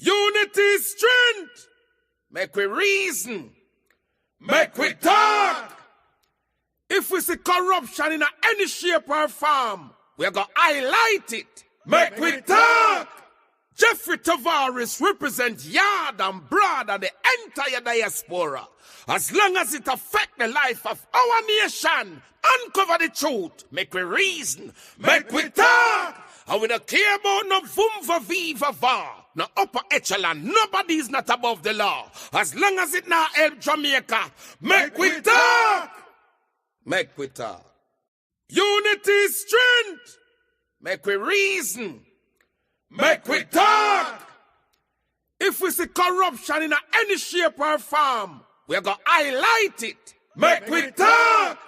Unity is strength. Make we reason. Make we talk. If we see corruption in any shape or form, we're going to highlight it. Make we talk. Jeffrey Tavares represents yard and broad and the entire diaspora. As long as it affects the life of our nation, uncover the truth, make we reason, make we talk. And we don't care about no vumva viva va, no upper echelon, nobody is not above the law. As long as it now help Jamaica, make we talk. Make we talk. Unity is strength. Make we reason. Make we talk. If we see corruption in any shape or form, we're going to highlight it. Make we talk.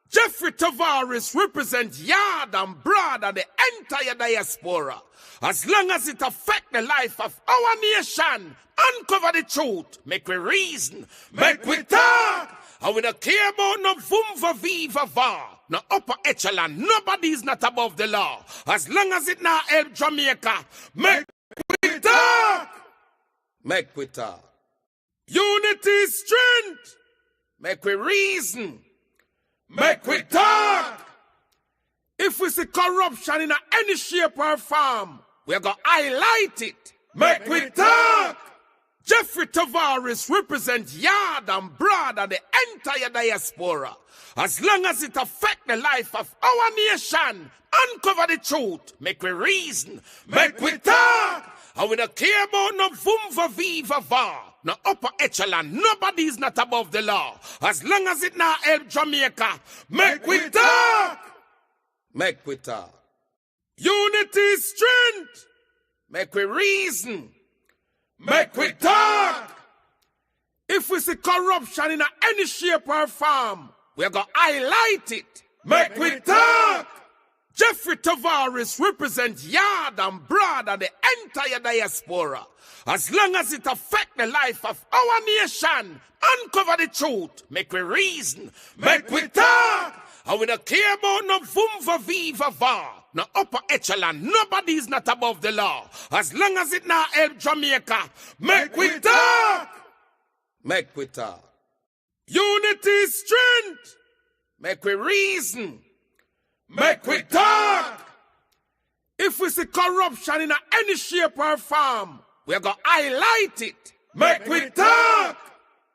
Jeffrey Tavares represents yard and broad and the entire diaspora. As long as it affects the life of our nation, uncover the truth, make we reason, make we talk. And we don't care about no vumva viva va, no upper echelon, nobody is not above the law. As long as it now help Jamaica, make we talk. Make we talk. Unity is strength. Make we reason. Make we talk. If we see corruption in any shape or form, we're going to highlight it. Make we talk. Jeffrey Tavares represents yard and broad and the entire diaspora. As long as it affects the life of our nation, uncover the truth, make we reason, make we talk. And we don't care about no vumva viva va, no upper echelon, nobody is not above the law. As long as it now help Jamaica, make we talk. Make we talk. Unity is strength. Make we reason. Make we talk. If we see corruption in any shape or form, we're going to highlight it. Make we talk. Jeffrey Tavares represents yard and broad and the entire diaspora. As long as it affects the life of our nation, uncover the truth, make we reason, make we talk. And we don't care about no vumva viva va, no upper echelon, nobody is not above the law. As long as it now help Jamaica, make we talk. Make we talk. Unity is strength. Make we reason. Make we talk. If we see corruption in any shape or form, we're going to highlight it. Make we talk.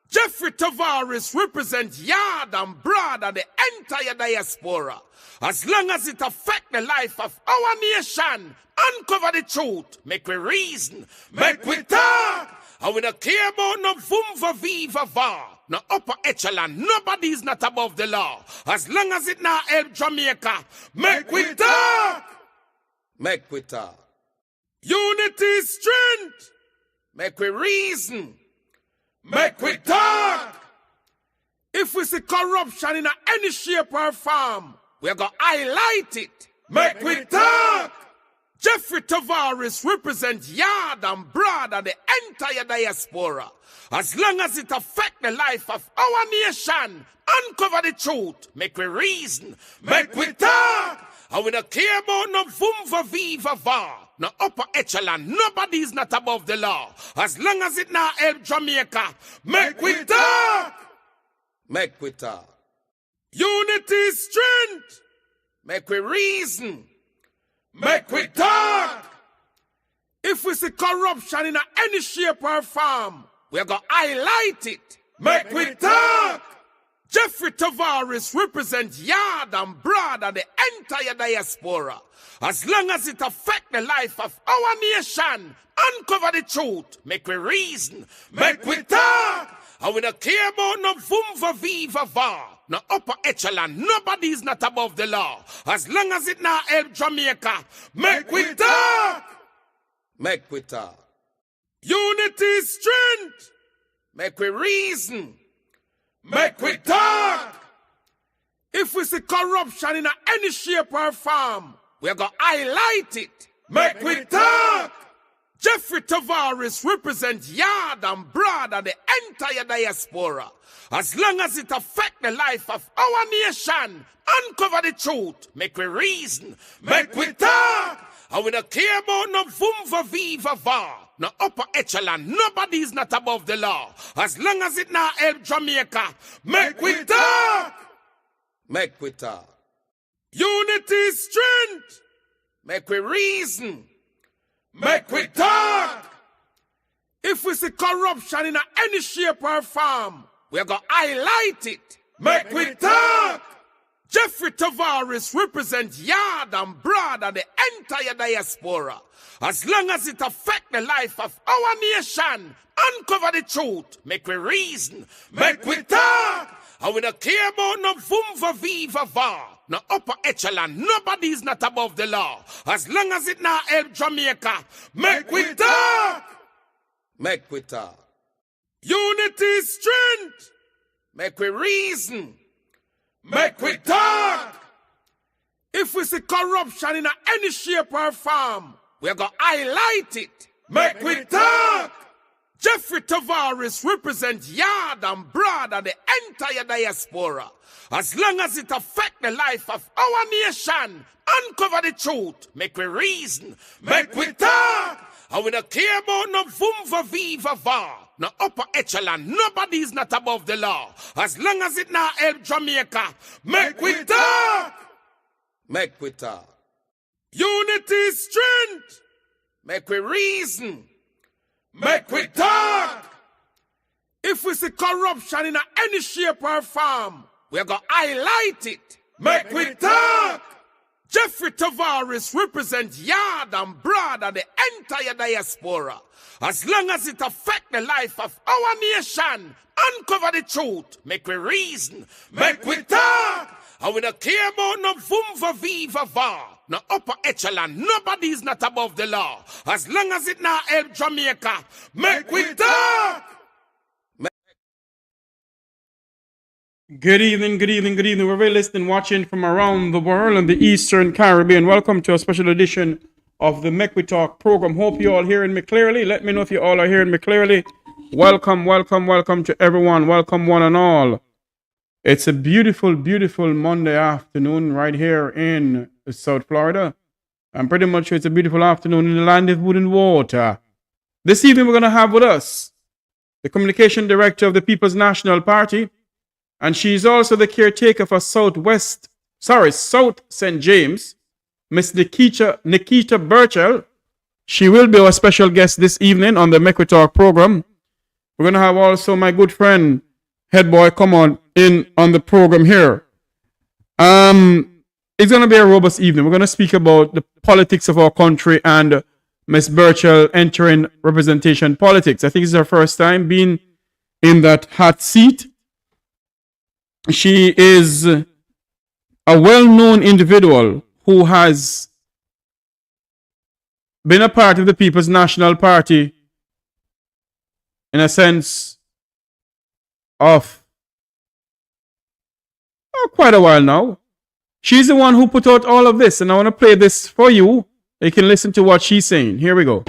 Jeffrey Tavares represents yard and broad and the entire diaspora. As long as it affects the life of our nation, uncover the truth, make we reason, make we talk. And we don't care about no vumva viva va, no upper echelon, nobody is not above the law. As long as it now help Jamaica, make we talk. Make we talk. Unity is strength. Make we reason. Make we talk. If we see corruption in any shape or form, we're going to highlight it. Make we talk. Jeffrey Tavares represents yard and broad and the entire diaspora. As long as it affects the life of our nation, uncover the truth, make we reason, make we talk. And we don't care about no vumva viva va, no upper echelon, nobody is not above the law. As long as it now help Jamaica, make we talk. Make we talk. Unity is strength. Make we reason. Make we talk. If we see corruption in any shape or form, we're going to highlight it. Make we talk. Jeffrey Tavares represents yard and broad and the entire diaspora. As long as it affects the life of our nation, uncover the truth, make we reason, make we talk. And we don't care about no vumva viva va, no upper echelon, nobody is not above the law. As long as it now help Jamaica, make we talk. Make we talk. Unity is strength. Make we reason. Make we talk. If we see corruption in any shape or form, we're going to highlight it. Make we talk. Jeffrey Tavares represents yard and broad and the entire diaspora. As long as it affects the life of our nation, uncover the truth, make we reason, make we talk. And we don't care about no vumva viva va. No upper echelon, nobody is not above the law. As long as it not help Jamaica, make we talk. Make we talk. Unity is strength. Make we reason. Make we talk. If we see corruption in any shape or form, we're going to highlight it. Make we talk. Jeffrey Tavares represents yard and broad and the entire diaspora. As long as it affects the life of our nation, uncover the truth, make we reason, make we talk. And we don't care about no vumva viva va, no upper echelon, nobody is not above the law. As long as it not help Jamaica, make we talk. Make we talk. Unity is strength. Make we reason. Make we talk. If we see corruption in any shape or form, we're going to highlight it. Make we talk. Jeffrey Tavares represents yard and broad and the entire diaspora. As long as it affects the life of our nation, uncover the truth, make we reason, make we talk. And we don't care about no vumva viva va, no upper echelon, nobody is not above the law. As long as it not help Jamaica, make we talk. Make we talk. Unity is strength. Make we reason. Make we talk. If we see corruption in any shape or form, we're going to highlight it. Make we talk. Jeffrey Tavares represents yard and broad and the entire diaspora. As long as it affects the life of our nation, uncover the truth, make we reason, make we talk. And we don't care about no vumva viva va, no upper echelon, nobody is not above the law. As long as it not help Jamaica, make we talk. Good evening, good evening, good evening. We're really listening, watching from around the world and the Eastern Caribbean. Welcome to a special edition of the Make We Talk program. Hope you all hearing me clearly. Let me know if you all are hearing me clearly. Welcome, welcome, welcome to everyone. Welcome one and all. It's a beautiful, beautiful Monday afternoon right here in South Florida. I'm pretty much sure it's a beautiful afternoon in the land of wood and water. This evening we're going to have with us the Communication Director of the People's National Party, and she's also the caretaker for South St. James, Miss Nekeisha Burchell. She will be our special guest this evening on the Make We Talk program. We're going to have also my good friend, Head Boy, come on in on the program here. It's going to be a robust evening. We're going to speak about the politics of our country and Miss Burchell entering representation politics. I think it's her first time being in that hot seat. She is a well-known individual who has been a part of the People's National Party in a sense of quite a while now. She's the one who put out all of this, and I want to play this for you. You can listen to what she's saying. Here we go.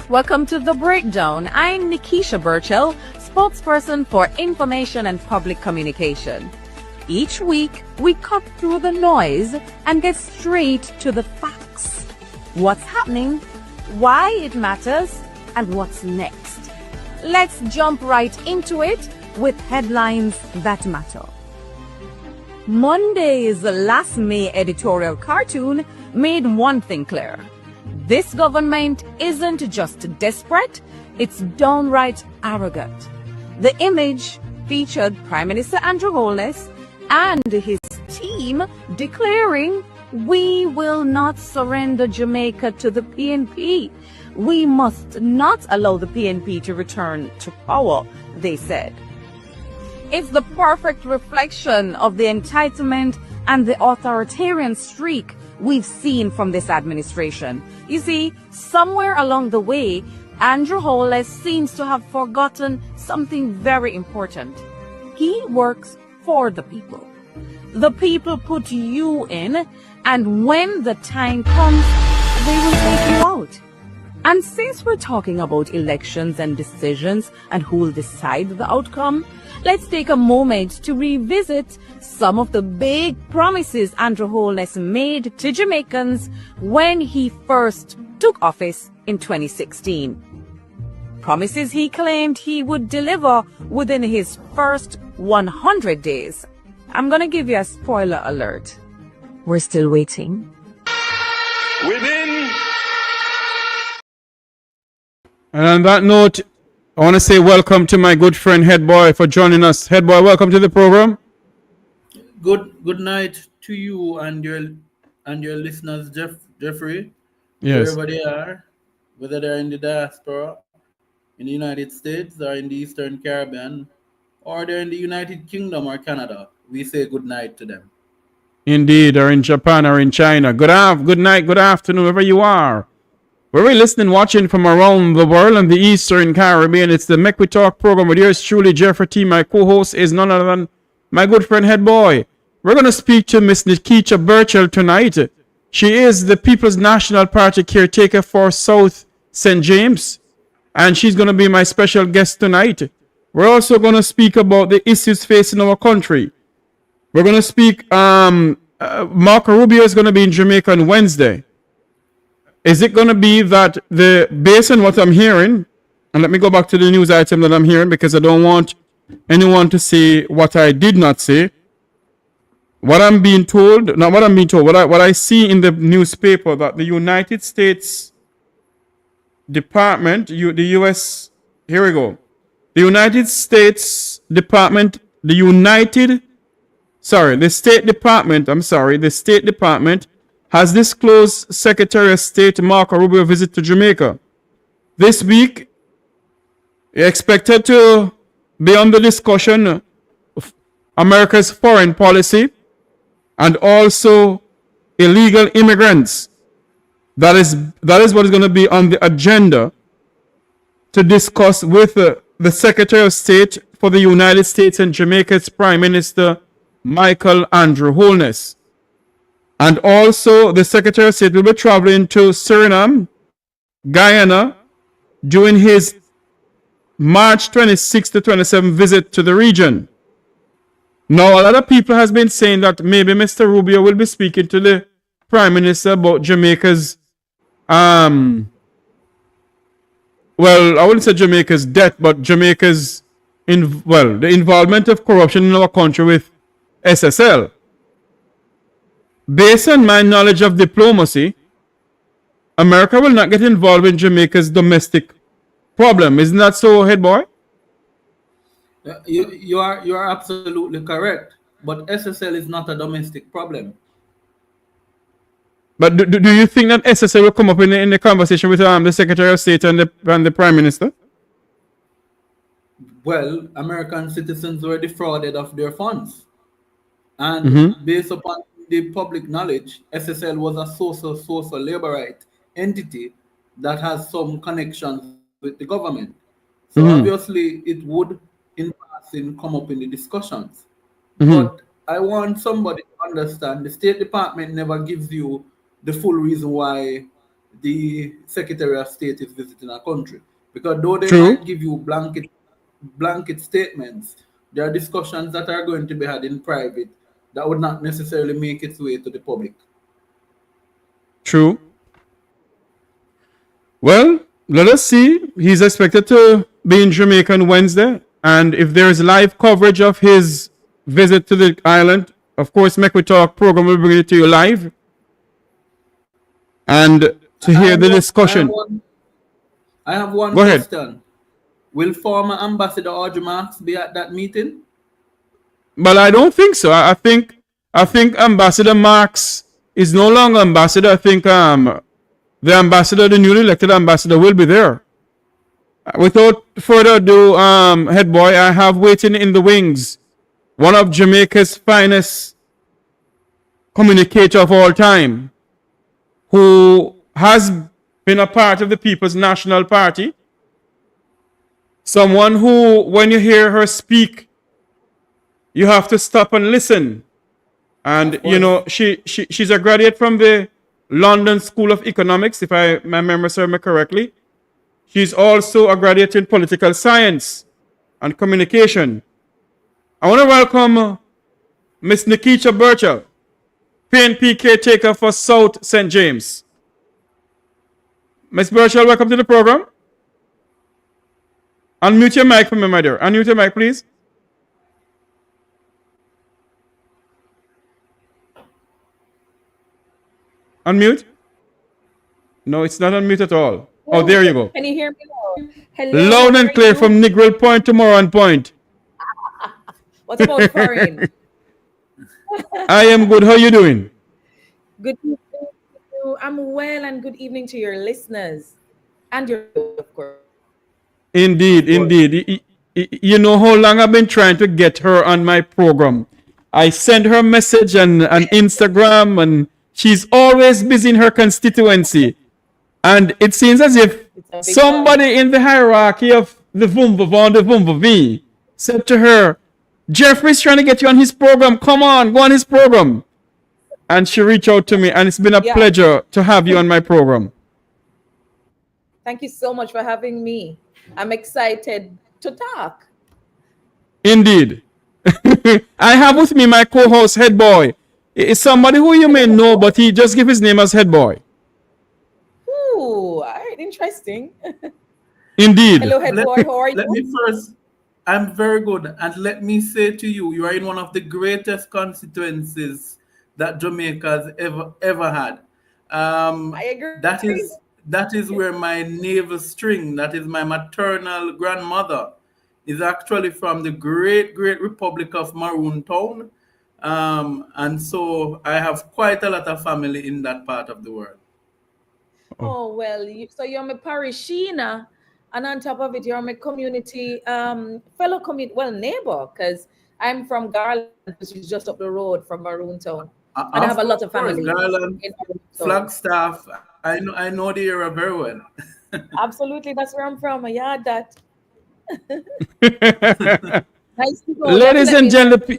Welcome to The Breakdown. I'm Nekeisha Burchell, spokesperson for Information and Public Communication. Each week, we cut through the noise and get straight to the facts. What's happening, why it matters, and what's next. Let's jump right into it with headlines that matter. Monday's last May editorial cartoon made one thing clear. This government isn't just desperate, it's downright arrogant. The image featured Prime Minister Andrew Holness and his team declaring, "We will not surrender Jamaica to the PNP. We must not allow the PNP to return to power," they said. It's the perfect reflection of the entitlement and the authoritarian streak we've seen from this administration. You see, somewhere along the way, Andrew Holness seems to have forgotten something very important. He works for the people. The people put you in, and when the time comes, they will take you out. And since we're talking about elections and decisions and who'll decide the outcome, let's take a moment to revisit some of the big promises Andrew Holness made to Jamaicans when he first took office in 2016. Promises he claimed he would deliver within his first 100 days. I'm gonna give you a spoiler alert. We're still waiting. Within. And on that note, I want to say welcome to my good friend Headboy for joining us. Headboy, welcome to the program. Good night to you and your listeners, Jeffrey. Yes. Wherever they are, whether they're in the diaspora, in the United States, or in the Eastern Caribbean, or they're in the United Kingdom or Canada, we say good night to them. Indeed, or in Japan or in China. Good night, good afternoon, wherever you are. We're listening, watching from around the world and the Eastern Caribbean. It's the Make We Talk program with yours truly, Jeffrey T. My co-host is none other than my good friend Headboy. We're going to speak to Miss Nekeisha Burchell tonight. She is the People's National Party caretaker for South St. James, and she's going to be my special guest tonight. We're also going to speak about the issues facing our country. We're going to speak, Marco Rubio is going to be in Jamaica on Wednesday. Is it going to be that based on what I'm hearing, and let me go back to the news item that I'm hearing because I don't want anyone to say what I did not say. What I'm being told, not what I'm being told, what I see in the newspaper that the United States Department, the U.S., here we go. The United States Department, the State Department has disclosed Secretary of State Marco Rubio's visit to Jamaica. This week, expected to be under discussion of America's foreign policy and also illegal immigrants. That is what is going to be on the agenda to discuss with the Secretary of State for the United States and Jamaica's Prime Minister Michael Andrew Holness. And also the Secretary of State will be traveling to Suriname, Guyana, during his March 26 to 27 visit to the region. Now, a lot of people has been saying that maybe Mr. Rubio will be speaking to the Prime Minister about Jamaica's, well, I wouldn't say Jamaica's debt, but Jamaica's, the involvement of corruption in our country with SSL. Based on my knowledge of diplomacy, America will not get involved in Jamaica's domestic problem. Isn't that so, Headboy? You are absolutely correct. But SSL is not a domestic problem. But do you think that SSL will come up in the conversation with the Secretary of State and the Prime Minister? Well, American citizens were defrauded of their funds. And based upon the public knowledge, SSL was a social labor right entity that has some connections with the government. So obviously it would in passing come up in the discussions. But I want somebody to understand the State Department never gives you the full reason why the Secretary of State is visiting a country. Because though they might give you blanket statements, there are discussions that are going to be had in private that would not necessarily make its way to the public. True. Well, let us see. He's expected to be in Jamaica on Wednesday. And if there is live coverage of his visit to the island, of course, Make We Talk program will bring it to you live. And to hear the discussion. I have one question. Will former Ambassador Audrey Marks be at that meeting? But I don't think so. I think Ambassador Marks is no longer ambassador. I think the ambassador, the newly elected ambassador, will be there. Without further ado, Headboy, I have waiting in the wings one of Jamaica's finest communicator of all time, who has been a part of the People's National Party. Someone who, when you hear her speak, you have to stop and listen. And, you know, she's a graduate from the London School of Economics, if my memory serves me correctly. She's also a graduate in political science and communication. I want to welcome Miss Nekeisha Burchell, PNP Caretaker for South St. James. Miss Burchell, welcome to the program. Unmute your mic for me, my dear. Unmute your mic, please. Unmute? No, it's not unmute at all. Oh, there you go. Can you hear me now? Hello. Loud and clear from Negril Point to Moran Point. What about foreign? I am good. How are you doing? Good evening to you. I'm well, and good evening to your listeners. And your, of course. Indeed, indeed. You know how long I've been trying to get her on my program. I send her a message on Instagram, and she's always busy in her constituency. And it seems as if somebody in the hierarchy of the Vumva said to her, Jeffrey's trying to get you on his program. Come on, go on his program. And she reached out to me, and it's been a pleasure to have you on my program. Thank you so much for having me. I'm excited to talk. Indeed. I have with me my co-host, Head Boy. It's somebody who you may know, but he just give his name as Head Boy. Ooh, all right, interesting. Indeed. Hello, Head Boy. How are you? Let me first, I'm very good. And let me say to you, you are in one of the greatest constituencies that Jamaica has ever had. I agree. That is where my navel string, that is my maternal grandmother, is actually from the great Republic of Maroon Town. And so I have quite a lot of family in that part of the world. Oh, well, so you're my parishioner, and on top of it, you're my community, neighbor, because I'm from Garlands, which is just up the road from Maroon Town. And I have a lot of family. Garlands, Flagstaff, I know the area very well. Absolutely, that's where I'm from. I heard that. Nice to go. Ladies and gentlemen,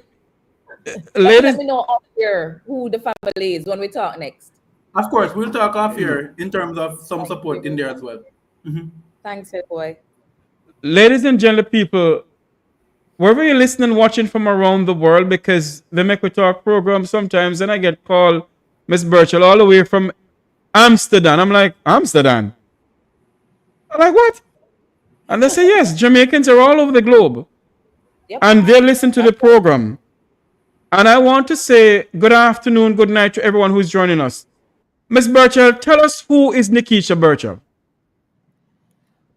let me know off here who the family is when we talk next. Of course, we'll talk off here in terms of some support in there as well. Mm-hmm. Thanks, Head Boy. Ladies and gentlemen, people, wherever you're listening, watching from around the world, because the Make We Talk program sometimes, and I get called Miss Burchell all the way from Amsterdam. I'm like, Amsterdam? I'm like, what? And they say, yes, Jamaicans are all over the globe. Yep. And they listen to the program. And I want to say good afternoon, good night to everyone who's joining us. Miss Burchell, tell us who is Nekeisha Burchell.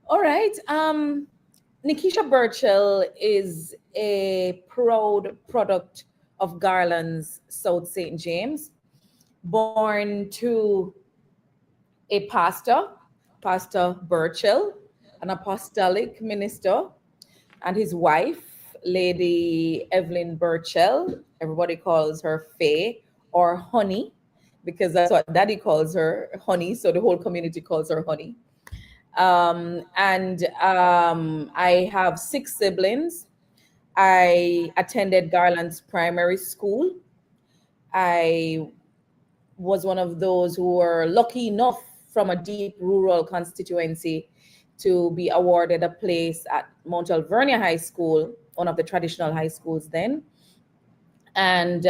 All right. Nekeisha Burchell is a proud product of Garlands, South St. James, born to a pastor, Pastor Burchell, an apostolic minister, and his wife, Lady Evelyn Burchell. Everybody calls her Faye or Honey, because that's what Daddy calls her, Honey. So the whole community calls her Honey. I have 6 siblings. I attended Garlands Primary School. I was one of those who were lucky enough from a deep rural constituency to be awarded a place at Mount Alvernia High School, one of the traditional high schools then. And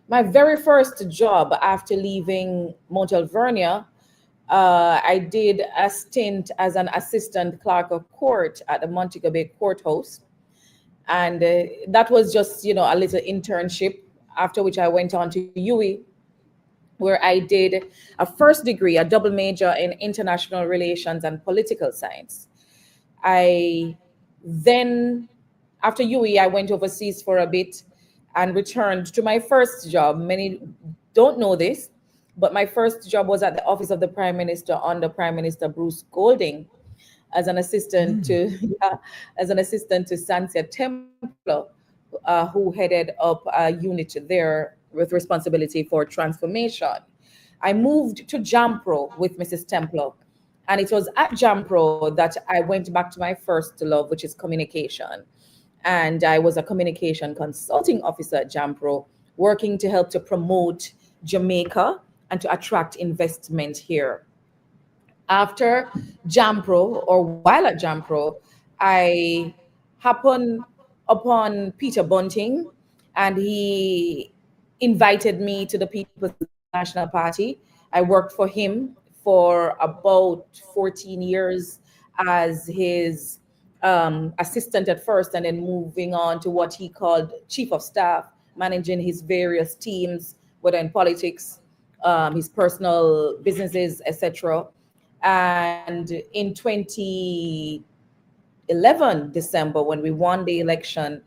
my very first job after leaving Mount Alvernia, I did a stint as an assistant clerk of court at the Montego Bay Courthouse. And that was just, a little internship, after which I went on to UWI, where I did a first degree, a double major in international relations and political science. After UWI, I went overseas for a bit and returned to my first job. Many don't know this, but my first job was at the office of the Prime Minister under Prime Minister Bruce Golding as an assistant to Sansia Templar, who headed up a unit there with responsibility for transformation. I moved to Jampro with Mrs. Templar, and it was at Jampro that I went back to my first love, which is communication. And I was a communication consulting officer at Jampro, working to help to promote Jamaica and to attract investment here. After JAMPRO, or while at JAMPRO, I happened upon Peter Bunting, and he invited me to the People's National Party. I worked for him for about 14 years as his assistant at first, and then moving on to what he called chief of staff, managing his various teams, whether in politics, his personal businesses, etc. And in 2011, December, when we won the election,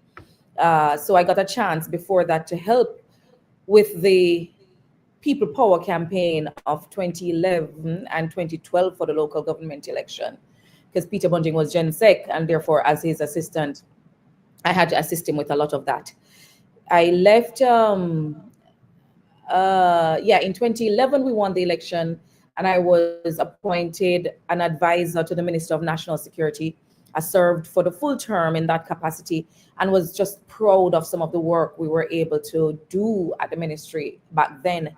so I got a chance before that to help with the People Power campaign of 2011 and 2012 for the local government election, because Peter Bunting was Gen Sec, and therefore as his assistant, I had to assist him with a lot of that. I left, in 2011 we won the election, and I was appointed an advisor to the Minister of National Security. I served for the full term in that capacity and was just proud of some of the work we were able to do at the ministry back then.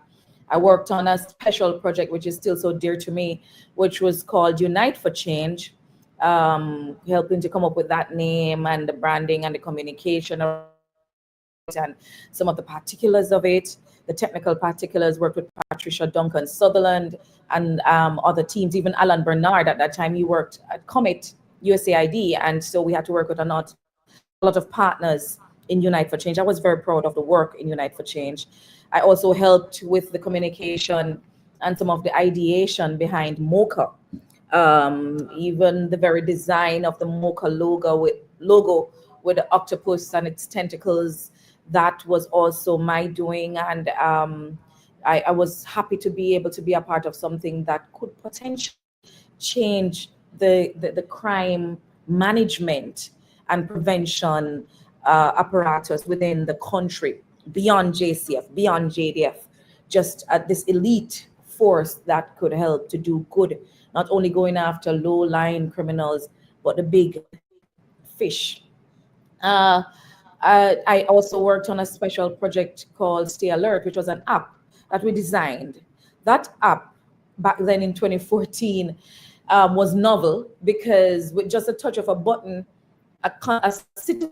I worked on a special project, which is still so dear to me, which was called Unite for Change, helping to come up with that name and the branding and the communication and some of the particulars of it. The technical particulars, worked with Patricia Duncan Sutherland and other teams, even Alan Bernard at that time. He worked at Comet USAID, and so we had to work with a lot of partners in Unite for Change. I was very proud of the work in Unite for Change. I also helped with the communication and some of the ideation behind MOCA. Even the very design of the MOCA logo with the octopus and its tentacles, that was also my doing. And I was happy to be able to be a part of something that could potentially change the crime management and prevention apparatus within the country, beyond JCF, beyond JDF, just this elite force that could help to do good, not only going after low-lying criminals, but the big fish. I also worked on a special project called Stay Alert, which was an app that we designed. That app, back then in 2014, was novel, because with just a touch of a button, a citizen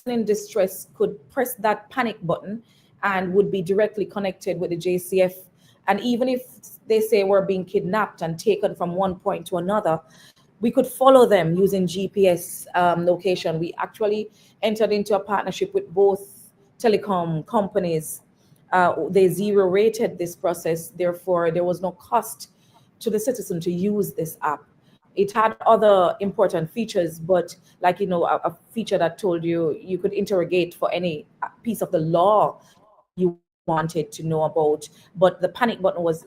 in distress could press that panic button and would be directly connected with the JCF. And even if they say we're being kidnapped and taken from one point to another, we could follow them using GPS location. We actually entered into a partnership with both telecom companies. They zero rated this process, therefore there was no cost to the citizen to use this app. It had other important features, but like, a feature that told you could interrogate for any piece of the law you wanted to know about. But the panic button was,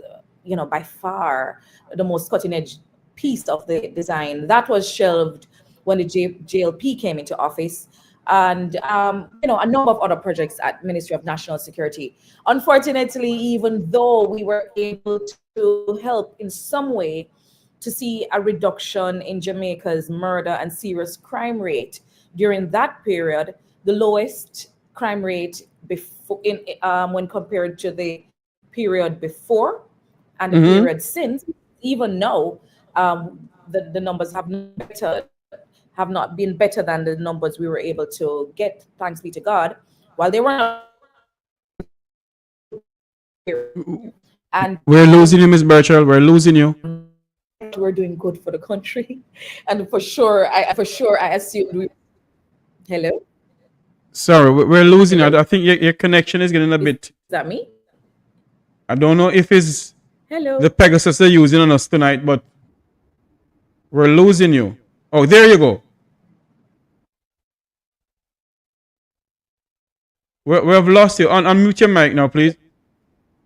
by far the most cutting edge piece of the design. That was shelved when the JLP came into office, and a number of other projects at Ministry of National Security. Unfortunately, even though we were able to help in some way to see a reduction in Jamaica's murder and serious crime rate during that period, the lowest crime rate before, when compared to the period before and the period since, even now, the numbers have not been better than the numbers we were able to get, thanks be to God, while they were. And we're losing you, Ms. Burchell. We're losing you. We're doing good for the country, and for sure, I assume. Hello. Sorry, we're losing you. I think your connection is getting a bit. Is that me? I don't know if it's Hello. the Pegasus they're using on us tonight, but we're losing you. Oh, there you go. We have lost you. Unmute your mic now, please.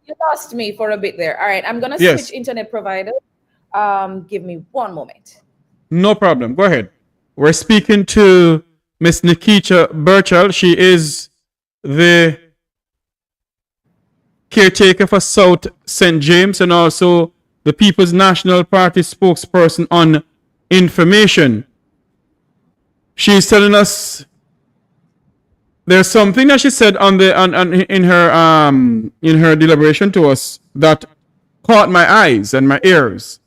You lost me for a bit there. All right, I'm gonna switch internet provider. Give me one moment. No problem. Go ahead. We're speaking to Miss Nekeisha Burchell. She is the caretaker for South St. James and also the People's National Party spokesperson on information. She's telling us there's something that she said in her deliberation to us that caught my eyes and my ears.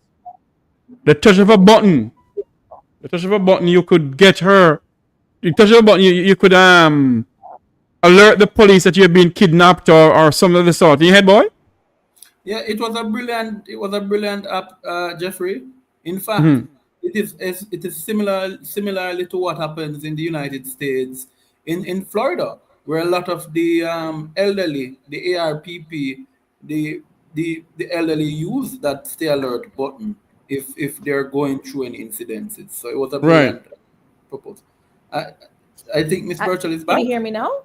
The touch of a button. The touch of a button, you could get her. You touch of a button, you could alert the police that you have been kidnapped or something of the sort. In your head, boy? Yeah, it was a brilliant app, Jeffrey. In fact, it is similarly to what happens in the United States, in Florida, where a lot of the elderly, the ARPP, the elderly use that stay alert button if they're going through any incidences. So it was a brilliant proposal. I think Miss Burchell is back. Can you hear me now?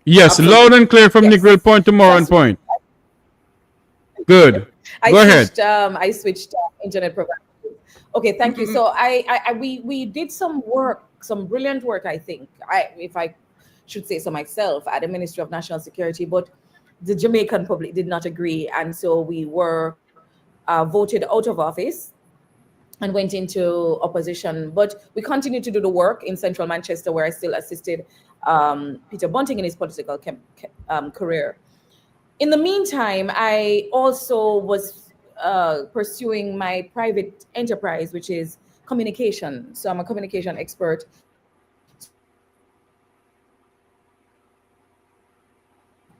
Yes, absolutely. Loud and clear from Negril Point to Moran Point. Good. Go ahead. I switched internet provider. Okay, thank you. So we did some work, some brilliant work, I think, if I should say so myself, at the Ministry of National Security, but the Jamaican public did not agree. And so we were voted out of office and went into opposition. But we continued to do the work in central Manchester, where I still assisted Peter Bunting in his political career. In the meantime, I also was pursuing my private enterprise, which is communication. So I'm a communication expert.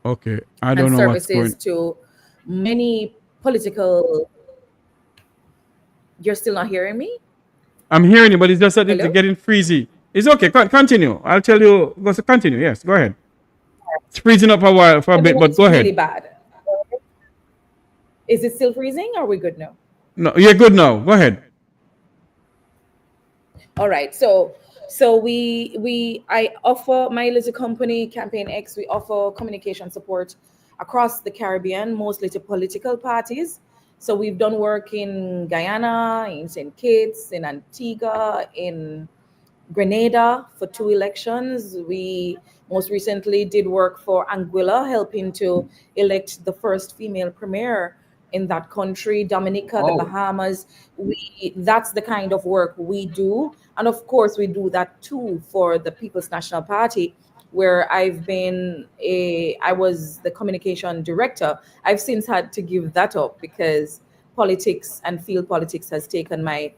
Okay, I don't know what's going. Services to many political. You're still not hearing me? I'm hearing you, but it's just that it's getting freezy. It's okay. Continue. I'll tell you. Continue. Yes, go ahead. It's freezing up for a bit, but go ahead. Really bad. Is it still freezing? Or are we good now? No, you're good now. Go ahead. All right. So I offer my little company, Campaign X. We offer communication support across the Caribbean, mostly to political parties. So we've done work in Guyana, in St. Kitts, in Antigua, in Grenada for 2 elections. We most recently did work for Anguilla, helping to elect the first female premier in that country, Dominica, the Bahamas. That's the kind of work we do. And of course, we do that too for the People's National Party, where I was the communication director. I've since had to give that up because politics and field politics has taken my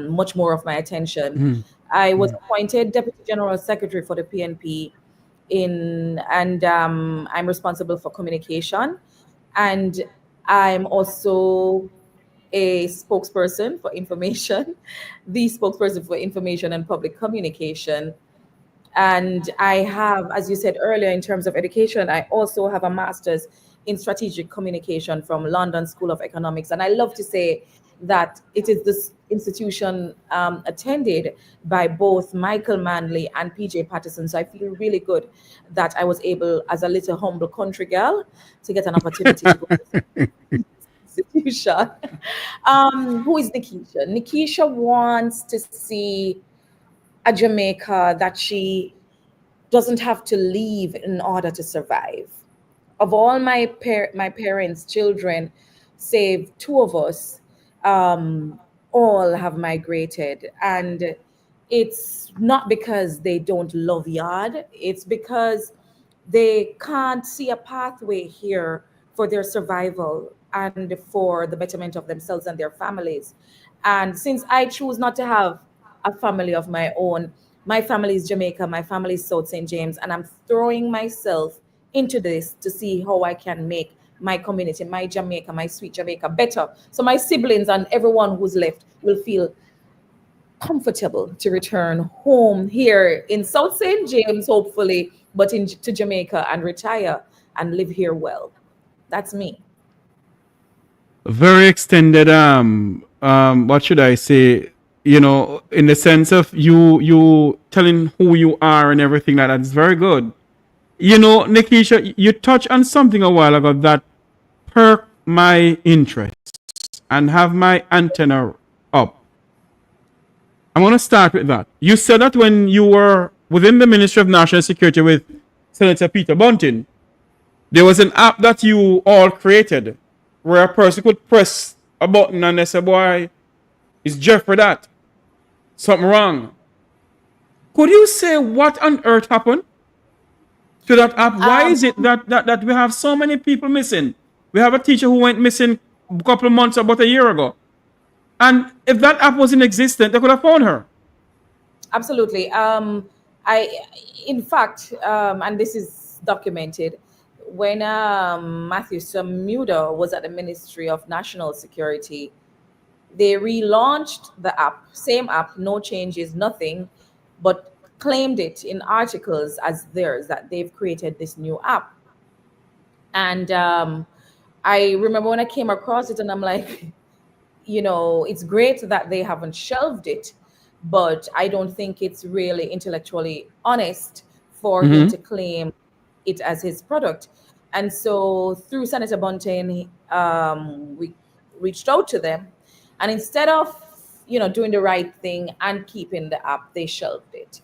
much more of my attention. I was appointed Deputy General Secretary for the PNP and I'm responsible for communication. And I'm also a spokesperson for information, the spokesperson for information and public communication. And I have, as you said earlier, in terms of education, I also have a master's in strategic communication from London School of Economics. And I love to say that it is this institution attended by both Michael Manley and PJ Patterson. So I feel really good that I was able, as a little humble country girl, to get an opportunity to go to this institution. Who is Nekeisha? Nekeisha wants to see a Jamaica that she doesn't have to leave in order to survive. Of all my parents' children, save 2 of us, all have migrated. And it's not because they don't love yard, it's because they can't see a pathway here for their survival and for the betterment of themselves and their families. And since I choose not to have a family of my own, my family is Jamaica, my family is South St. James, and I'm throwing myself into this to see how I can make my community, my Jamaica, my sweet Jamaica better. So my siblings and everyone who's left will feel comfortable to return home here in South St. James, hopefully, but to Jamaica and retire and live here well. That's me. Very extended, what should I say? You know, in the sense of you telling who you are and everything like that. It's very good. You know, Nekeisha, you touched on something a while ago that perked my interest and have my antenna up. I want to start with that. You said that when you were within the Ministry of National Security with Senator Peter Bunting, there was an app that you all created where a person could press a button and they say, boy, is Jeffrey that? Something wrong. Could you say what on earth happened to that app? Why is it that we have so many people missing? We have a teacher who went missing a couple of months, about a year ago. And if that app wasn't existent, they could have found her. Absolutely. In fact, and this is documented, when Matthew Samuda was at the Ministry of National Security, they relaunched the app, same app, no changes, nothing, but claimed it in articles as theirs, that they've created this new app. And I remember when I came across it, and I'm like, it's great that they haven't shelved it, but I don't think it's really intellectually honest for him to claim it as his product. And so through Senator Bunting, we reached out to them, and instead of doing the right thing and keeping the app, they shelved it.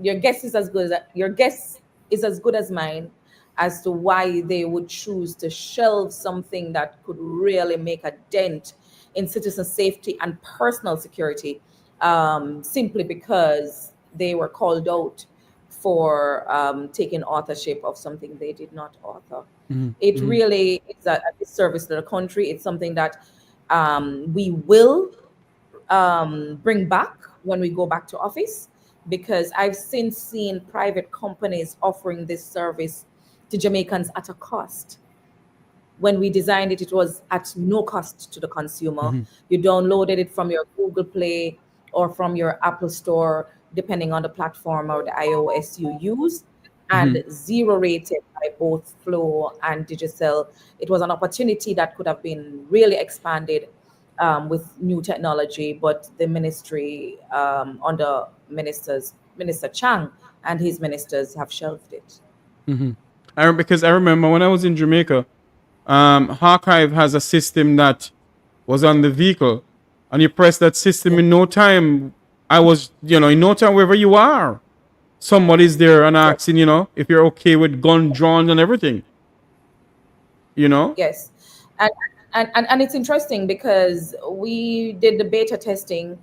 Your guess is as good as mine as to why they would choose to shelve something that could really make a dent in citizen safety and personal security, simply because they were called out for taking authorship of something they did not author. It really is a disservice to the country. It's something that we will bring back when we go back to office, because I've since seen private companies offering this service to Jamaicans at a cost. When we designed it, it was at no cost to the consumer. You downloaded it from your Google Play or from your Apple Store, depending on the platform or the iOS you use, and zero rated by both Flow and Digicel. It was an opportunity that could have been really expanded with new technology, but the ministry under Minister Chang and his ministers have shelved it. Because I remember when I was in Jamaica, Archive has a system that was on the vehicle, and you press that system in no time. In no time, wherever you are, somebody's there and asking, if you're okay with gun drawn and everything. Yes, and it's interesting because we did the beta testing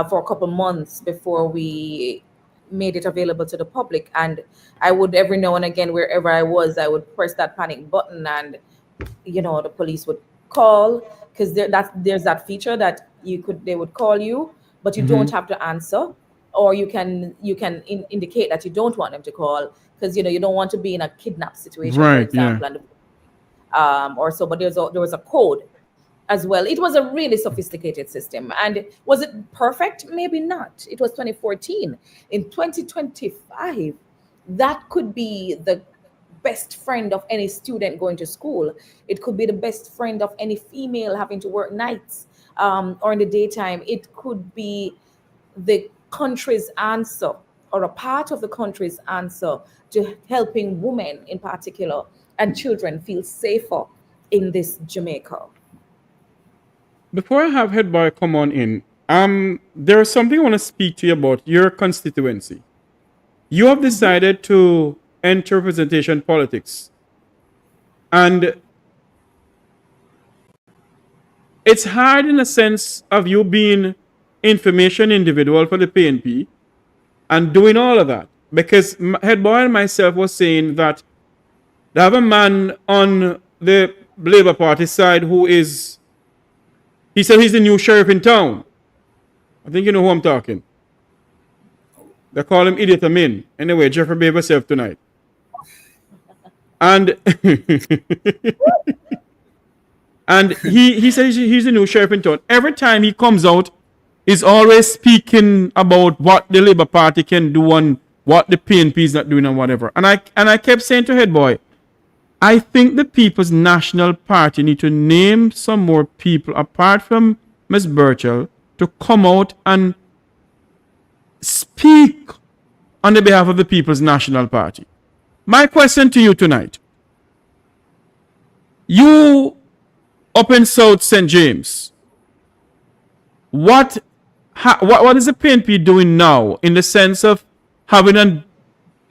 for a couple months before we made it available to the public, and I would every now and again, wherever I was, I would press that panic button, and the police would call, because there's that feature that they would call you, but you don't have to answer, or you can indicate that you don't want them to call, because you don't want to be in a kidnap situation, for example, or so. But there was a code as well. It was a really sophisticated system. And was it perfect? Maybe not. It was 2014. In 2025, that could be the best friend of any student going to school. It could be the best friend of any female having to work nights or in the daytime. It could be the country's answer, or a part of the country's answer, to helping women in particular and children feel safer in this Jamaica. Before I have Headboy come on in, there is something I want to speak to you about your constituency. You have decided to enter representation politics. And it's hard in a sense of you being information individual for the PNP and doing all of that. Because Headboy and myself was saying that they have a man on the Labour Party side who is, he said he's the new sheriff in town. I think you know who I'm talking. They call him Idiot Amin. Anyway, Jeffrey behave yourself tonight. And and he says he's the new sheriff in town. Every time he comes out, he's always speaking about what the Labour Party can do and what the PNP is not doing and whatever. And I kept saying to Headboy, I think the People's National Party need to name some more people apart from Ms. Burchell to come out and speak on the behalf of the People's National Party. My question to you tonight. You up in South St. James, what is the PNP doing now in the sense of having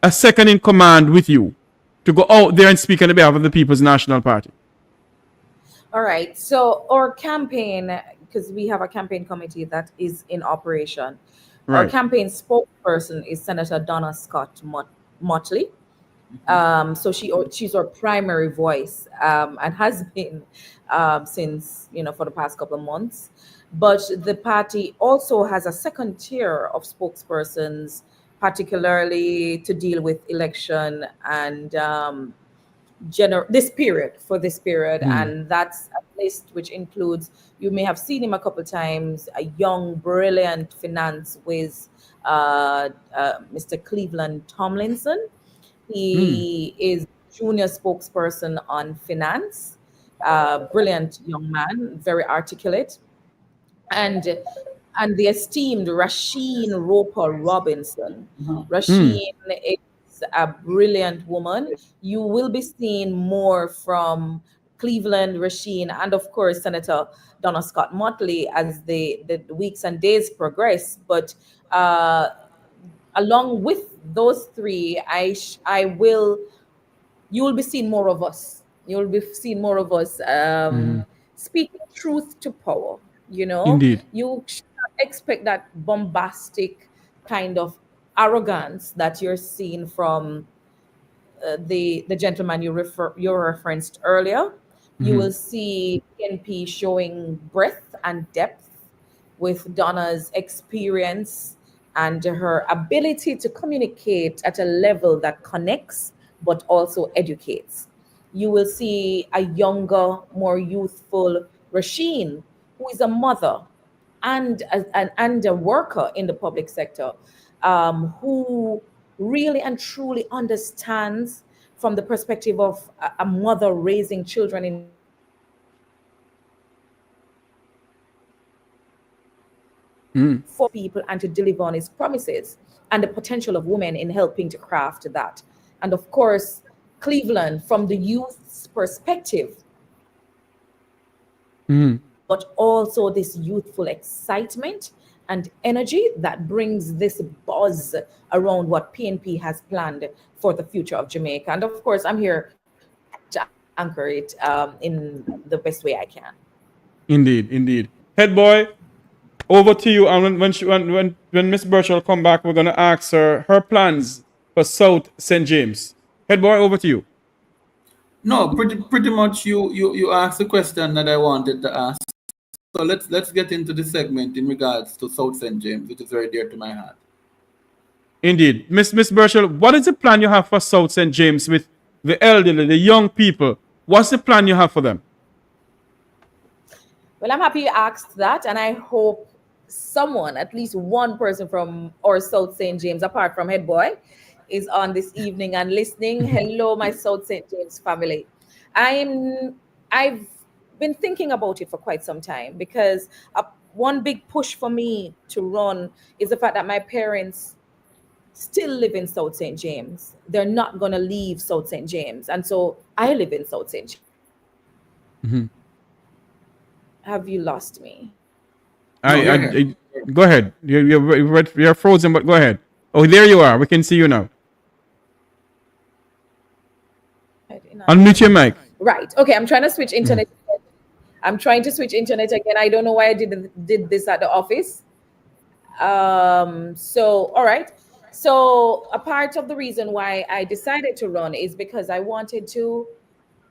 a second in command with you to go out there and speak on the behalf of the People's National Party? All right. So our campaign, because we have a campaign committee that is in operation. Right. Our campaign spokesperson is Senator Donna Scott Motley. So she's our primary voice, and has been, since, for the past couple of months. But the party also has a second tier of spokespersons, particularly to deal with election and this period, and that's a list which includes, you may have seen him a couple times, a young brilliant finance whiz, Mr. Cleveland Tomlinson. He is junior spokesperson on finance, brilliant young man, very articulate. And the esteemed Rasheen Roper Robinson. Rasheen is a brilliant woman. You will be seeing more from Cleveland, Rasheen, and of course Senator Donna Scott Motley as the weeks and days progress. But along with those three, you will be seeing more of us. You will be seeing more of us speaking truth to power. Indeed. You should not expect that bombastic kind of arrogance that you're seeing from the gentleman you referenced earlier. You will see PNP showing breadth and depth with Donna's experience and her ability to communicate at a level that connects but also educates. You will see a younger, more youthful Rasheen, who is a mother and a worker in the public sector, who really and truly understands from the perspective of a mother raising children in for people and to deliver on his promises, and the potential of women in helping to craft that. And of course, Cleveland from the youth's perspective, but also this youthful excitement and energy that brings this buzz around what PNP has planned for the future of Jamaica. And of course, I'm here to anchor it in the best way I can. Indeed. Head boy, over to you. And when Miss Burchell come back, we're gonna ask her plans for South St. James. Head boy, over to you. No, pretty much you asked the question that I wanted to ask. So let's get into the segment in regards to South St. James, which is very dear to my heart. Indeed. Miss Burchell, what is the plan you have for South St. James with the elderly, the young people? What's the plan you have for them? Well, I'm happy you asked that, and I hope someone, at least one person from our South St. James, apart from Head Boy, is on this evening and listening. Hello, my South St. James family. I've been thinking about it for quite some time, because one big push for me to run is the fact that my parents still live in South St. James. They're not going to leave South St. James. And so I live in South St. James. Have you lost me? Go ahead. You're frozen, but go ahead. Oh, there you are. We can see you now. Unmute your mic. Right. Okay. I'm trying to switch internet. I'm trying to switch internet again. I don't know why I did this at the office. So, all right. So a part of the reason why I decided to run is because I wanted to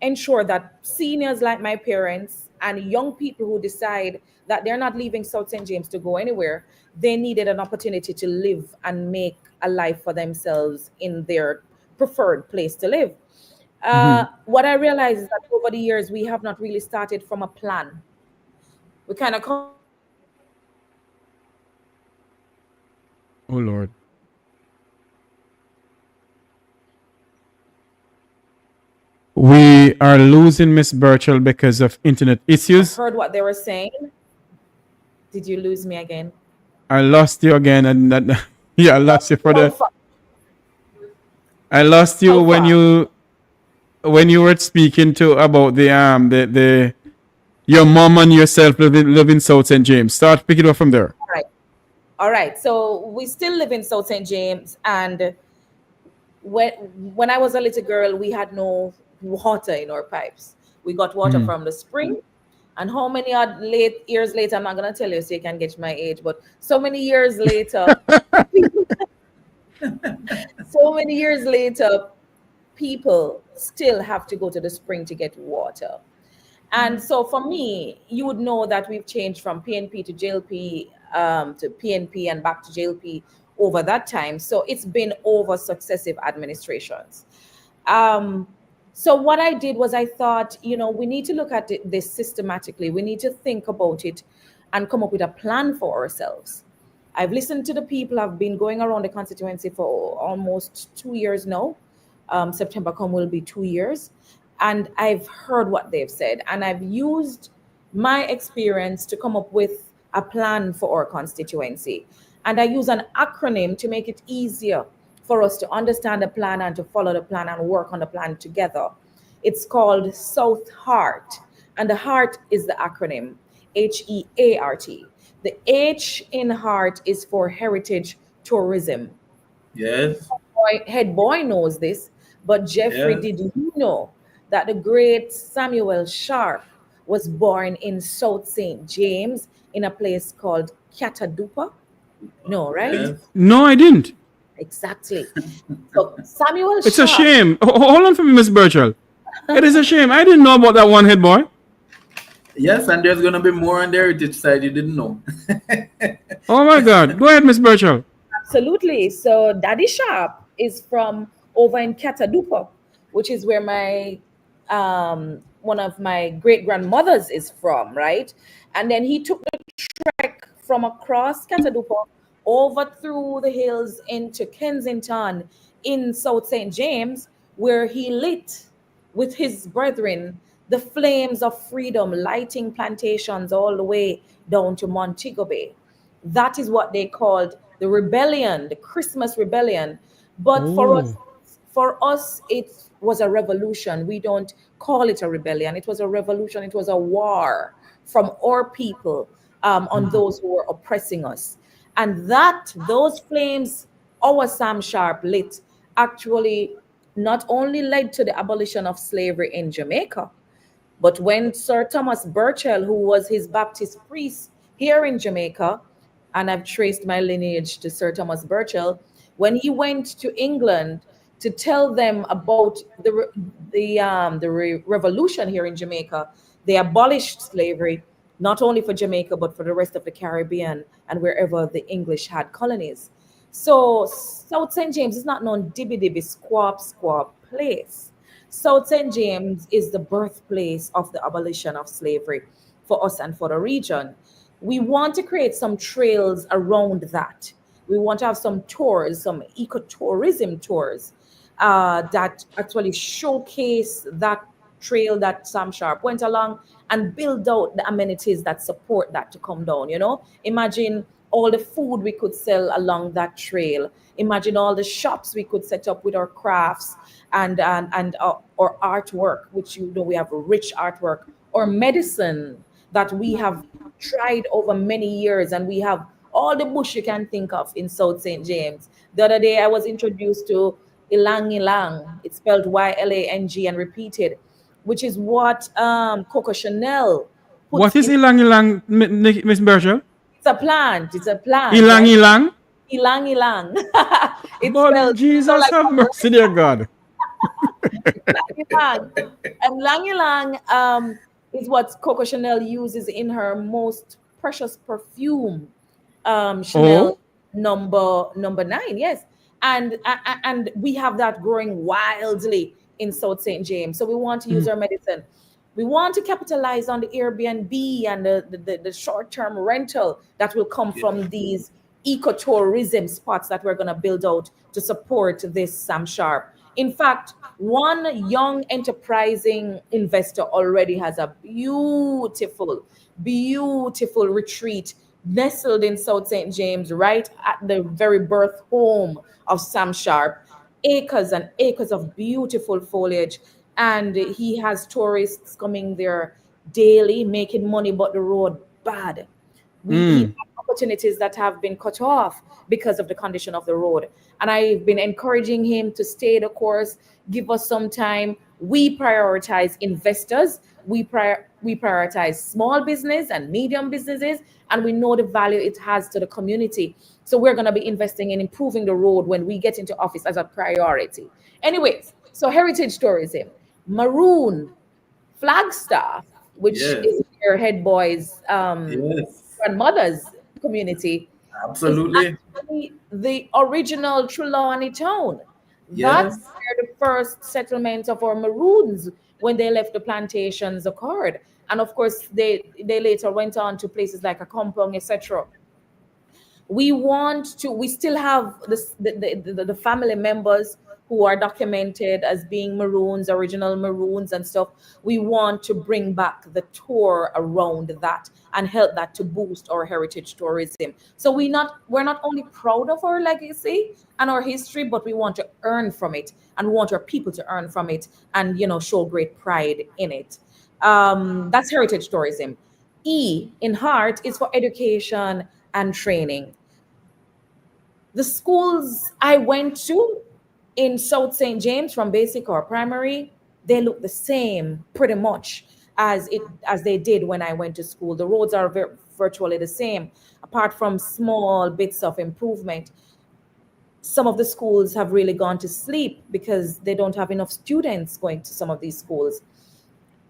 ensure that seniors like my parents and young people who decide that they're not leaving South St. James to go anywhere, they needed an opportunity to live and make a life for themselves in their preferred place to live. What I realized is that over the years, we have not really started from a plan. We kind of Oh, Lord. We are losing Miss Burchell because of internet issues. I heard what they were saying. Did you lose me again? I lost you again, and I lost you for the. I lost you when you were speaking about the your mom and yourself live in South St. James. Start picking up from there. All right. So we still live in South St. James, and when I was a little girl, we had no water in our pipes. We got water from the spring. And how many years later, I'm not going to tell you so you can get my age, but so many years later, people still have to go to the spring to get water. And so for me, you would know that we've changed from PNP to JLP to PNP and back to JLP over that time. So it's been over successive administrations. So what I did was I thought, we need to look at this systematically. We need to think about it and come up with a plan for ourselves. I've listened to the people. I've been going around the constituency for almost 2 years now. September come will be 2 years. And I've heard what they've said. And I've used my experience to come up with a plan for our constituency. And I use an acronym to make it easier for us to understand the plan and to follow the plan and work on the plan together. It's called South Heart. And the heart is the acronym, HEART. The H in heart is for heritage tourism. Yes. Head boy knows this, but Jeffrey, did you know that the great Samuel Sharp was born in South St. James in a place called Catadupa? No, right? Yes. No, I didn't. Exactly. So Samuel It's Sharp. a shame. Hold on for me, Miss Burchell. It is a shame. I didn't know about that one head boy. Yes, and there's gonna be more on the heritage side you didn't know. Oh my God. Go ahead, Miss Burchell. Absolutely. So Daddy Sharp is from over in Catadupa, which is where my one of my great grandmothers is from, right? And then he took the trek from across Catadupa over through the hills into Kensington in South St. James, where he lit with his brethren the flames of freedom, lighting plantations all the way down to Montego Bay. That is what they called the rebellion, the Christmas rebellion. But for us, it was a revolution. We don't call it a rebellion. It was a revolution. It was a war from our people on those who were oppressing us. And those flames, our Sam Sharp lit, actually not only led to the abolition of slavery in Jamaica, but when Sir Thomas Burchell, who was his Baptist priest here in Jamaica, and I've traced my lineage to Sir Thomas Burchell, when he went to England to tell them about the revolution here in Jamaica, they abolished slavery, not only for Jamaica, but for the rest of the Caribbean and wherever the English had colonies. So South St. James is not no dibby squab place. South St. James is the birthplace of the abolition of slavery for us and for the region. We want to create some trails around that. We want to have some tours, some ecotourism tours that actually showcase that trail that Sam Sharp went along and build out the amenities that support that to come down. Imagine all the food we could sell along that trail. Imagine all the shops we could set up with our crafts and our artwork, which we have a rich artwork, or medicine that we have tried over many years, and we have all the bush you can think of in South St. James. The other day I was introduced to Ilang Ilang. It's spelled YLANG and repeated, which is what Coco Chanel puts. What is ilang ilang, Miss Burchell? It's a plant. It's a plant. Ilang right? ilang? Ilang Ilang. It's Lord spelled Jesus like have mercy, dear God. Lang Ilang. And Lang Ilang is what Coco Chanel uses in her most precious perfume, Chanel number 9. Yes, and we have that growing wildly in South St. James. So we want to use our medicine. We want to capitalize on the Airbnb and the short-term rental that will come from these ecotourism spots that we're going to build out to support this Sam Sharp. In fact, one young enterprising investor already has a beautiful retreat nestled in South St. James, right at the very birth home of Sam Sharp. Acres and acres of beautiful foliage. And he has tourists coming there daily, making money, but the road bad. We have opportunities that have been cut off because of the condition of the road. And I've been encouraging him to stay the course, give us some time. We prioritize investors. We we prioritize small business and medium businesses, and we know the value it has to the community. So we're going to be investing in improving the road when we get into office as a priority. Anyways, so heritage tourism, Maroon, Flagstaff, which Yes. is your head boys' Yes. grandmother's community, is Absolutely. actually the original Trelawney town. That's Yes. where the first settlement of our Maroons when they left the plantations occurred. And of course, they later went on to places like a Kampong, etc. We still have the family members who are documented as being Maroons, original Maroons and stuff. We want to bring back the tour around that and help that to boost our heritage tourism. So we're not only proud of our legacy and our history, but we want to earn from it, and we want our people to earn from it, and show great pride in it. That's heritage tourism. E in heart is for education and training. The schools I went to in South St. James, from basic or primary, they look the same pretty much as they did when I went to school. The roads are virtually the same, apart from small bits of improvement. Some of the schools have really gone to sleep because they don't have enough students going to some of these schools.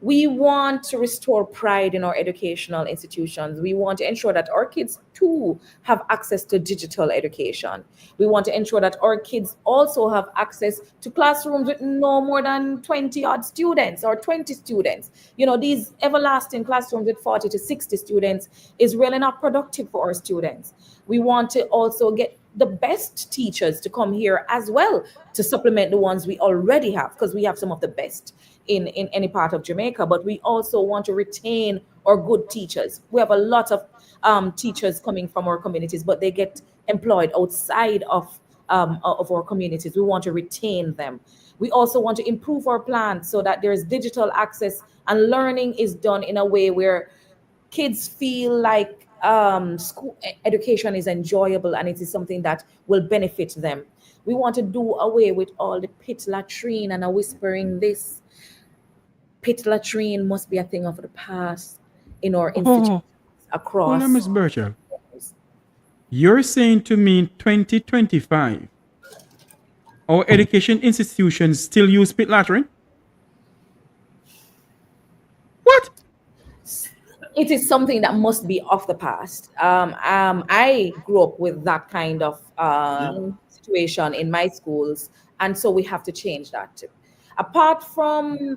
We want to restore pride in our educational institutions. We want to ensure that our kids too have access to digital education. We want to ensure that our kids also have access to classrooms with no more than 20 odd students or 20 students. These everlasting classrooms with 40 to 60 students is really not productive for our students. We want to also get the best teachers to come here as well to supplement the ones we already have, because we have some of the best in any part of Jamaica, but we also want to retain our good teachers. We have a lot of teachers coming from our communities, but they get employed outside of our communities. We want to retain them. We also want to improve our plans so that there's digital access and learning is done in a way where kids feel like school education is enjoyable and it is something that will benefit them. We want to do away with all the pit latrine, and I'm whispering this. Pit latrine must be a thing of the past in our institutions across. Hold on, Ms. Burchell. You're saying to me in 2025, our education institutions still use pit latrine? What? It is something that must be of the past. I grew up with that kind of situation in my schools, and so we have to change that too. Apart from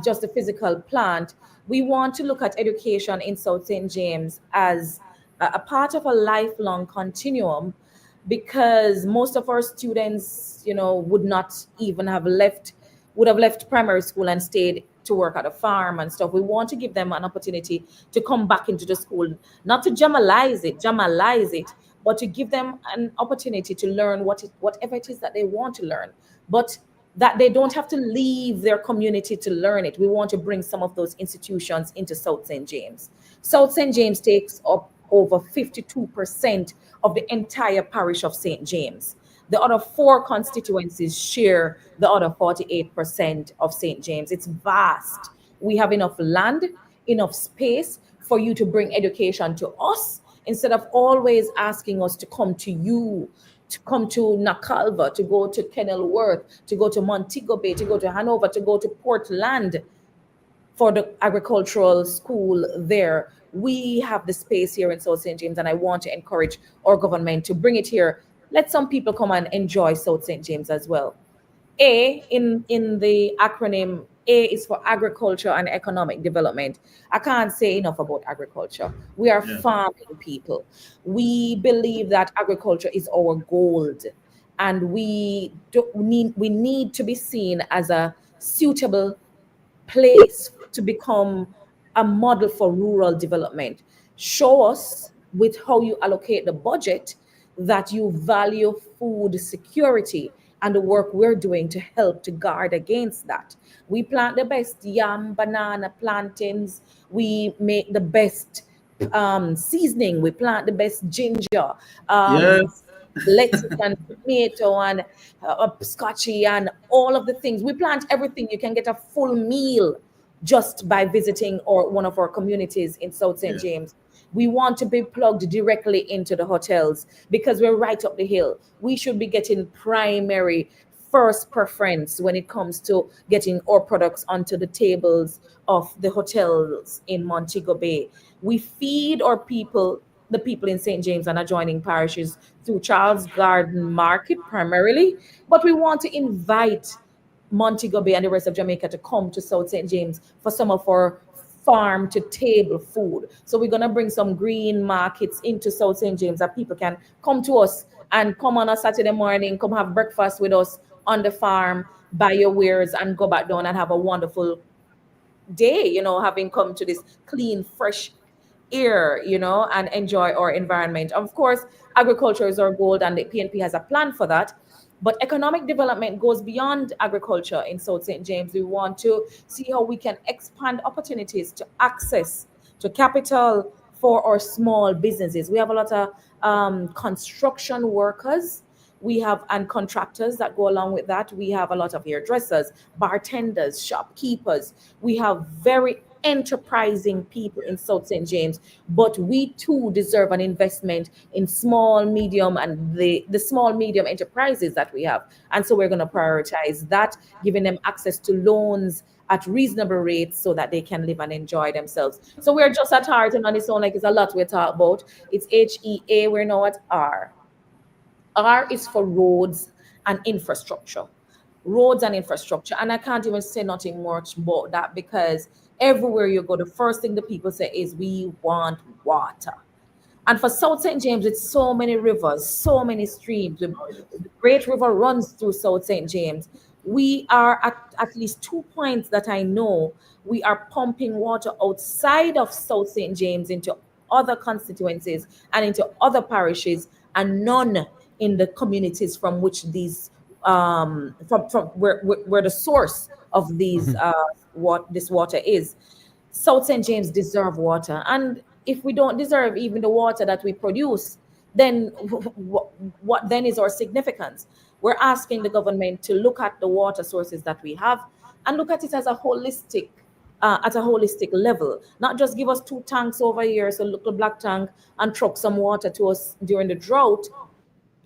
just the physical plant, we want to look at education in South St. James as a part of a lifelong continuum, because most of our students, would have left primary school and stayed to work at a farm and stuff. We want to give them an opportunity to come back into the school, not to jamalize it, but to give them an opportunity to learn whatever it is that they want to learn, but that they don't have to leave their community to learn it. We want to bring some of those institutions into South St. James. South St. James takes up over 52% of the entire parish of St. James. The other 4 constituencies share the other 48% of St. James. It's vast. We have enough land, enough space for you to bring education to us, instead of always asking us to come to you, to come to Nakalva, to go to Kenilworth, to go to Montego Bay, to go to Hanover, to go to Portland for the agricultural school there. We have the space here in South St. James, and I want to encourage our government to bring it here. Let some people come and enjoy South St. James as well. A in the acronym, A is for agriculture and economic development. I can't say enough about agriculture. We are farming people. We believe that agriculture is our gold, and we need to be seen as a suitable place to become a model for rural development. Show us with how you allocate the budget that you value food security and the work we're doing to help to guard against that. We plant the best yam, banana, plantains. We make the best seasoning. We plant the best ginger, lettuce and tomato and scotchy and all of the things. We plant everything. You can get a full meal just by visiting or one of our communities in South St. James. We want to be plugged directly into the hotels because we're right up the hill. We should be getting primary first preference when it comes to getting our products onto the tables of the hotels in Montego Bay. We feed our people, the people in St. James and adjoining parishes, through Charles Garden Market primarily, but we want to invite Montego Bay and the rest of Jamaica to come to South St. James for some of our farm to table food. So we're going to bring some green markets into South St. James that people can come to us and come on a Saturday morning, come have breakfast with us on the farm, buy your wares and go back down and have a wonderful day, having come to this clean, fresh air, and enjoy our environment. Of course, agriculture is our goal, and the PNP has a plan for that. But economic development goes beyond agriculture in South St. James. We want to see how we can expand opportunities to access to capital for our small businesses. We have a lot of construction workers. We have and contractors that go along with that. We have a lot of hairdressers, bartenders, shopkeepers. We have very enterprising people in South St. James, but we too deserve an investment in small, medium, and the small, medium enterprises that we have. And so we're going to prioritize that, giving them access to loans at reasonable rates so that they can live and enjoy themselves. So we're just at heart, and on its own, like it's a lot we're talking about. It's HEA, we're now at R. R is for roads and infrastructure. Roads and infrastructure. And I can't even say nothing much about that because everywhere you go, the first thing the people say is we want water. And for South St. James, it's so many rivers, so many streams. The Great River runs through South St. James. We are at least 2 points that I know we are pumping water outside of South St. James into other constituencies and into other parishes, and none in the communities from which these from where the source of these what this water is. South St. James deserve water, and if we don't deserve even the water that we produce, then what then is our significance? We're asking the government to look at the water sources that we have and look at it as a holistic at a holistic level, not just give us 2 tanks over here, so look, a black tank, and truck some water to us during the drought.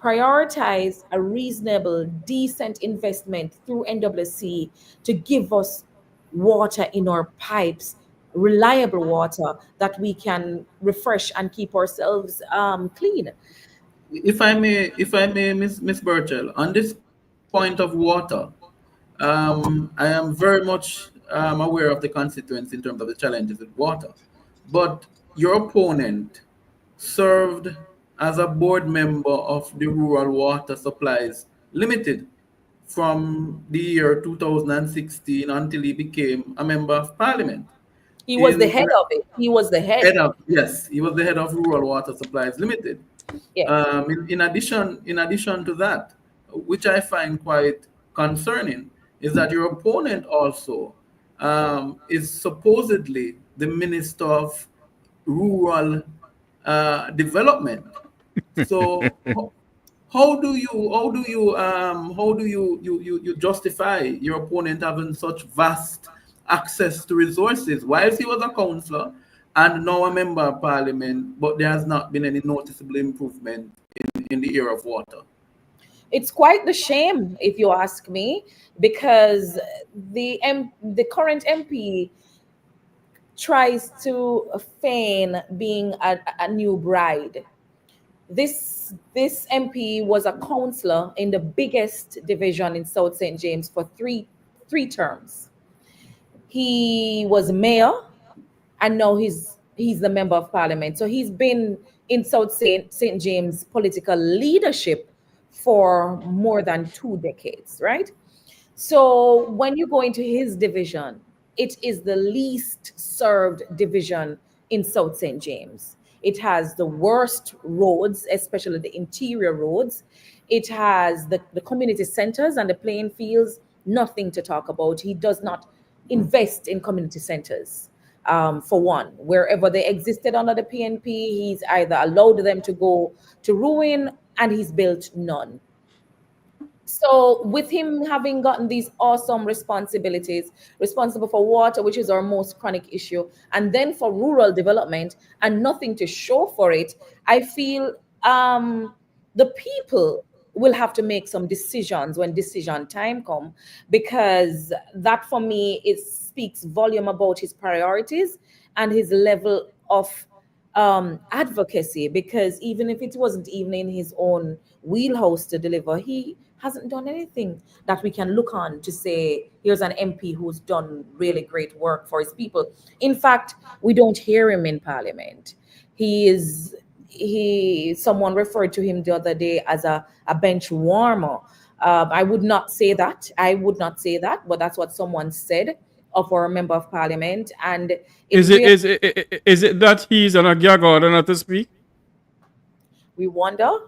Prioritize a reasonable, decent investment through NWC to give us water in our pipes, reliable water that we can refresh and keep ourselves clean. If I may, Miss Burchell, on this point of water, I am very much aware of the constituents in terms of the challenges with water. But your opponent served as a board member of the Rural Water Supplies Limited from the year 2016 until he became a member of parliament. He was the head of it. He was the head. Yes, he was the head of Rural Water Supplies Limited. Yes. In addition to that, which I find quite concerning, is that your opponent also is supposedly the Minister of Rural Development. So how do you justify your opponent having such vast access to resources whilst he was a councillor and now a member of parliament, but there has not been any noticeable improvement in the area of water? It's quite the shame, if you ask me, because the current MP tries to feign being a new bride. This MP was a councillor in the biggest division in South St. James for three terms. He was mayor, and now he's the member of parliament. So he's been in South St. James political leadership for more than 2 decades, right? So when you go into his division, it is the least served division in South St. James. It has the worst roads, especially the interior roads. It has the community centers and the playing fields, nothing to talk about. He does not invest in community centers. For one, wherever they existed under the PNP, he's either allowed them to go to ruin, and he's built none. So with him having gotten these awesome responsibilities, responsible for water, which is our most chronic issue, and then for rural development, and nothing to show for it, I feel the people will have to make some decisions when decision time come, because that for me, it speaks volume about his priorities and his level of advocacy, because even if it wasn't even in his own wheelhouse to deliver, he hasn't done anything that we can look on to say, here's an MP who's done really great work for his people. In fact, we don't hear him in parliament. Someone referred to him the other day as a bench warmer. I would not say that. I would not say that, but that's what someone said of our member of parliament. And Is it that he's on a gag order not to speak? we wonder,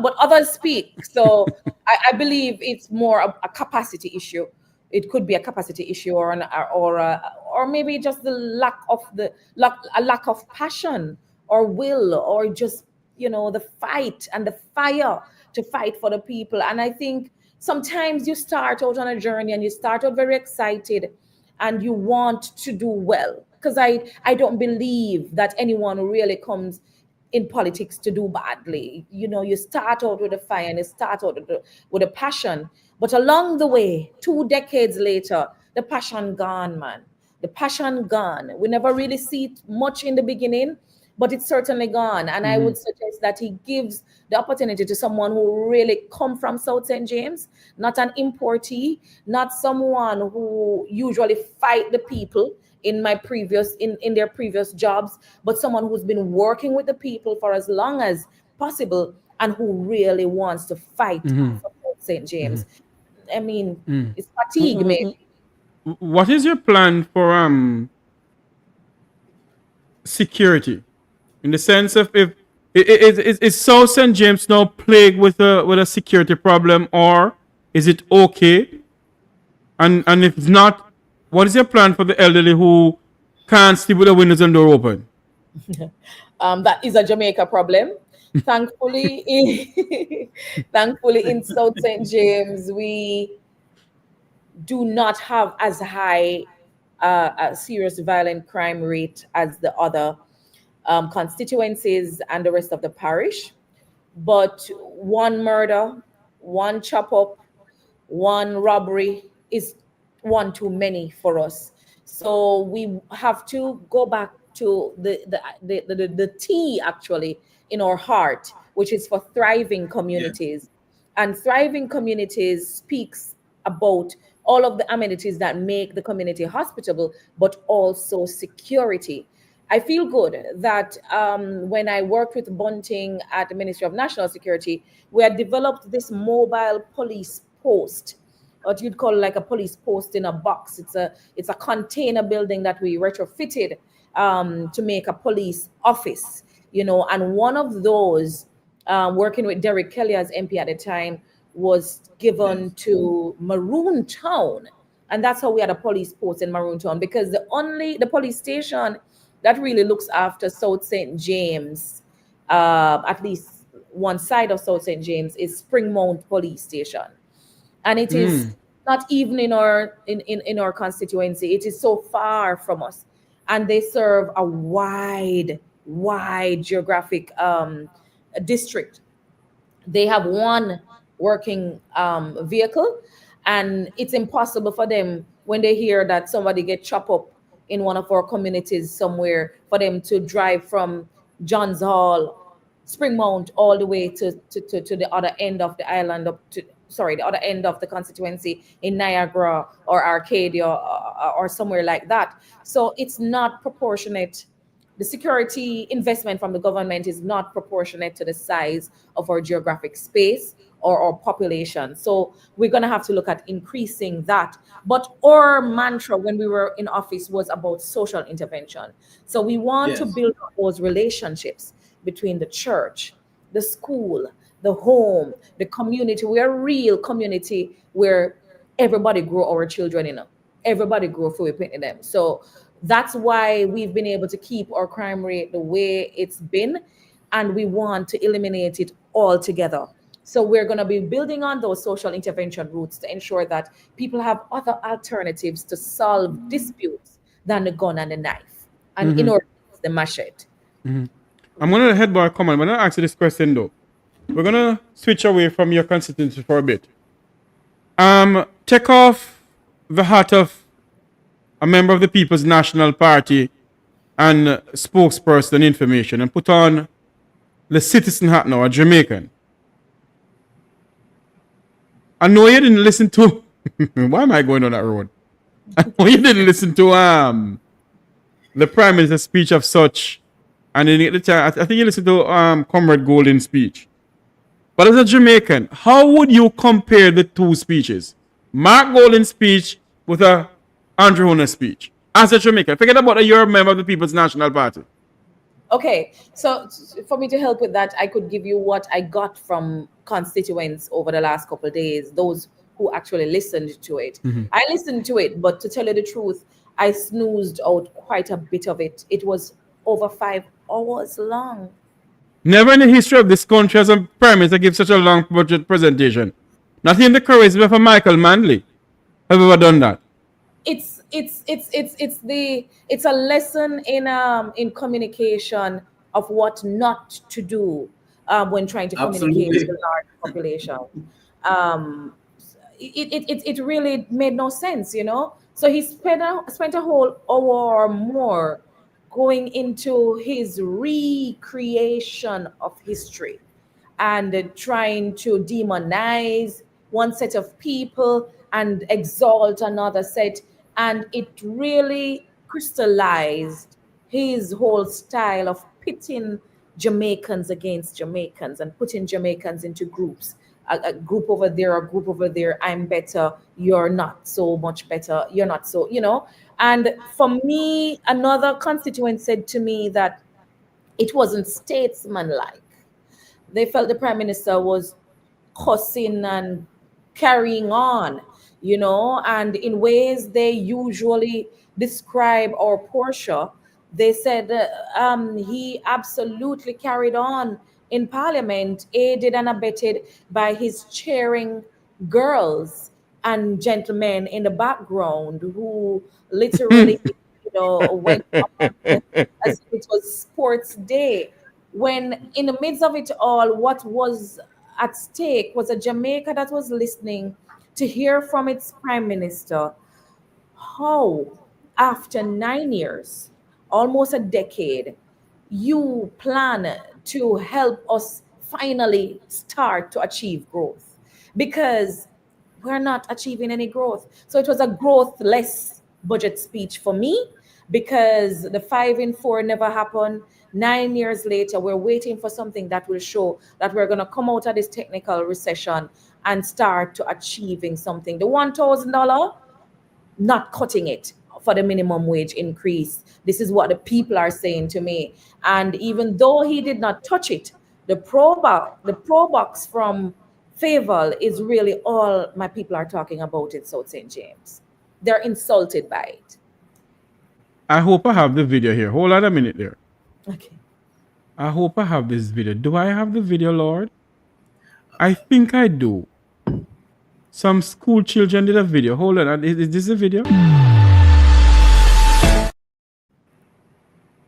but others speak. So I believe it's more a capacity issue. It could be a capacity issue, or maybe just the lack of passion or will, or just the fight and the fire to fight for the people. And I think sometimes you start out on a journey and you start out very excited and you want to do well, because I don't believe that anyone really comes in politics to do badly. You start out with a fire and you start out with a passion, but along the way, 2 decades later, the passion gone, man. The passion gone. We never really see it much in the beginning, but it's certainly gone. And I would suggest that he gives the opportunity to someone who really come from South St. James, not an importee, not someone who usually fight the people in their previous jobs, but someone who's been working with the people for as long as possible and who really wants to fight for St. James. I mean, it's fatigue, maybe. What is your plan for security? In the sense of, if is South St. James now plagued with a security problem, or is it okay? And if it's not, what is your plan for the elderly who can't sleep with the windows and door open? That is a Jamaica problem. Thankfully, in South St. James, we do not have as high a serious violent crime rate as the other constituencies and the rest of the parish. But one murder, one chop up, one robbery is one too many for us. So we have to go back to the T actually in our heart, which is for thriving communities. Yeah. And thriving communities speaks about all of the amenities that make the community hospitable, but also security. I feel good that when I worked with Bunting at the Ministry of National Security, we had developed this mobile police post, what you'd call like a police post in a box. It's a container building that we retrofitted to make a police office, and one of those, working with Derek Kelly as MP at the time, was given to Maroon Town. And that's how we had a police post in Maroon Town, because the police station that really looks after South St. James, at least one side of South St. James, is Springmount Police Station. And it is not even in our constituency. It is so far from us. And they serve a wide geographic district. They have one working vehicle, and it's impossible for them, when they hear that somebody get chopped up in one of our communities somewhere, for them to drive from Johns Hall, Springmount, all the way to the other end of the island, the other end of the constituency in Niagara or Arcadia or somewhere like that. So it's not proportionate. The security investment from the government is not proportionate to the size of our geographic space or our population. So we're going to have to look at increasing that. But our mantra when we were in office was about social intervention. So we want to build those relationships between the church, the school, the home, the community. We're a real community where everybody grow our children, everybody grow food in them. So that's why we've been able to keep our crime rate the way it's been, and we want to eliminate it altogether. So we're going to be building on those social intervention routes to ensure that people have other alternatives to solve disputes than the gun and the knife, and in order to use the machete. I'm going to head by a comment, but I'm going to ask you this question though. We're going to switch away from your constituency for a bit. Take off the hat of a member of the People's National Party and spokesperson information and put on the citizen hat now, a Jamaican. I know you didn't listen to why am I going on that road? I know you didn't listen to the Prime Minister's speech of such, and then at the time, I think you listened to Comrade Golden's speech. But as a Jamaican, how would you compare the two speeches? Mark Golden's speech with Andrew Hunter's speech. As a Jamaican, forget about that you're a member of the People's National Party. Okay, so for me to help with that, I could give you what I got from constituents over the last couple of days, those who actually listened to it. I listened to it, but to tell you the truth, I snoozed out quite a bit of it. It was over 5 hours long. Never in the history of this country has a Prime Minister give such a long budget presentation. Not even the charisma for Michael Manley have ever done that. It's a lesson in communication of what not to do when trying to communicate with a large population. It really made no sense, you know. So he spent a whole hour or more going into his recreation of history and trying to demonize one set of people and exalt another set. And it really crystallized his whole style of pitting Jamaicans against Jamaicans and putting Jamaicans into groups. A group over there, a group over there. I'm better. You're not so much better. You're not so, you know. And for me, another constituent said to me that it wasn't statesmanlike. They felt the Prime Minister was cussing and carrying on, you know, and in ways they usually describe our Portia. They said he absolutely carried on in Parliament, aided and abetted by his cheering girls and gentlemen in the background who literally, you know, went up as if it was sports day. When in the midst of it all, what was at stake was a Jamaica that was listening to hear from its Prime Minister how, after 9 years, almost a decade, you plan to help us finally start to achieve growth, because we're not achieving any growth. So it was a growth-less budget speech for me, because the 5 in 4 never happened. 9 years later, we're waiting for something that will show that we're going to come out of this technical recession and start to achieving something. The $1,000, not cutting it for the minimum wage increase. This is what the people are saying to me. And even though he did not touch it, the pro box from Fayetteville is really all my people are talking about in South St. James. They're insulted by it. I hope I have the video here. Hold on a minute there. Okay. I hope I have this video. Do I have the video, Lord? I think I do. Some school children did a video. Hold on. Is this a video?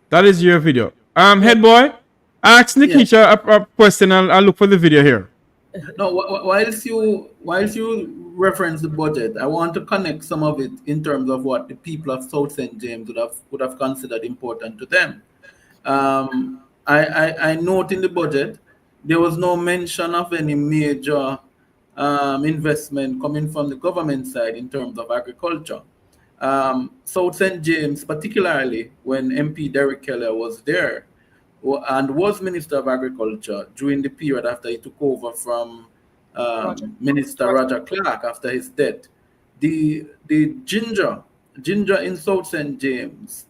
That is your video. Head boy, ask Nekeisha a question. I'll look for the video here. No, whilst you reference the budget, I want to connect some of it in terms of what the people of South St. James would have considered important to them. I note in the budget there was no mention of any major investment coming from the government side in terms of agriculture. South St. James, particularly when MP Derek Keller was there and was Minister of Agriculture during the period after he took over from Minister Roger Clark after his death, the ginger in South St. James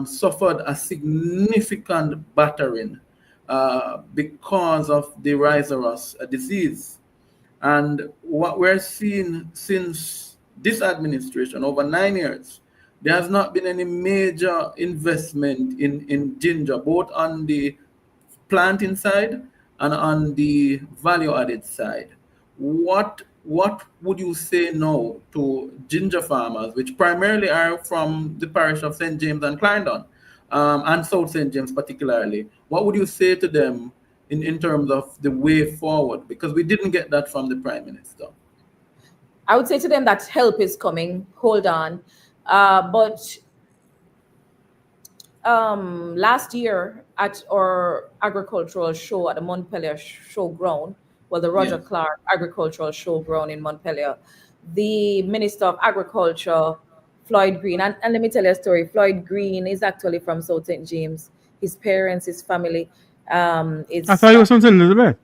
suffered a significant battering because of the rhizorus disease. And what we're seeing since this administration over 9 years, there has not been any major investment in ginger, both on the planting side and on the value added side, what would you say now to ginger farmers, which primarily are from the parish of St. James and Clarendon, and South St. James particularly? What would you say to them in terms of the way forward? Because we didn't get that from the Prime Minister. I would say to them that help is coming. Hold on. But last year at our agricultural show at the Montpelier Showground, well, the Roger Yes. Clark Agricultural Showground in Montpelier, the Minister of Agriculture, Floyd Green, and let me tell you a story. Floyd Green is actually from South St. James. His parents, his family, is I thought you was from St. Elizabeth.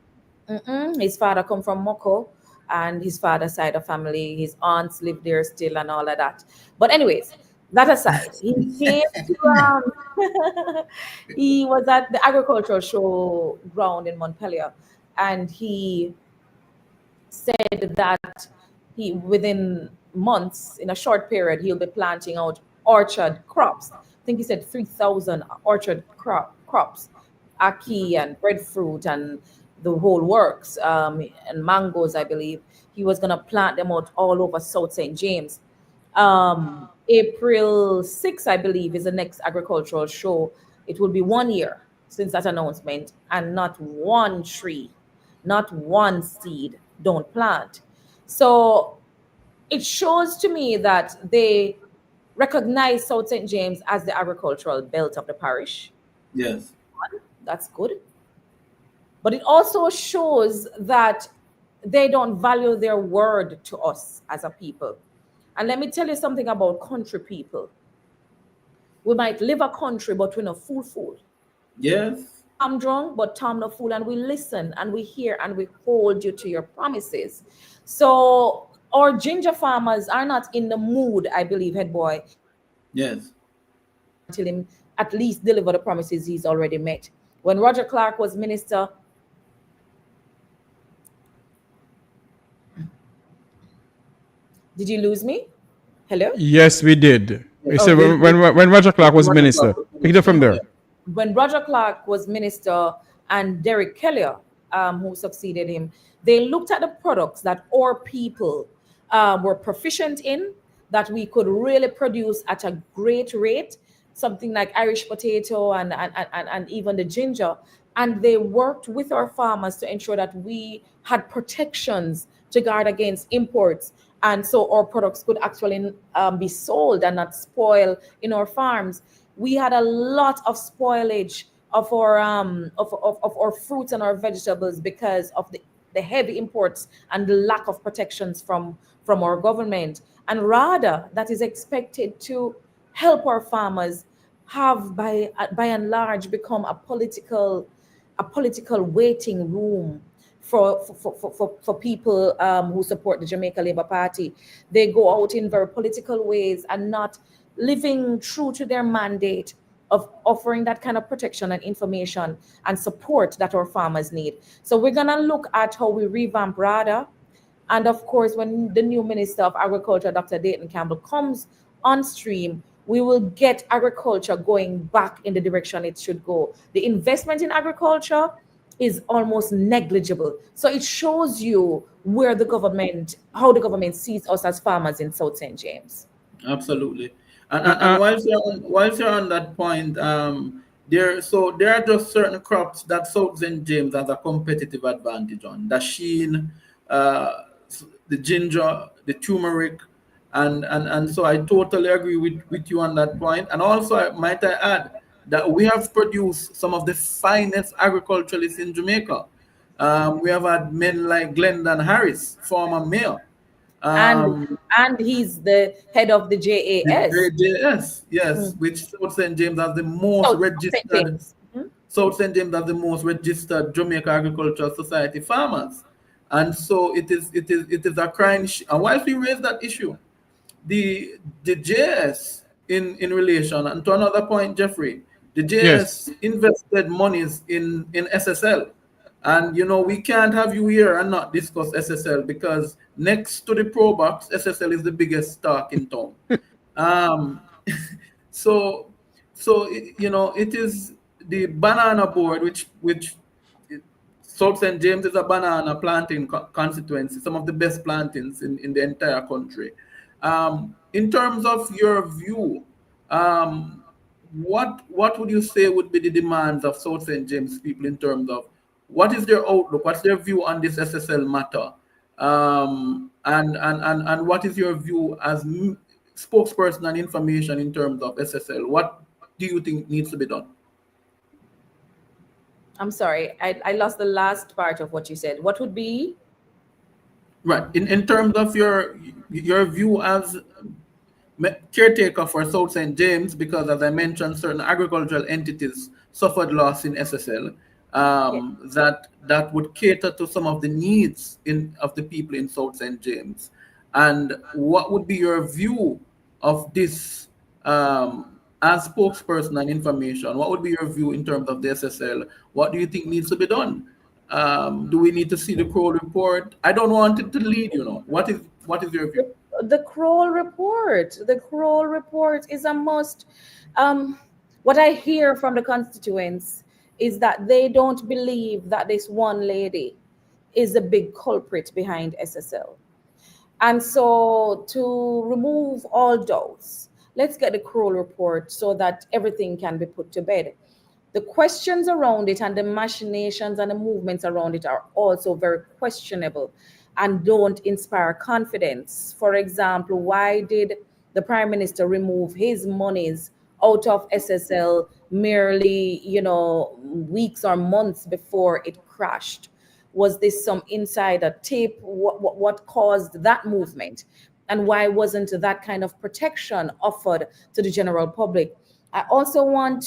his father come from Moko, and his father's side of family, his aunts live there still and all of that. But anyways, that aside, he came to, he was at the agricultural show ground in Montpelier, and he said that he, within months, in a short period, he'll be planting out orchard crops. I think he said 3,000 orchard crops, ackee and breadfruit and the whole works, and mangoes, I believe. He was going to plant them out all over South St. James. April 6th, I believe, is the next agricultural show. It will be 1 year since that announcement, and not one tree, not one seed don't plant. So it shows to me that they recognize South St. James as the agricultural belt of the parish. Yes. That's good. But it also shows that they don't value their word to us as a people. And let me tell you something about country people. We might live a country, but we're not fool. Yes. I'm drunk, but Tom no fool, and we listen and we hear and we hold you to your promises. So our ginger farmers are not in the mood, I believe, head boy, Yes. until him at least deliver the promises he's already met. When Roger Clark was minister, did you lose me? Hello? Yes, we did. We said when Roger Clark was minister. Pick it up from there. When Roger Clark was minister and Derek Kelly, who succeeded him, they looked at the products that our people were proficient in, that we could really produce at a great rate, something like Irish potato and even the ginger. And they worked with our farmers to ensure that we had protections to guard against imports. And so our products could actually be sold and not spoil in our farms. We had a lot of spoilage of our of our fruits and our vegetables because of the heavy imports and the lack of protections from our government. And rather, that is expected to help our farmers have by and large become a political waiting room for people who support the Jamaica Labour Party. They go out in very political ways and not living true to their mandate of offering that kind of protection and information and support that our farmers need. So we're going to look at how we revamp RADA. And of course, when the new Minister of Agriculture, Dr. Dayton Campbell, comes on stream, we will get agriculture going back in the direction it should go. The investment in agriculture is almost negligible. So it shows you where the government, how the government sees us as farmers in South St. James. Absolutely. And whilst you're on that point, there are just certain crops that South St. James has a competitive advantage on. The sheen, the ginger, the turmeric, and so I totally agree with you on that point. And also, might I add that we have produced some of the finest agriculturalists in Jamaica. We have had men like Glendon Harris, former mayor. And he's the head of the JAS. JAS, yes, which South St. James has the most registered. South St. James has the most registered Jamaica Agricultural Society farmers, and so it is a crying. And whilst we raise that issue, the JAS in relation, and to another point, Jeffrey, the JAS invested monies in SSL. And we can't have you here and not discuss SSL, because next to the Pro Box, SSL is the biggest stock in town. So it is the banana board, which South St. James is a banana planting constituency, some of the best plantings in the entire country. In terms of your view, what would you say would be the demands of South St. James people in terms of what is their outlook, what's their view on this SSL matter, and what is your view as spokesperson and information in terms of SSL? What do you think needs to be done? I'm sorry, I lost the last part of what you said. What would be? Right. In terms of your view as caretaker for South St. James, because as I mentioned, certain agricultural entities suffered loss in SSL, that would cater to some of the needs of the people in South St. James. And what would be your view of this as spokesperson and information? What would be your view in terms of the SSL? What do you think needs to be done? Do we need to see the Kroll report? I don't want it to lead, What is your view? The Kroll report. The Kroll report is a must. What I hear from the constituents is that they don't believe that this one lady is the big culprit behind SSL. And so to remove all doubts, let's get the Kroll report so that everything can be put to bed. The questions around it and the machinations and the movements around it are also very questionable and don't inspire confidence. For example, why did the Prime Minister remove his monies out of SSL merely, weeks or months before it crashed? Was this some insider tape? What caused that movement? And why wasn't that kind of protection offered to the general public? I also want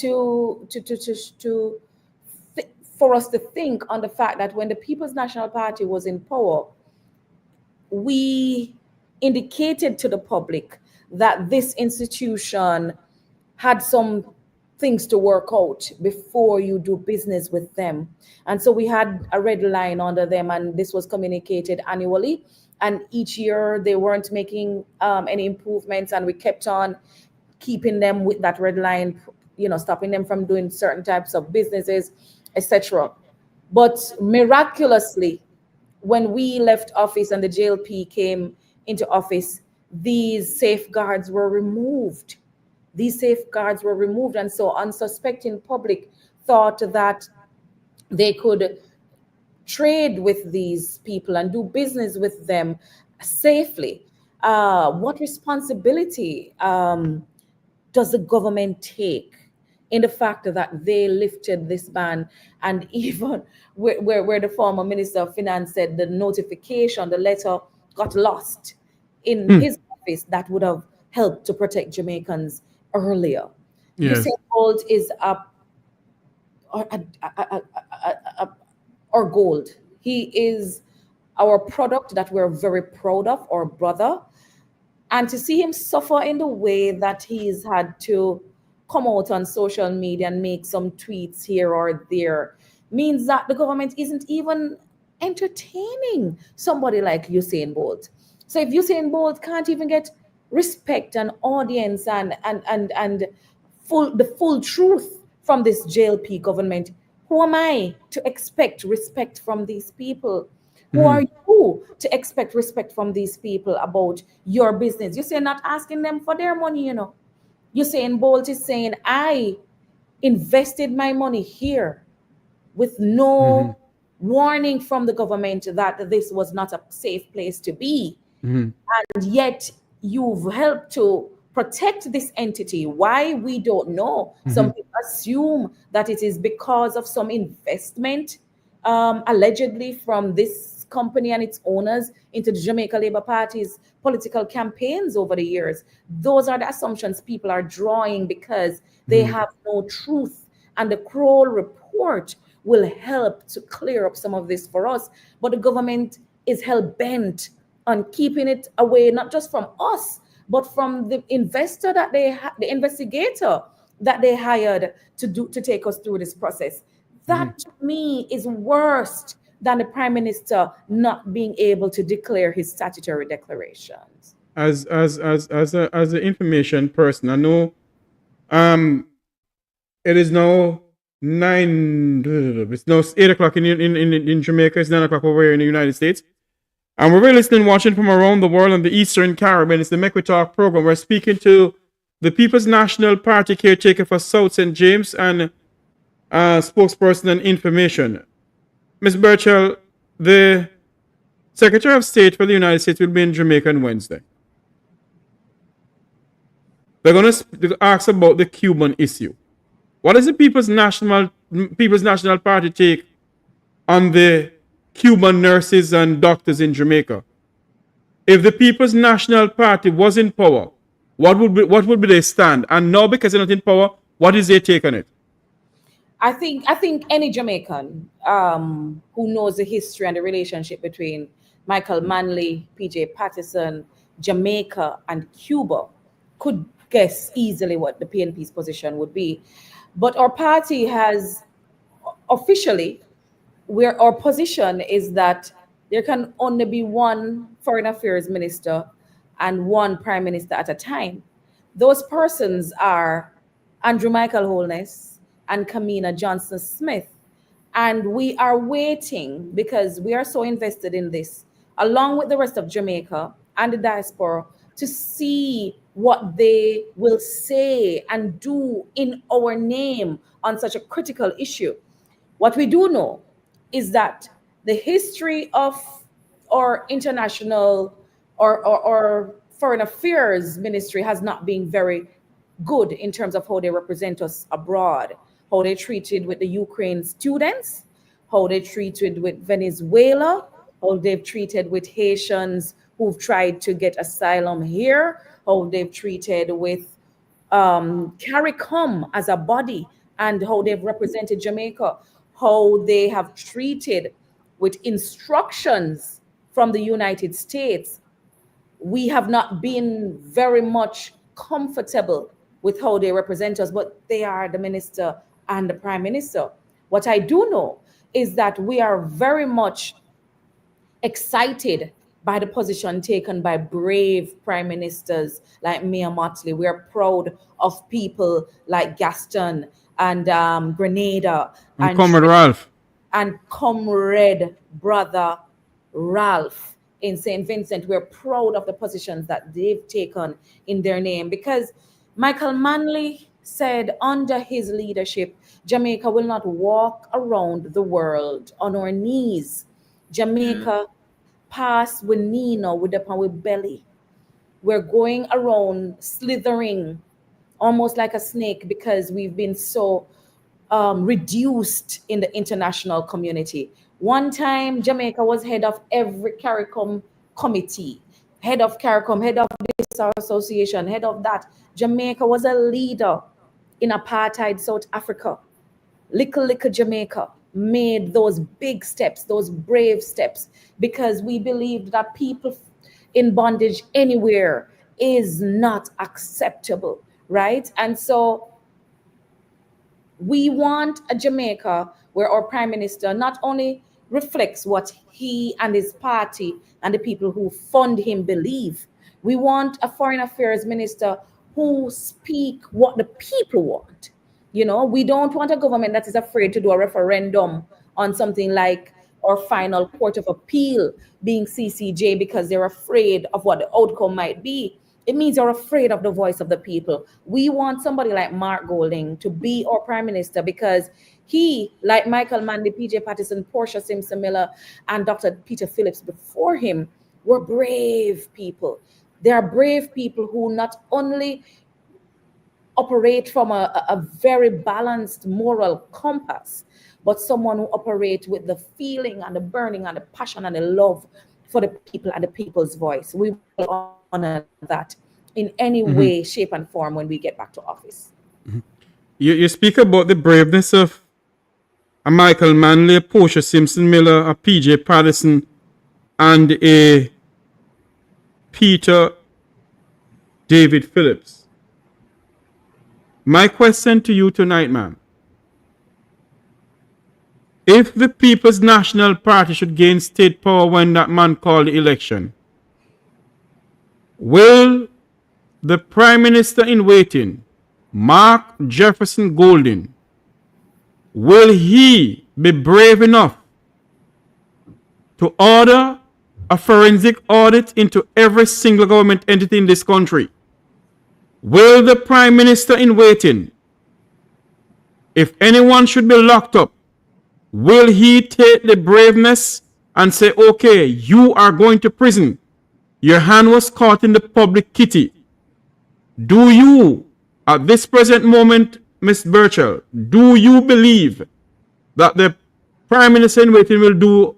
for us to think on the fact that when the People's National Party was in power, we indicated to the public that this institution had some things to work out before you do business with them. And so we had a red line under them, and this was communicated annually. And each year they weren't making any improvements, and we kept on keeping them with that red line, stopping them from doing certain types of businesses, etc. But miraculously, when we left office and the JLP came into office, these safeguards were removed. And so unsuspecting public thought that they could trade with these people and do business with them safely. What responsibility does the government take in the fact that they lifted this ban? And even where the former Minister of Finance said the notification, the letter got lost in his office, that would have helped to protect Jamaicans earlier. Yes. Usain Bolt is our gold. He is our product that we're very proud of, our brother. And to see him suffer in the way that he's had to come out on social media and make some tweets here or there means that the government isn't even entertaining somebody like Usain Bolt. So if Usain Bolt can't even get respect and audience and the full truth from this JLP government, who am I to expect respect from these people? Who are you to expect respect from these people about your business? You're saying not asking them for their money, You're saying Bolt is saying, I invested my money here with no warning from the government that this was not a safe place to be. And yet you've helped to protect this entity. Why? We don't know. Some people assume that it is because of some investment, allegedly from this company and its owners into the Jamaica Labour Party's political campaigns over the years. Those are the assumptions people are drawing because they have no truth. And the Kroll report will help to clear up some of this for us. But the government is hell-bent on keeping it away, not just from us, but from the investor that the investigator that they hired to take us through this process. That to me is worse than the Prime Minister not being able to declare his statutory declarations. As an information person, I know it is now It's now 8 o'clock in Jamaica. It's 9 o'clock over here in the United States. And we're listening, watching from around the world and the Eastern Caribbean. It's the Make We Talk program. We're speaking to the People's National Party caretaker for South St. James and spokesperson and information. Ms. Burchell, the Secretary of State for the United States will be in Jamaica on Wednesday. They're going to ask about the Cuban issue. What does the People's National Party take on the Cuban nurses and doctors in Jamaica? If the People's National Party was in power, what would be their stand? And now, because they're not in power, what is their take on it? I think any Jamaican who knows the history and the relationship between Michael Manley, PJ Patterson, Jamaica, and Cuba could guess easily what the PNP's position would be. But our party has officially, where our position is that there can only be one foreign affairs minister and one prime minister at a time. Those persons are Andrew Michael Holness and Kamina Johnson Smith. And we are waiting because we are so invested in this, along with the rest of Jamaica and the diaspora, to see what they will say and do in our name on such a critical issue. What we do know is that the history of our international or foreign affairs ministry has not been very good in terms of how they represent us abroad, how they treated with the Ukraine students, how they treated with Venezuela, how they've treated with Haitians who've tried to get asylum here, how they've treated with CARICOM as a body, and how they've represented Jamaica, how they have treated with instructions from the United States. We have not been very much comfortable with how they represent us, but they are the minister and the prime minister. What I do know is that we are very much excited by the position taken by brave prime ministers like Mia Mottley. We are proud of people like Gaston and Grenada and Comrade Ralph and Comrade Brother Ralph in St. Vincent. We're proud of the positions that they've taken in their name, because Michael Manley said under his leadership, Jamaica will not walk around the world on our knees. Jamaica pass with Nino with upon with belly. We're going around slithering almost like a snake because we've been so reduced in the international community. One time, Jamaica was head of every CARICOM committee, head of CARICOM, head of this association, head of that. Jamaica was a leader in apartheid South Africa. Little Jamaica made those big steps, those brave steps, because we believed that people in bondage anywhere is not acceptable, right? And so we want a Jamaica where our prime minister not only reflects what he and his party and the people who fund him believe. We want a foreign affairs minister who speak what the people want. You know, we don't want a government that is afraid to do a referendum on something like our final court of appeal being CCJ because they're afraid of what the outcome might be. It means you're afraid of the voice of the people. We want somebody like Mark Golding to be our prime minister because he, like Michael Manley, PJ Patterson, Portia Simpson Miller, and Dr. Peter Phillips before him, were brave people. They are brave people who not only operate from a very balanced moral compass, but someone who operates with the feeling and the burning and the passion and the love for the people and the people's voice. We will honor that in any way, shape, and form when we get back to office. You speak about the braveness of a Michael Manley, a Portia Simpson Miller, a PJ Patterson, and a Peter David Phillips. My question to you tonight, ma'am. If the People's National Party should gain state power when that man called the election, will the Prime Minister in waiting, Mark Jefferson Golding, will he be brave enough to order a forensic audit into every single government entity in this country? Will the Prime Minister in waiting, if anyone should be locked up, will he take the braveness and say, okay, you are going to prison. Your hand was caught in the public kitty. Do you, at this present moment, Ms. Burchell, do you believe that the Prime Minister in waiting will do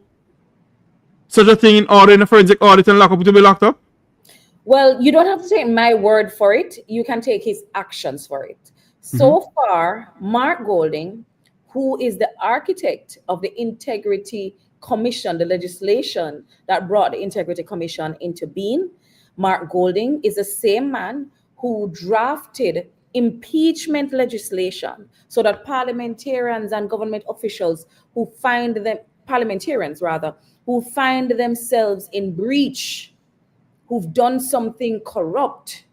such a thing in order in a forensic audit and lock up to be locked up? Well, you don't have to take my word for it. You can take his actions for it. So far, Mark Golding, who is the architect of the Integrity Commission, the legislation that brought the Integrity Commission into being, Mark Golding is the same man who drafted impeachment legislation so that parliamentarians and government officials who find them, parliamentarians rather, who find themselves in breach, who've done something corrupt,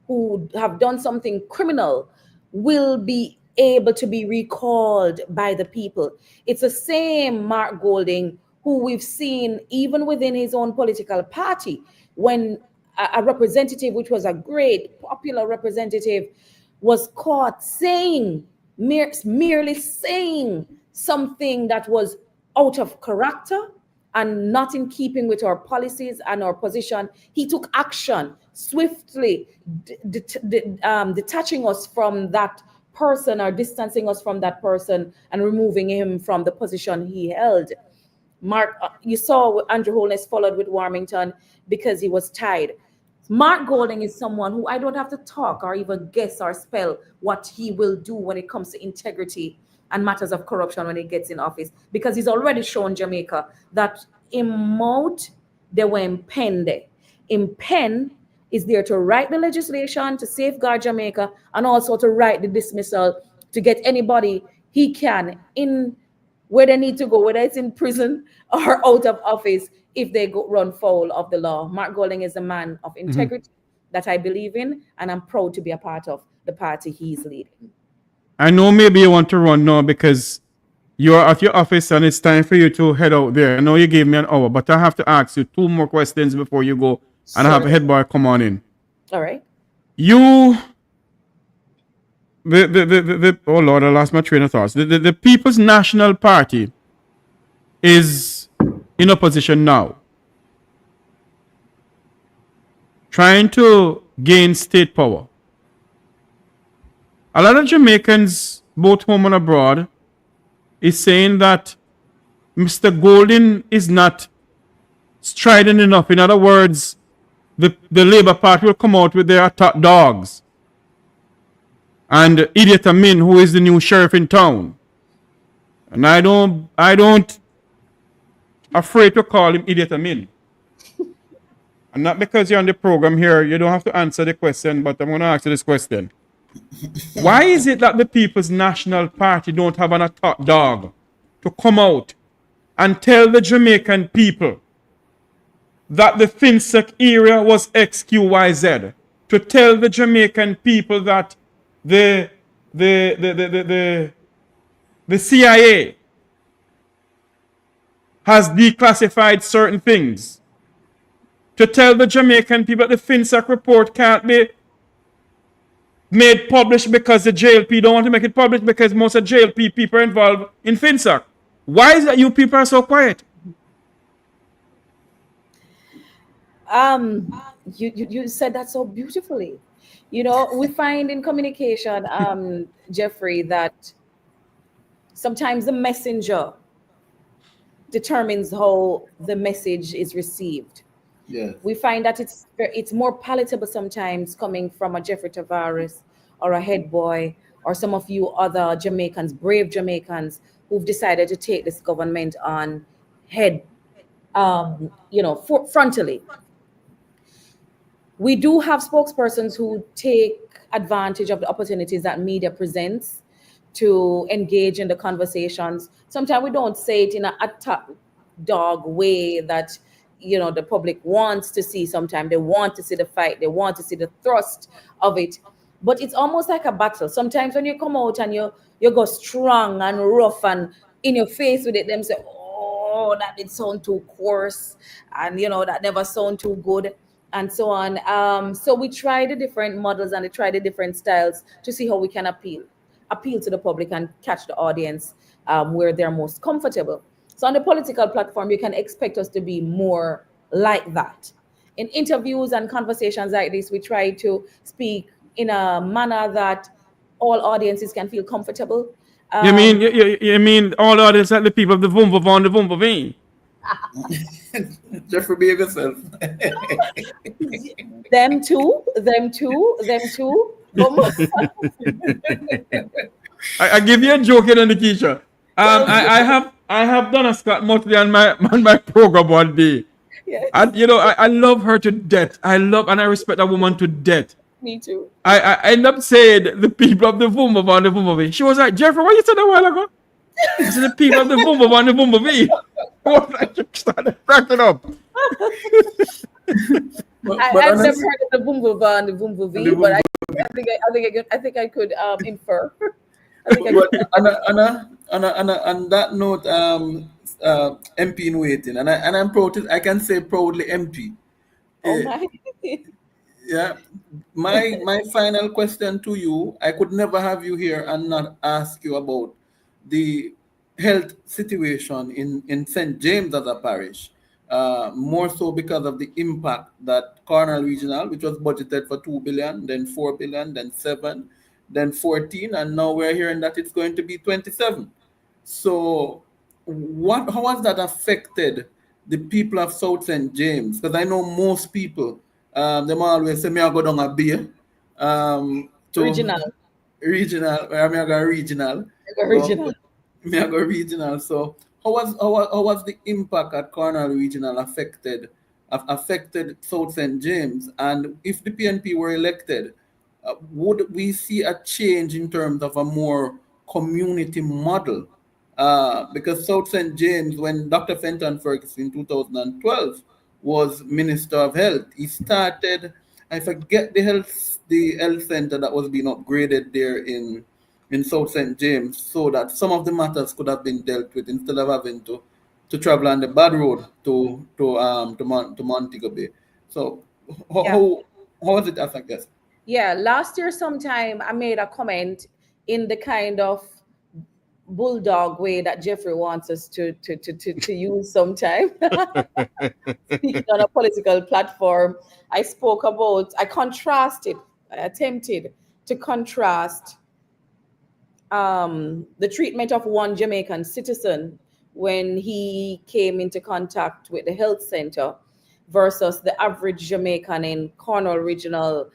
who have done something criminal, will be able to be recalled by the people. It's the same Mark Golding who we've seen even within his own political party, when a representative, which was a great popular representative, was caught saying, merely saying something that was out of character and not in keeping with our policies and our position. He took action swiftly, detaching us from that person or distancing us from that person and removing him from the position he held. Mark, you saw Andrew Holness followed with Warmington because he was tied. Mark Golding is someone who I don't have to talk or even guess or spell what he will do when it comes to integrity and matters of corruption when he gets in office, because he's already shown Jamaica that in mouth they were in pen there. In pen is there to write the legislation to safeguard Jamaica and also to write the dismissal to get anybody he can in where they need to go, whether it's in prison or out of office, if they go run foul of the law. Mark Golding is a man of integrity that I believe in, and I'm proud to be a part of the party he's leading. I know maybe you want to run now because you're at your office and it's time for you to head out there. I know you gave me an hour, but I have to ask you 2 more questions before you go, and I have a head boy come on in. All right. You, oh Lord, I lost my train of thoughts. The People's National Party is in opposition now, trying to gain state power. A lot of Jamaicans, both home and abroad, is saying that Mr. Golding is not strident enough. In other words, the Labour Party will come out with their top dogs. And Idiot Amin, who is the new sheriff in town. And I don't afraid to call him Idiot Amin. And not because you're on the program here, you don't have to answer the question, but I'm going to ask you this question. Why is it that the People's National Party don't have a top dog to come out and tell the Jamaican people that the FinSec area was XQYZ? To tell the Jamaican people that the CIA has declassified certain things? To tell the Jamaican people that the FinSec report can't be made public because the JLP don't want to make it public because most of JLP people are involved in FinSec. Why is that you people are so quiet? You said that so beautifully. You know, we find in communication, Jeffrey, that sometimes the messenger determines how the message is received. Yeah. We find that it's more palatable sometimes coming from a Jeffrey Tavares or a head boy or some of you other Jamaicans, brave Jamaicans who've decided to take this government on head, frontally. We do have spokespersons who take advantage of the opportunities that media presents to engage in the conversations. Sometimes we don't say it in a top dog way that the public wants to see. Sometimes they want to see the fight, they want to see the thrust of it. but it's almost like a battle. Sometimes when you come out and you go strong and rough and in your face with it, them say, oh, that did sound too coarse, and that never sound too good, and so on. So we try the different models and we try the different styles to see how we can appeal to the public and catch the audience where they're most comfortable. So on the political platform, you can expect us to be more like that. In interviews and conversations like this, we try to speak in a manner that all audiences can feel comfortable. You mean all audience like the people of the Vumva Von the Vumva Veen? Just for being yourself. Them too. I give you a joke in Nekeisha. I have Donna Scott Motley on my program one day. Yes. And I love her to death. I love and I respect that woman to death. Me too. I end up saying the people of the Vumba Von the Vumba Veen. She was like, Jeffrey, what you said a while ago? I said the people of the Vumba Von the Vumba Veen. I was like, you started cracking up. I've never heard of the Boomba and the Boomba V, but I think I could infer. On that note, MP in waiting, and I'm proud. I can say proudly MP. Oh my. Yeah. My final question to you: I could never have you here and not ask you about the health situation in St. James as a parish. More so because of the impact that Cornwall Regional, which was budgeted for 2 billion, then 4 billion, then 7, then 14, and now we're hearing that it's going to be 27. So how has that affected the people of South St. James? Because I know most people, them always say, me I go down a beer. Regional. I go regional. Me I go regional. So how was the impact at Cornwall Regional affected South St. James? And if the PNP were elected, would we see a change in terms of a more community model? Because South St. James, when Dr. Fenton Ferguson in 2012 was Minister of Health, he started, I forget the health center that was being upgraded there in South St. James, so that some of the matters could have been dealt with instead of having to travel on the bad road to Montego Bay. So how was it affected? Yeah, last year sometime I made a comment in the kind of bulldog way that Jeffrey wants us to use sometime. Speaking on a political platform, I attempted to contrast the treatment of one Jamaican citizen when he came into contact with the health center versus the average Jamaican in Cornwall Regional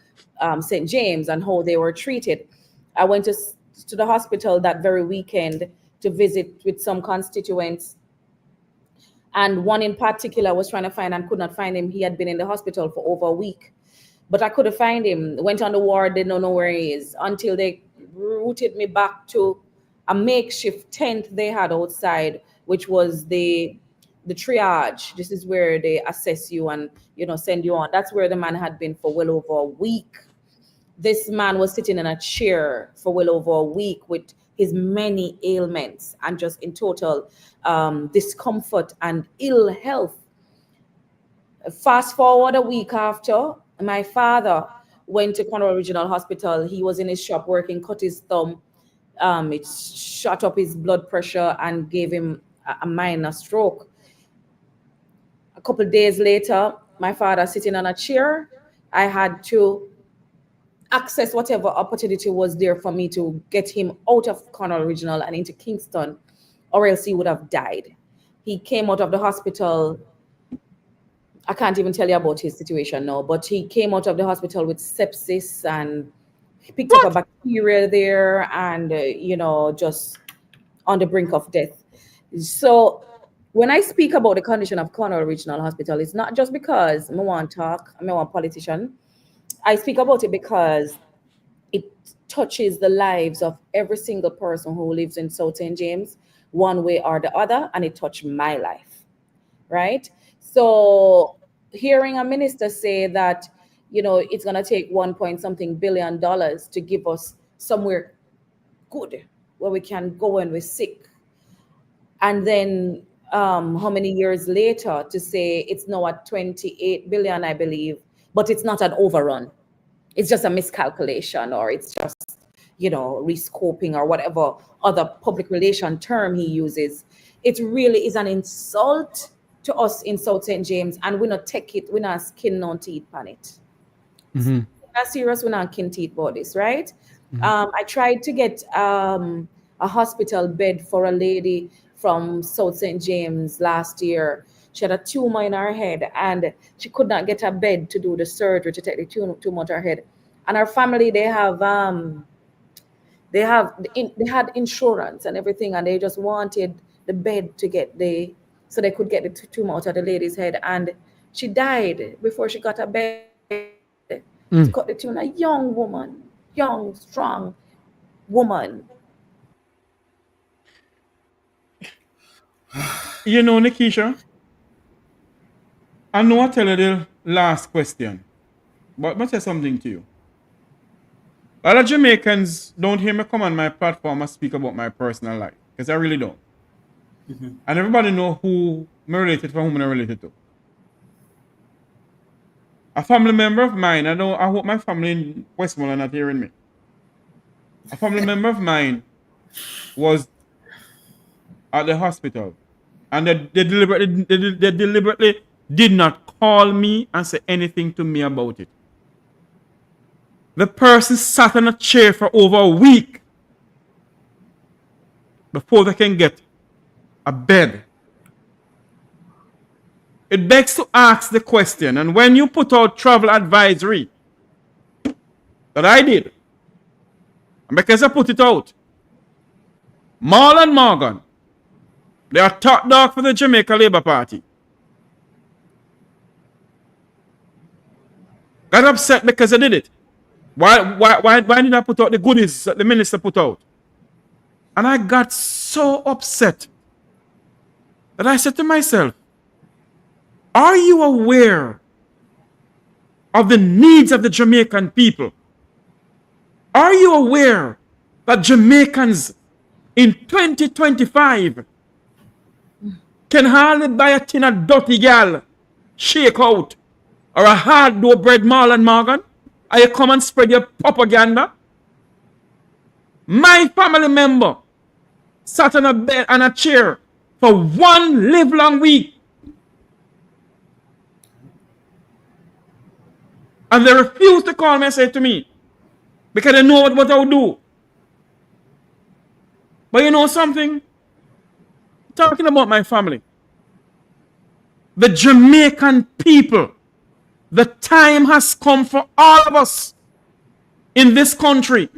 St. James and how they were treated. I went to the hospital that very weekend to visit with some constituents, and one in particular was trying to find and could not find him. He had been in the hospital for over a week, but I couldn't find him. Went on the ward, didn't know where he is, until they routed me back to a makeshift tent they had outside, which was the triage. This is where they assess you and send you on. That's where the man had been for well over a week. This man was sitting in a chair for well over a week with his many ailments and just in total discomfort and ill health. Fast forward a week after, my father went to Cornwall Regional Hospital. He was in his shop working, cut his thumb. It shot up his blood pressure and gave him a minor stroke. A couple of days later, my father sitting on a chair, I had to access whatever opportunity was there for me to get him out of Cornwall Regional and into Kingston, or else he would have died. He came out of the hospital. I can't even tell you about his situation now, but he came out of the hospital with sepsis and he picked up a bacteria there and, just on the brink of death. So when I speak about the condition of Cornwall Regional Hospital, it's not just because I want to talk, I'm a politician. I speak about it because it touches the lives of every single person who lives in South St. James, one way or the other, and it touched my life, right? So hearing a minister say that you know, it's going to take 1 point something billion to give us somewhere good where we can go when we're sick. And then how many years later to say it's now at 28 billion, I believe, but it's not an overrun. It's just a miscalculation, or it's just, you know, rescoping or whatever other public relation term he uses. It really is an insult to us in South St. James, and we not take it, we not skin no teeth on it. That's serious, we not skin teeth about this, right? I tried to get a hospital bed for a lady from South St. James last year. She had a tumor in her head, and she could not get a bed to do the surgery to take the tumor to her head. And her family, they had insurance and everything, and they just wanted the bed to get so they could get the tumor out of the lady's head. And she died before she got a bed to cut the tumor. A young woman, young, strong woman. You know, Nekeisha, I know I tell you the last question, but I'm going to say something to you. A lot of Jamaicans don't hear me come on my platform and speak about my personal life, because I really don't. And everybody know who I'm related from, whom I'm related to. A family member of mine, I hope my family in Westmoreland are not hearing me. A family member of mine was at the hospital, and they deliberately did not call me and say anything to me about it. The person sat in a chair for over a week before they can get a bed. It begs to ask the question, and when you put out travel advisory, that I did, and because I put it out, Marlon Morgan, they are top dog for the Jamaica Labour Party, got upset because I did it. Why did I put out the goodies that the minister put out? And I got so upset that I said to myself, are you aware of the needs of the Jamaican people? Are you aware that Jamaicans in 2025 can hardly buy a tin of dirty gal shake out or a hard dough bread Marlon Morgan? Are you come and spread your propaganda? My family member sat on a bed and a chair for one livelong week. And they refused to call me and say to me, because they know what I would do. But you know something? Talking about my family, the Jamaican people, the time has come for all of us in this country,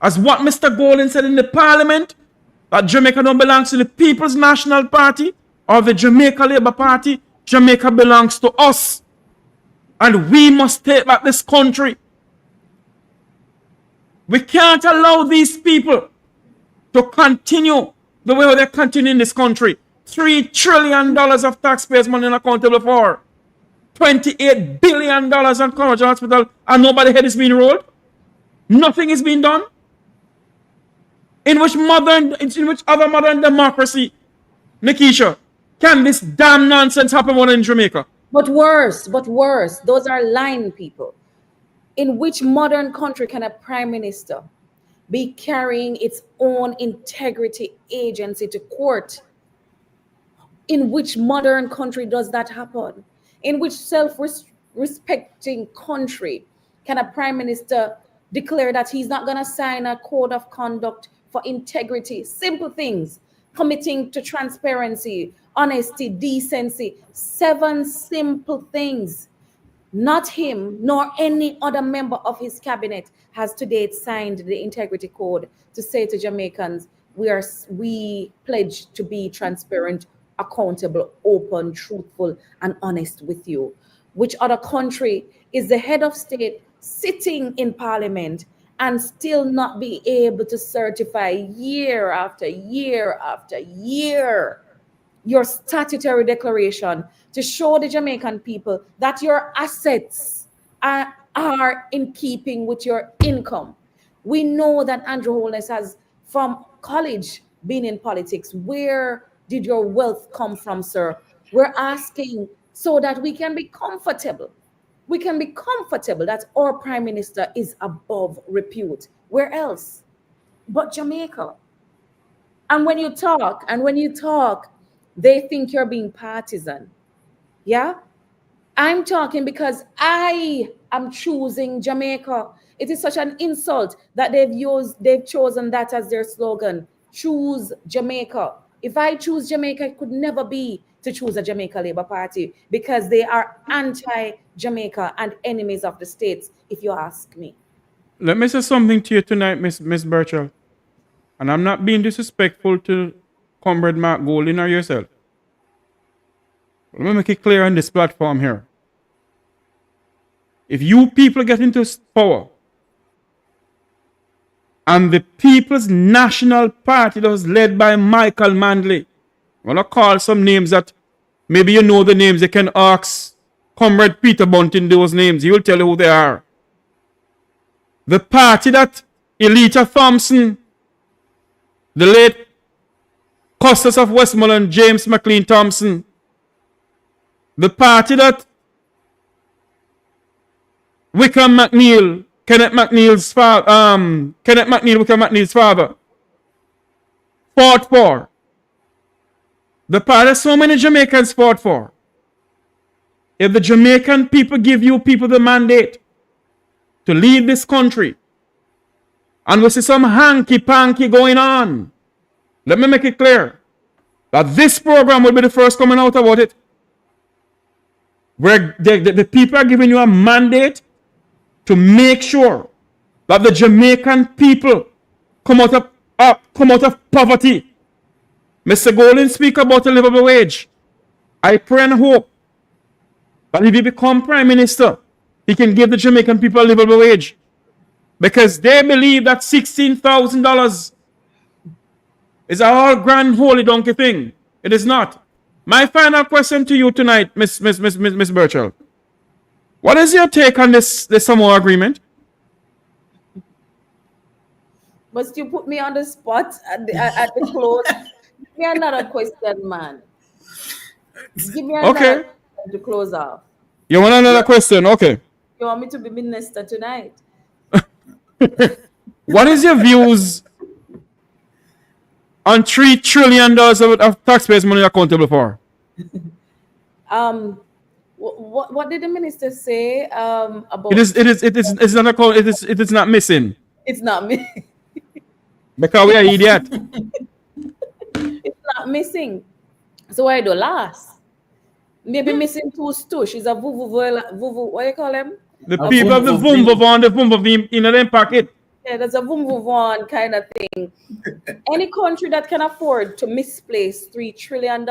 as what Mr. Golden said in the parliament, that Jamaica don't belong to the People's National Party or the Jamaica Labour Party. Jamaica belongs to us. And we must take back this country. We can't allow these people to continue the way they continue in this country. $3 trillion of taxpayers' money unaccountable for. $28 billion on Courage Hospital, and nobody head is being rolled. Nothing is being done. In which other modern democracy, Nekeisha, can this damn nonsense happen more in Jamaica? But worse, those are lying people. In which modern country can a prime minister be carrying its own integrity agency to court? In which modern country does that happen? In which self-respecting country can a prime minister declare that he's not going to sign a code of conduct for integrity? Simple things, committing to transparency, honesty, decency, 7 simple things. Not him nor any other member of his cabinet has to date signed the integrity code to say to Jamaicans, we pledge to be transparent, accountable, open, truthful, and honest with you. Which other country is the head of state sitting in parliament and still not be able to certify year after year after year your statutory declaration to show the Jamaican people that your assets are are in keeping with your income. We know that Andrew Holness has, from college, been in politics. Where did your wealth come from, sir? We're asking so that we can be comfortable. We can be comfortable that our prime minister is above repute. Where else but Jamaica? And when you talk, they think you're being partisan. Yeah? I'm talking because I am choosing Jamaica. It is such an insult that they've chosen that as their slogan. Choose Jamaica. If I choose Jamaica, it could never be to choose a Jamaica Labour Party because they are anti-Jamaica and enemies of the states, if you ask me. Let me say something to you tonight, Miss Burchell. And I'm not being disrespectful to Comrade Mark Golding or yourself. Let me make it clear on this platform here. If you people get into power and the People's National Party that was led by Michael Manley, I'm going to call some names that maybe you know the names, you can ask Comrade Peter Bunting those names, he will tell you who they are. The party that Elita Thompson, the late Custis of Westmoreland, James McLean Thompson, the party that Wickham McNeil, Wickham McNeil's father, fought for. The party so many Jamaicans fought for. If the Jamaican people give you people the mandate to lead this country, and we see some hanky-panky going on, let me make it clear that this program will be the first coming out about it. Where the people are giving you a mandate to make sure that the Jamaican people come out of poverty. Mr. Golden speak about a livable wage. I pray and hope that if he become prime minister, he can give the Jamaican people a livable wage. Because they believe that $16,000 is a all grand holy donkey thing. It is not. My final question to you tonight, Miss Burchell. What is your take on this Samoa agreement? Must you put me on the spot at the close? Give me another question, man. Give me another question to close off. You want another question? Okay. You want me to be minister tonight? What is your views on $3 trillion of taxpayers' money accountable for? What did the minister say about? It is not missing. It's not me. Because we are idiot. It's not missing. So why do last? Maybe missing two stush. Is a vuvu. What do you call them? The people of the vum in their pocket. Yeah, there's a vuvu kind of thing. Any country that can afford to misplace $3 trillion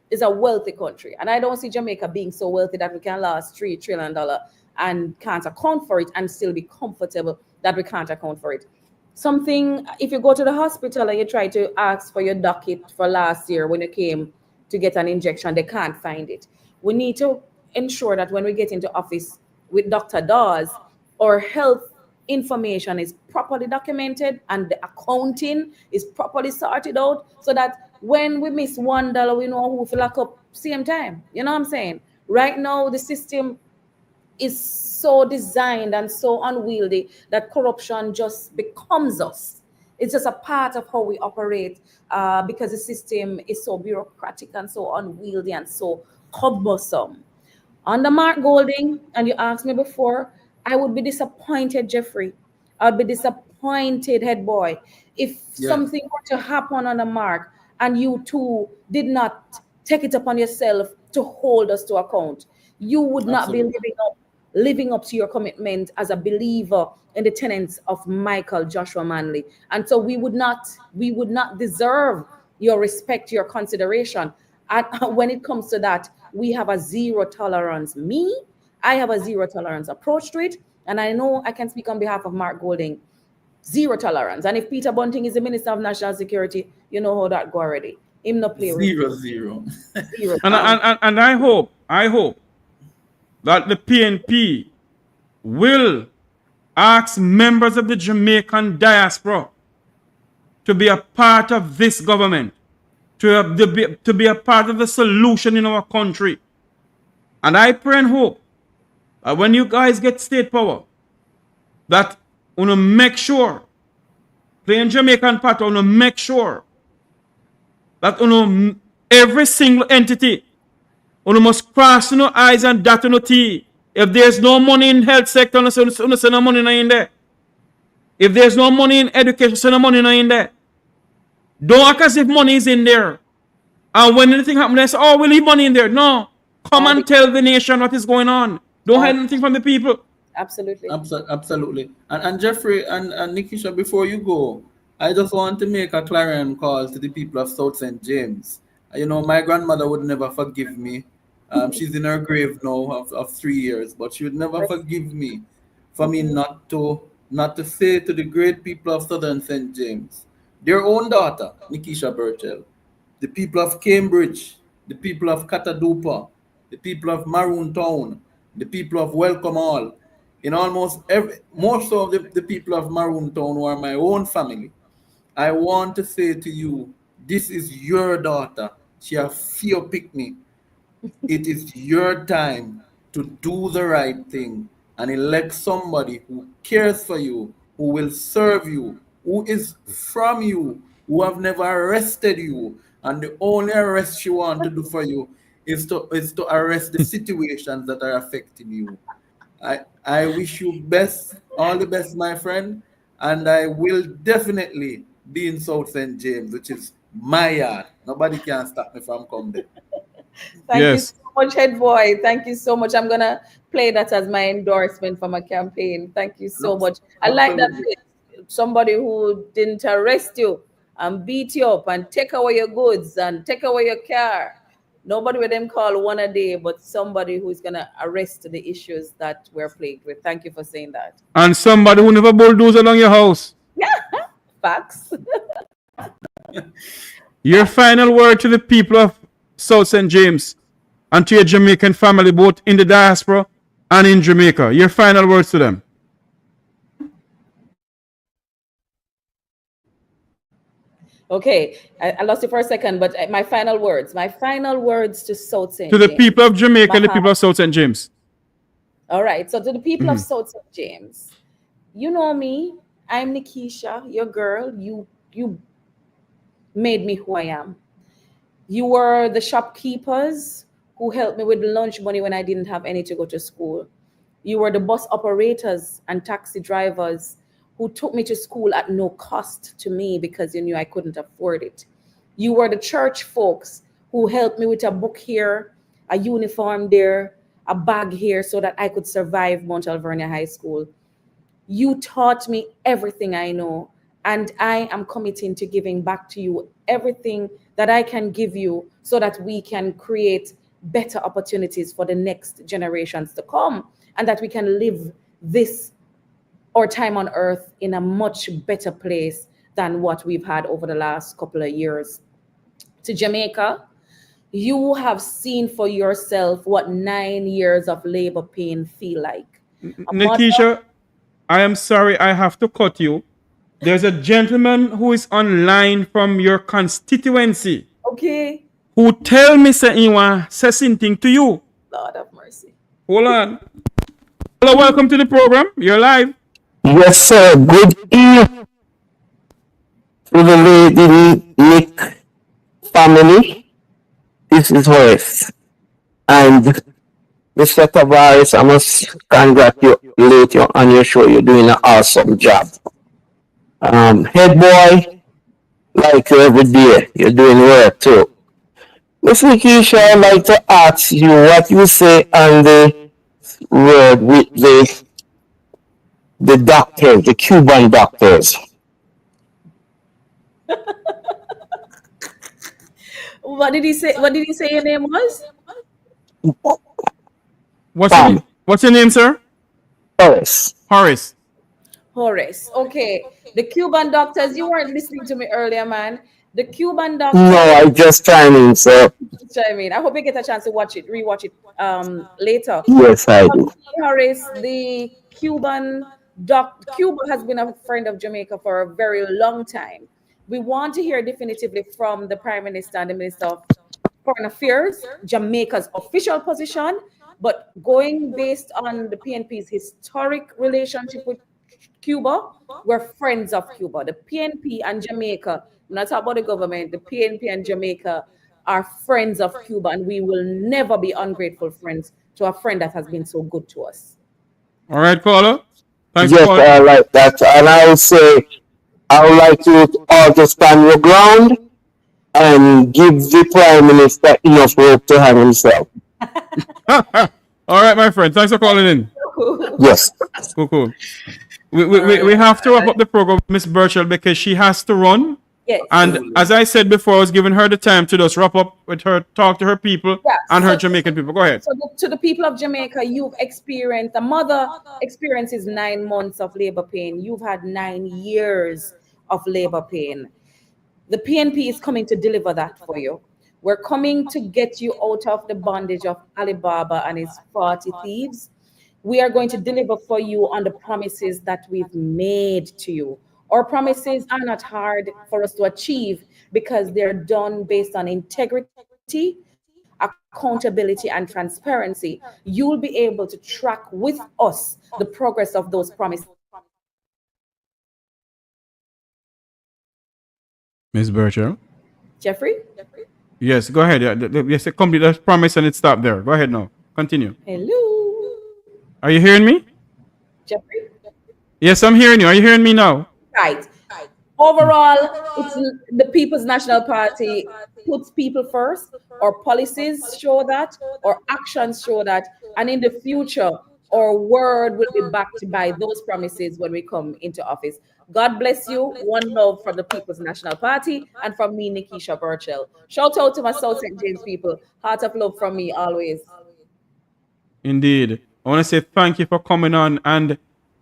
is a wealthy country. And I don't see Jamaica being so wealthy that we can lose $3 trillion and can't account for it and still be comfortable that we can't account for it. Something, if you go to the hospital and you try to ask for your docket for last year when you came to get an injection, they can't find it. We need to ensure that when we get into office with Dr. Dawes, our health information is properly documented and the accounting is properly sorted out so that when we miss $1, we know who to lock up same time. You know what I'm saying? Right now, the system is so designed and so unwieldy that corruption just becomes us. It's just a part of how we operate because the system is so bureaucratic and so unwieldy and so cumbersome. Under Mark Golding, and you asked me before, I would be disappointed, Jeffrey. I would be disappointed, head boy, if something were to happen on the Mark and you two did not take it upon yourself to hold us to account. You would not be living up to your commitment as a believer in the tenets of Michael Joshua Manley. And so we would not deserve your respect, your consideration. And when it comes to that, we have a zero tolerance. I have a zero tolerance approach to it. And I know I can speak on behalf of Mark Golding. Zero tolerance. And if Peter Bunting is the Minister of National Security, you know how that go already. Him no play zero. Zero. And I hope that the PNP will ask members of the Jamaican diaspora to be a part of this government, to be a part of the solution in our country. And I pray and hope that when you guys get state power, that you know, make sure, playing Jamaican part, you know, make sure that you know, every single entity you must cross you know, I's and dot you know, T. If there's no money in health sector, you send no money in there. If there's no money in education, send no money in there. Don't act as if money is in there. And when anything happens, they say, oh, we leave money in there. No. Come and tell the nation what is going on. Don't hide anything from the people. Absolutely. Absolutely. And Jeffrey and Nekeisha, before you go, I just want to make a clarion call to the people of South St. James. You know, my grandmother would never forgive me. She's in her grave now of 3 years, but she would never forgive me for me not to say to the great people of Southern St. James, their own daughter, Nekeisha Burchell, the people of Cambridge, the people of Katadupa, the people of Maroon Town, the people of Welcome Hall, in almost most of the people of Maroon Town who are my own family. I want to say to you, this is your daughter. She has fear pick me. It is your time to do the right thing and elect somebody who cares for you, who will serve you, who is from you, who have never arrested you. And the only arrest you want to do for you is to arrest the situations that are affecting you. I wish you all the best, my friend. And I will definitely be in South St. James, which is my yard. Nobody can stop me from coming there. Thank you so much, head boy. Thank you so much. I'm going to play that as my endorsement for my campaign. Thank you so much. I like that somebody who didn't arrest you and beat you up and take away your goods and take away your car. Nobody with them call one a day, but somebody who is going to arrest the issues that we're plagued with. Thank you for saying that. And somebody who never bulldoze along your house. Yeah, facts. Your final word to the people of South St. James and to your Jamaican family, both in the diaspora and in Jamaica. Your final words to them. Okay, I lost you for a second, but my final words to South St. To the James. people of Jamaica and the people of South St. James. All right, so to the people of South St. James, you know me, I'm Nekeisha, your girl. You made me who I am. You were the shopkeepers who helped me with lunch money when I didn't have any to go to school. You were the bus operators and taxi drivers who took me to school at no cost to me because you knew I couldn't afford it. You were the church folks who helped me with a book here, a uniform there, a bag here so that I could survive Mount Alvernia High School. You taught me everything I know, and I am committing to giving back to you everything that I can give you so that we can create better opportunities for the next generations to come and that we can live our time on earth in a much better place than what we've had over the last couple of years. To Jamaica, you have seen for yourself what 9 years of labor pain feel like. Nekeisha, I am sorry, I have to cut you. There's a gentleman who is online from your constituency. Okay. Who tell me he want say something to you. Lord have mercy. Hold on. Hello, welcome to the program. You're live. Yes, sir. Good evening to the Lady Nick family. This is Horace. And Mr. Tavares, I must congratulate you on your show. You're doing an awesome job. Head boy, like you every day, you're doing well too. Miss Nekeisha, I'd like to ask you what you say on the road with the doctors, the Cuban doctors. What did he say? What did he say your name was? What's your name, sir? Horace. Horace. Okay. The Cuban doctors, you weren't listening to me earlier, man. The Cuban doctor. No, I just chiming, so. I hope you get a chance to rewatch it later. Yes, I do. Harris, the Cuba has been a friend of Jamaica for a very long time. We want to hear definitively from the Prime Minister and the Minister of Foreign Affairs, Jamaica's official position, but going based on the PNP's historic relationship with Cuba, we're friends of Cuba. The PNP and Jamaica, not about the government, the PNP and Jamaica are friends of Cuba, and we will never be ungrateful friends to a friend that has been so good to us. All right, caller. Thanks Yes, for I like that. And I would say, I would like you all to stand your ground and give the Prime Minister enough rope to hang himself. All right, my friend. Thanks for calling in. Yes. Cool. We have to wrap up the program with Miss Burchell because she has to run. Yes. And as I said before, I was giving her the time to just wrap up with her, talk to her people and her Jamaican people. Go ahead. So to the people of Jamaica, you've experienced, a mother experiences 9 months of labor pain. You've had 9 years of labor pain. The PNP is coming to deliver that for you. We're coming to get you out of the bondage of Alibaba and his 40 thieves. We are going to deliver for you on the promises that we've made to you. Our promises are not hard for us to achieve because they're done based on integrity, accountability, and transparency. You'll be able to track with us the progress of those promises. Ms. Burchell? Jeffrey? Yes, go ahead. Yes, complete that promise and it stopped there. Go ahead now. Continue. Hello? Are you hearing me? Jeffrey? Yes, I'm hearing you. Are you hearing me now? Right. Overall, it's the People's National Party puts people first. Our policies show that, our actions show that, and in the future, our word will be backed by those promises when we come into office. God bless you. One love from the People's National Party and from me, Nekeisha Burchell. Shout out to my South St. James people. Heart of love from me always. Indeed. I want to say thank you for coming on, and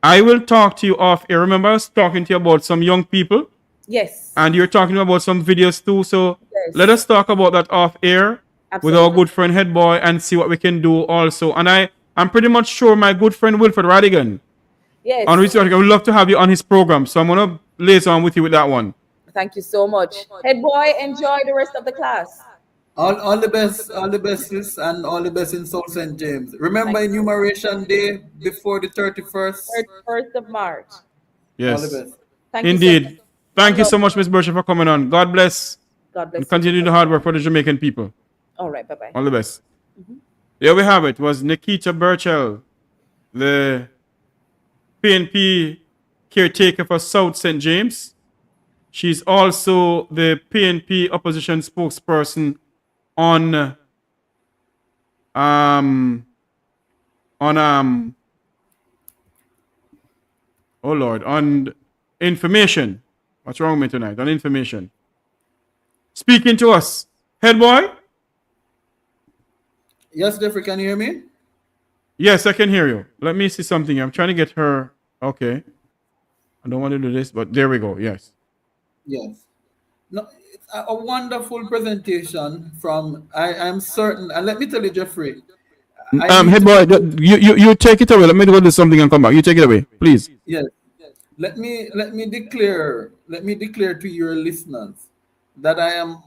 I will talk to you off air. Remember, I was talking to you about some young people. Yes. And you're talking about some videos too. So yes. Let us talk about that off air. Absolutely. With our good friend Head Boy and see what we can do also. And I'm pretty much sure my good friend Wilfred Radigan. Yes. On which I would love to have you on his program. So I'm going to liaison on with you with that one. Thank you so much. Head Boy, enjoy the rest of the class. All the best, sis, and all the best in South St. James. Remember Enumeration Day before the 31st? 31st of March. Yes. All the best. Thank Indeed. You so Thank you so much, Ms. Burchell, for coming on. God bless. God bless. And continue the hard work for the Jamaican people. All right. Bye-bye. All the best. There we have it. Was Nekeisha Burchell, the PNP caretaker for South St. James. She's also the PNP opposition spokesperson on information. What's wrong with me tonight? On information. Speaking to us. Head Boy? Yes, Jeffrey, can you hear me? Yes, I can hear you. Let me see something. I'm trying to get her. Okay. I don't want to do this, but there we go. Yes. Yes. No, it's a wonderful presentation from, I'm certain, and let me tell you, Jeffrey. Head Boy, you take it away. Let me go do something and come back. You take it away, please. Yes. Let me declare to your listeners that I am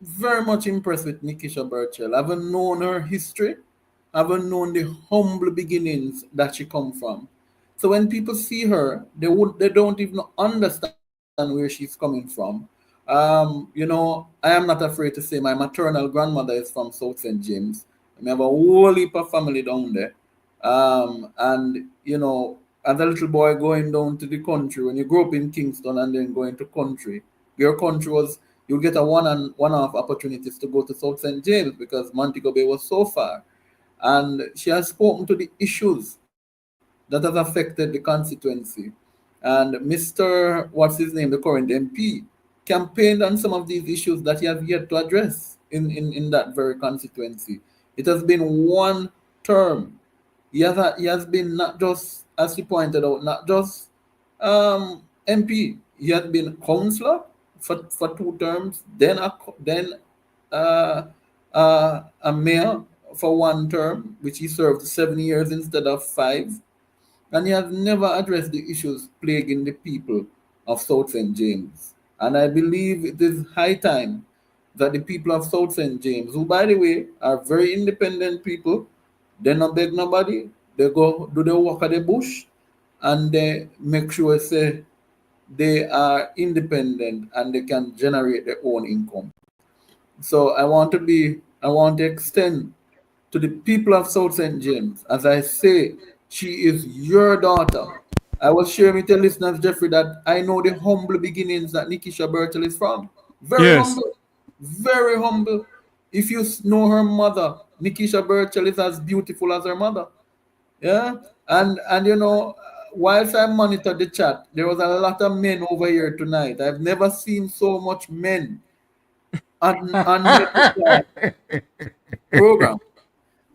very much impressed with Nekeisha Burchell. I haven't known her history. I haven't known the humble beginnings that she come from. So when people see her, they don't even understand where she's coming from. You know, I am not afraid to say my maternal grandmother is from South St. James. I have a whole heap of family down there. And you know, as a little boy going down to the country, when you grow up in Kingston and then going to country, your country was, you'll get a one-off opportunities to go to South St. James because Montego Bay was so far. And she has spoken to the issues that has affected the constituency. And Mr. what's his name, the current MP, campaigned on some of these issues that he has yet to address in that very constituency. It has been one term. He has been not just, as he pointed out, not just MP. He has been councillor, for 2 terms, then a mayor for 1 term, which he served 7 years instead of 5, and he has never addressed the issues plaguing the people of South St. James. And I believe it is high time that the people of South St. James, who by the way are very independent people, they not beg nobody, they go do the work of the bush, and they make sure say they are independent and they can generate their own income. So I want to extend to the people of South St. James, as I say, she is your daughter. I was sharing with your listeners, Jeffrey, that I know the humble beginnings that Nekeisha Burchell is from. Very humble. Very humble. If you know her mother, Nekeisha Burchell is as beautiful as her mother. Yeah? And you know, whilst I monitored the chat, there was a lot of men over here tonight. I've never seen so much men on the program.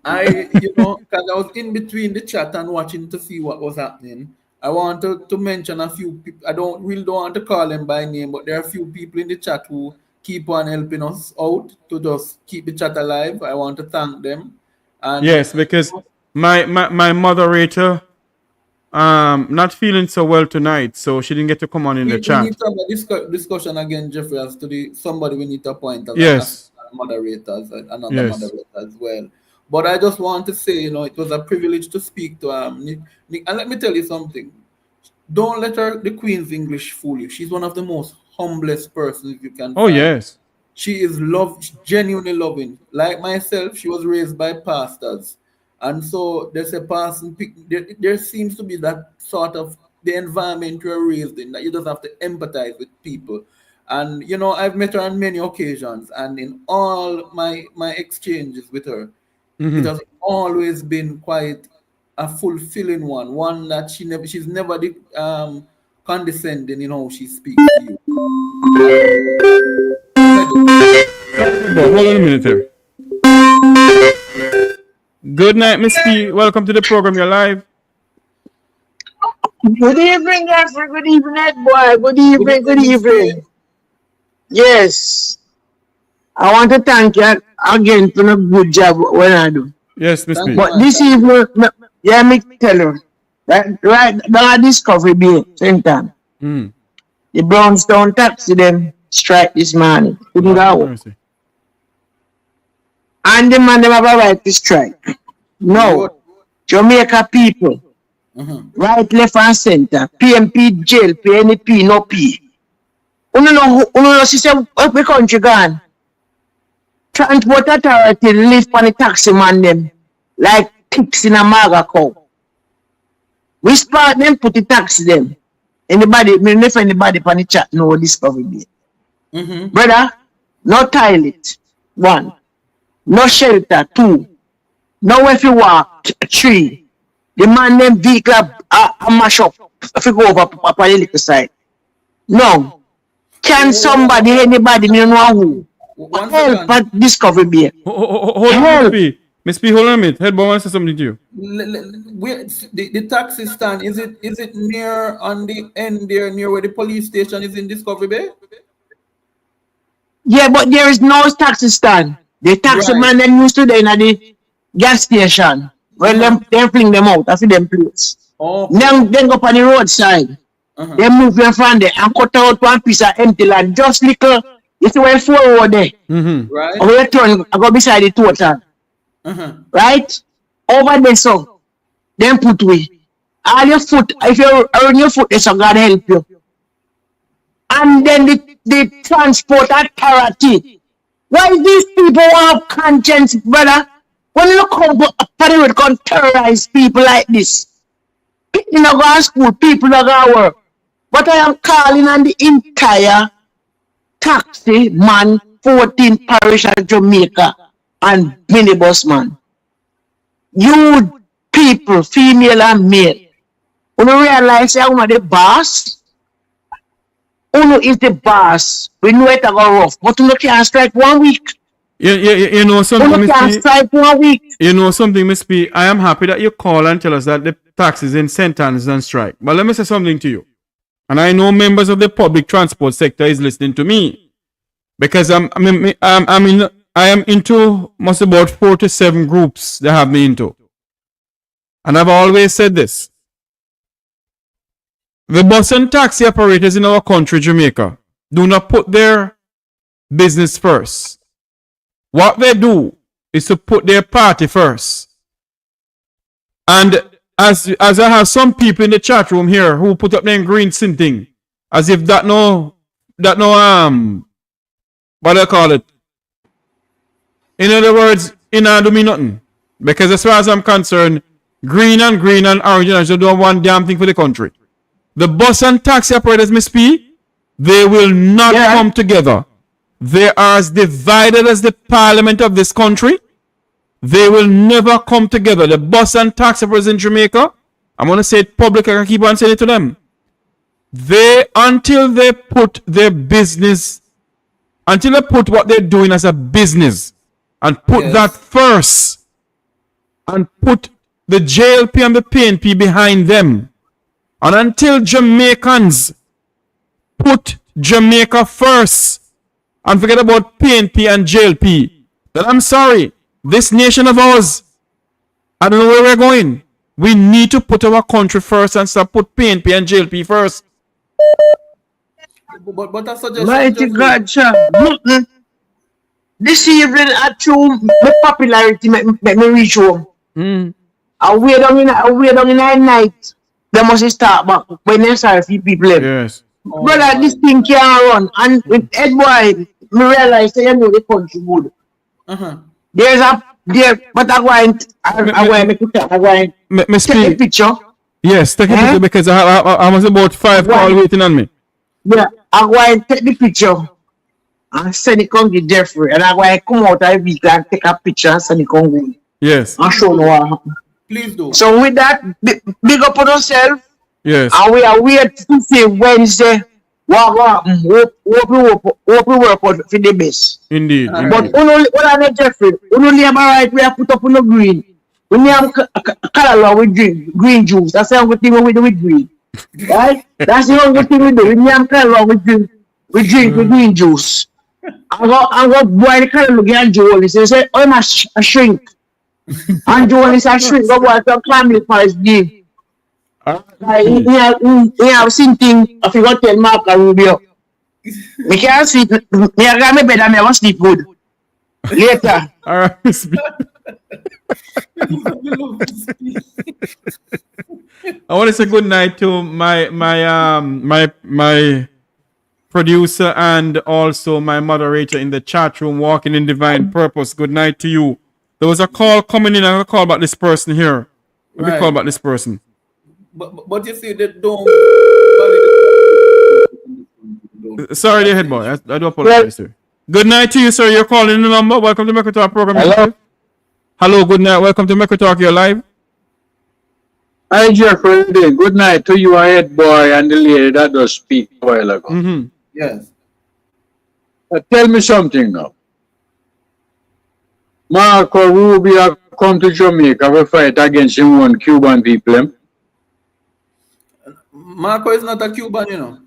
Because I was in between the chat and watching to see what was happening. I want to mention a few people. I don't want to call them by name, but there are a few people in the chat who keep on helping us out to just keep the chat alive. I want to thank them. And yes, because my moderator not feeling so well tonight, so she didn't get to come on in the chat. We need to have a discussion again, Jeffrey, as to somebody we need to appoint as yes. Moderators, another moderator as well. But I just want to say, it was a privilege to speak to Nick. And let me tell you something. Don't let the Queen's English fool you. She's one of the most humblest persons you can find. Yes. She is genuinely loving. Like myself, she was raised by pastors. And so there's a person, there seems to be that sort of the environment you're raised in, that you just have to empathize with people. And, I've met her on many occasions, and in all my exchanges with her, it has always been quite a fulfilling one that she's never condescending in how she speaks to you. Hold on a minute there. Good night, Miss P. Welcome to the program. You're live. Good evening, Jeffrey. Good evening, Ed boy. Good evening. Good evening. Yes. I want to thank you again for the good job when I do. Yes, Miss P. But this evening, me tell you, right now Discovery Bay, same time. The Brownstown taxi them strike this morning. Couldn't go. And the man them have a right to strike. No. Jamaica people. Right, left and center. PNP jail, PNP no P. Uno no system of the country gone. Transport authority live on the taxi man them like pigs in a maga cow. We spot them, put the taxi them. Anybody, me never anybody on the chat know Discovery Bay. Brother, no toilet. 1. No shelter. 2. No way if you walk. 3. The man them vehicle a mash up if you go over up on the little side. No. Can somebody, anybody, me know who? Help at Discovery Bay. Hold on, Miss P, hold on a minute. Headboy wants to say something to you. The taxi stand, is it near on the end there, near where the police station is in Discovery Bay? Yeah, but there is no taxi stand. The taxi man them used to in the gas station. When them fling them out, I see them plates. Then go up on the roadside. They move them from there and cut out one piece of empty land. Just little, you see where 4 over there. Right. Over the turn, I go beside the total. Right? Over there, so. Then put we. All your foot, if you're on your foot, so God help you. And then the transport authority. Why these people have conscience, brother? When you come up the road, can terrorize people like this. People not go to school, people not go to work. But I am calling on the entire taxi man, 14 parish of Jamaica, and minibus man. You people, female and male, you realize that you're the boss. Uno is the boss. We know it go rough, but you can't strike 1 week. You know something, Miss P? Strike 1 week. You know something, Miss P? I am happy that you call and tell us that the taxis in St. Anne's is on strike. But let me say something to you. and I know members of the public transport sector is listening to me, because I am into must about 4 to 7 groups they have me into. And I've always said this. The bus and taxi operators in our country, Jamaica, do not put their business first. What they do is to put their party first. And as I have some people in the chat room here who put up their green thing, as if that no what do I call it? In other words, it not do me nothing. Because as far as I'm concerned, green and orange just do one damn thing for the country. The bus and taxi operators, Miss P, they will not come together. They are as divided as the parliament of this country. They will never come together. The bus and taxi operators in Jamaica, I'm going to say it public, I can keep on saying it to them. Until they put their business, until they put what they're doing as a business, and put that first, and put the JLP and the PNP behind them, and until Jamaicans put Jamaica first and forget about PNP and JLP, then I'm sorry, this nation of ours, I don't know where we're going. We need to put our country first and stop put PNP and JLP first. But I suggest Mighty God, sir. This evening, at true, my popularity make me reach home. I wait down in the night. They must start back when they start few people. Yes. Brother, this thing can't run. And with Ed Boy, me realize that you know the country good. There's but I want to take a picture. Yes, take a picture because I was about 5 calls waiting on me. Yeah, I want to take the picture and send it to Jeffrey. And I want to come out of the week and take a picture and send it to Yes. and show you what happened. Please do. So with that, big up on yourself. Yes. And we are waiting to see Wednesday what happen. Hope we work out for the best. Indeed. But only Jeffrey, only labor right we have put up on the green. We have color with green juice. That's the only thing we do with green. Right? That's the only thing we do. We have color with drink with green juice. I go boy the color look at Joel. He say, I'm a shrink. And Joel is a shrink. Go boy to family for his day. He have seen things if you want to tell Mark and Rubio. Me can't sleep. Me I got me bed and me won't sleep good. Later. All right. I want to say good night to my producer and also my moderator in the chat room, Walking in Divine Purpose. Good night to you. There was a call coming in. I'm gonna call about this person here. Let me call about this person. But you see, they don't. Sorry, the head boy. I do apologize, sir. Good night to you, sir. You're calling the number. Welcome to Mekwittalk program. Hello. Hello, good night. Welcome to Mekwittalk. You're live. Hi, Jeffrey. Good night to you, head boy, and the lady that does speak a while ago. Yes. Tell me something now. Marco Rubio come to Jamaica to fight against him one Cuban people. Marco is not a Cuban, you know.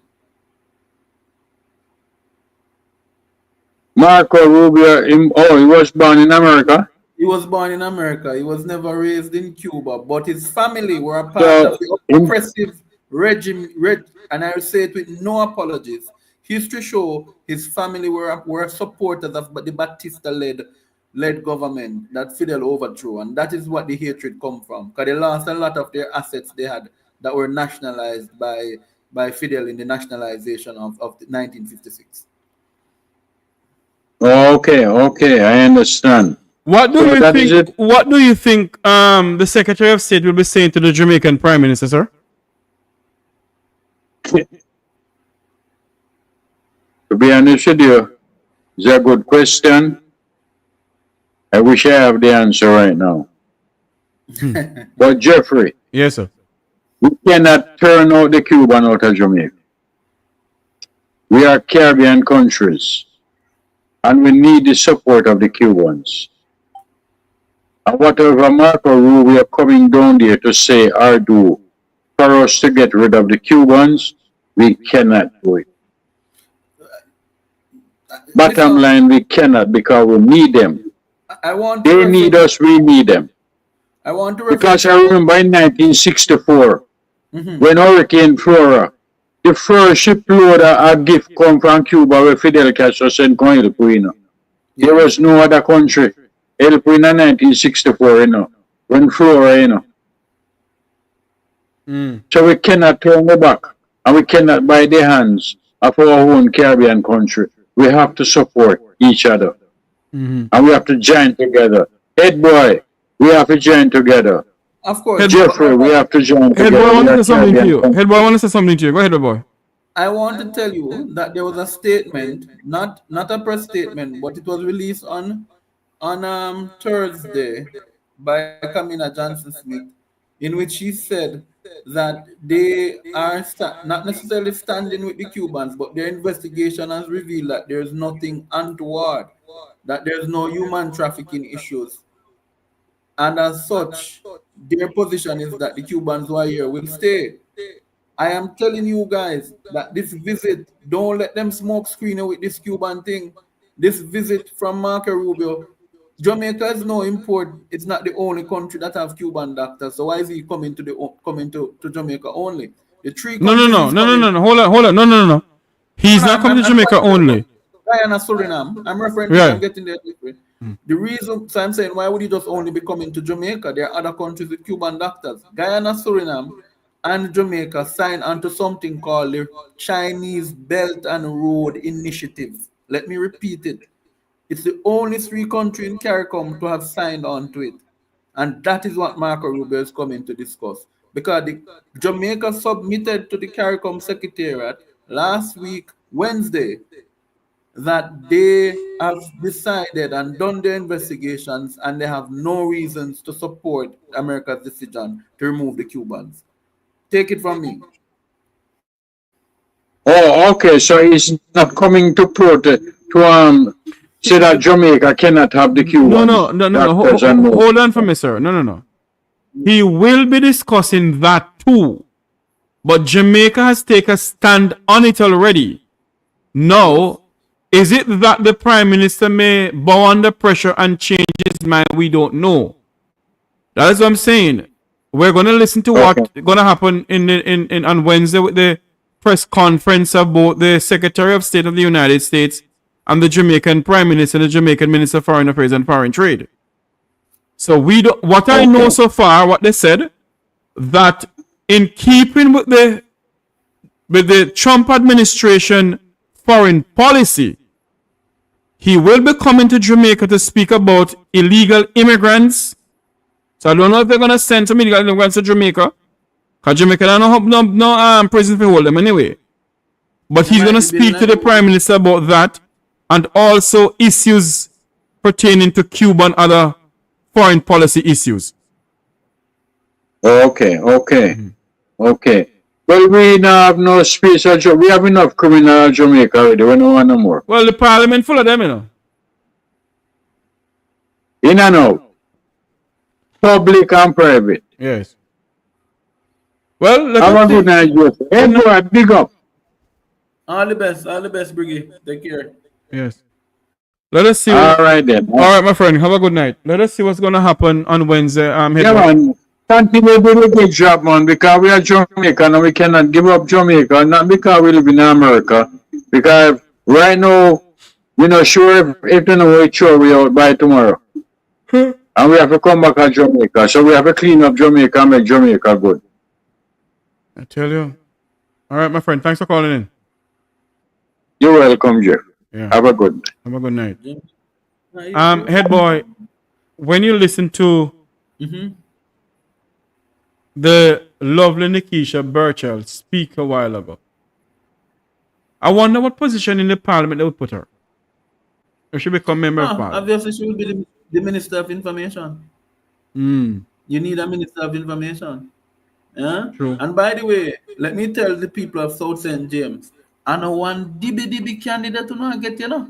Marco Rubio, he was born in America. He was born in America. He was never raised in Cuba, but his family were a part of the oppressive regime, and I say it with no apologies. History show his family were supporters of the Batista-led government that Fidel overthrew, and that is what the hatred come from. Because they lost a lot of their assets they had that were nationalized by Fidel in the nationalization of 1956. Okay, I understand. What do you think? What do you think? The Secretary of State will be saying to the Jamaican Prime Minister, sir? To be honest with you, it's a good question. I wish I have the answer right now. But Jeffrey, Yes, sir. we cannot turn out the Cuban out of Jamaica. We are Caribbean countries, and we need the support of the Cubans. And whatever Marco Rubio coming down there to say or do for us to get rid of the Cubans, We cannot do it. Bottom line, we cannot because we need them. They need us, we need them. I want to because I remember in 1964, when Hurricane Flora, the first shipload of gift come from Cuba where Fidel Castro sent con help, you know. There was no other country help in 1964, you know, when Flora, you know. So we cannot turn the back and we cannot buy the hands of our own Caribbean country. We have to support each other. And we have to join together. Head boy, we have to join together. Of course. Jeffrey, we have to join together. Head boy, I want to say something to you. Head boy, I want to say something to you. Go ahead, boy. I want to tell you that there was a statement, not a press statement, but it was released on Thursday by Kamina Johnson-Smith, in which she said that they are not necessarily standing with the Cubans, but their investigation has revealed that there's nothing untoward, that there's no human trafficking issues. And as such, their position is that the Cubans who are here will stay. I am telling you guys that this visit, don't let them smoke screen with this Cuban thing. This visit from Marco Rubio, Jamaica is no import. It's not the only country that have Cuban doctors. So why is he coming to Jamaica only? The three No. Hold on. No. He's not coming to Jamaica only. Guyana, Suriname. I'm referring to I'm getting there. The reason, so I'm saying, why would he just only be coming to Jamaica? There are other countries with Cuban doctors. Guyana, Suriname, and Jamaica signed onto something called the Chinese Belt and Road Initiative. Let me repeat it. It's the only three countries in CARICOM to have signed on to it. And that is what Marco Rubio is coming to discuss. Because the Jamaica submitted to the CARICOM Secretariat last week, Wednesday, that they have decided and done their investigations and they have no reasons to support America's decision to remove the Cubans. Take it from me. Oh, okay. So he's not coming to protest to say that Jamaica cannot have the Cubans. No. Hold on for me, sir. No. He will be discussing that too. But Jamaica has taken a stand on it already. Now, is it that the Prime Minister may bow under pressure and change his mind? We don't know. That is what I'm saying. We're going to listen to what's going to happen on Wednesday with the press conference of both the Secretary of State of the United States and the Jamaican Prime Minister and the Jamaican Minister of Foreign Affairs and Foreign Trade. So what I know so far, what they said, that in keeping with the Trump administration foreign policy, he will be coming to Jamaica to speak about illegal immigrants. So I don't know if they're going to send some illegal immigrants to Jamaica, because Jamaica don't have no prison to hold them anyway. But he's going to speak to the Prime Minister about that, and also issues pertaining to Cuba and other foreign policy issues. Okay. Well, we have no space. We have enough criminal in Jamaica already. We don't want no more. Well, the parliament full of them, you know. In and out. Public and private. Yes. Well, have a good night, Joseph. Hey, boy, big up. All the best, Briggy. Take care. Yes. Let us see. All right, then. All right, my friend. Have a good night. Let us see what's going to happen on Wednesday. Man. Continue to do a good job, man, because we are Jamaican and we cannot give up Jamaica, not because we live in America. Because right now, we're not sure if they know we throw we out by tomorrow. And we have to come back to Jamaica. So we have to clean up Jamaica and make Jamaica good. I tell you. All right, my friend. Thanks for calling in. You're welcome, Jeff. Yeah. Have a good night. Have a good night. Head boy, when you listen to the lovely Nekeisha Burchell speak a while ago, I wonder what position in the parliament they would put her. Or she become member of parliament. Obviously, she will be the Minister of Information. You need a Minister of Information. Yeah? True. And by the way, let me tell the people of South St. James, I know one DB candidate to not get, you know.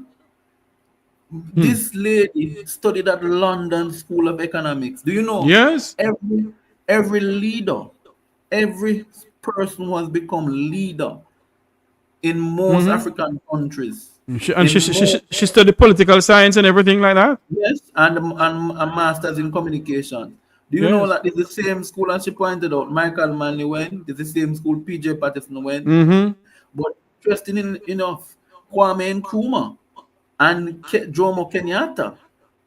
This lady studied at London School of Economics. Do you know? Yes. Every leader, every person who has become leader in most African countries. She studied political science and everything like that. Yes, and a master's in communication. Do you know that it's the same school, as she pointed out, Michael Manley went, it's the same school PJ Patterson went. But interesting enough, Kwame Nkrumah and Jomo Kenyatta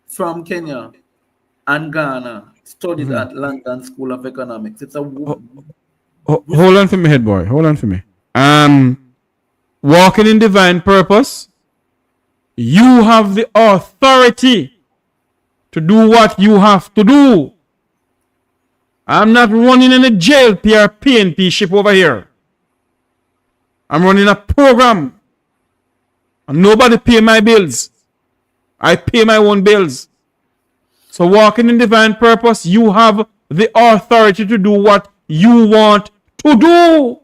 from Kenya and Ghana studied at London School of Economics. It's a hold on for me, head boy. Hold on for me. Walking in divine purpose, you have the authority to do what you have to do. I'm not running in a jail PNP ship over here. I'm running a program. And nobody pay my bills. I pay my own bills. So walking in divine purpose, you have the authority to do what you want to do.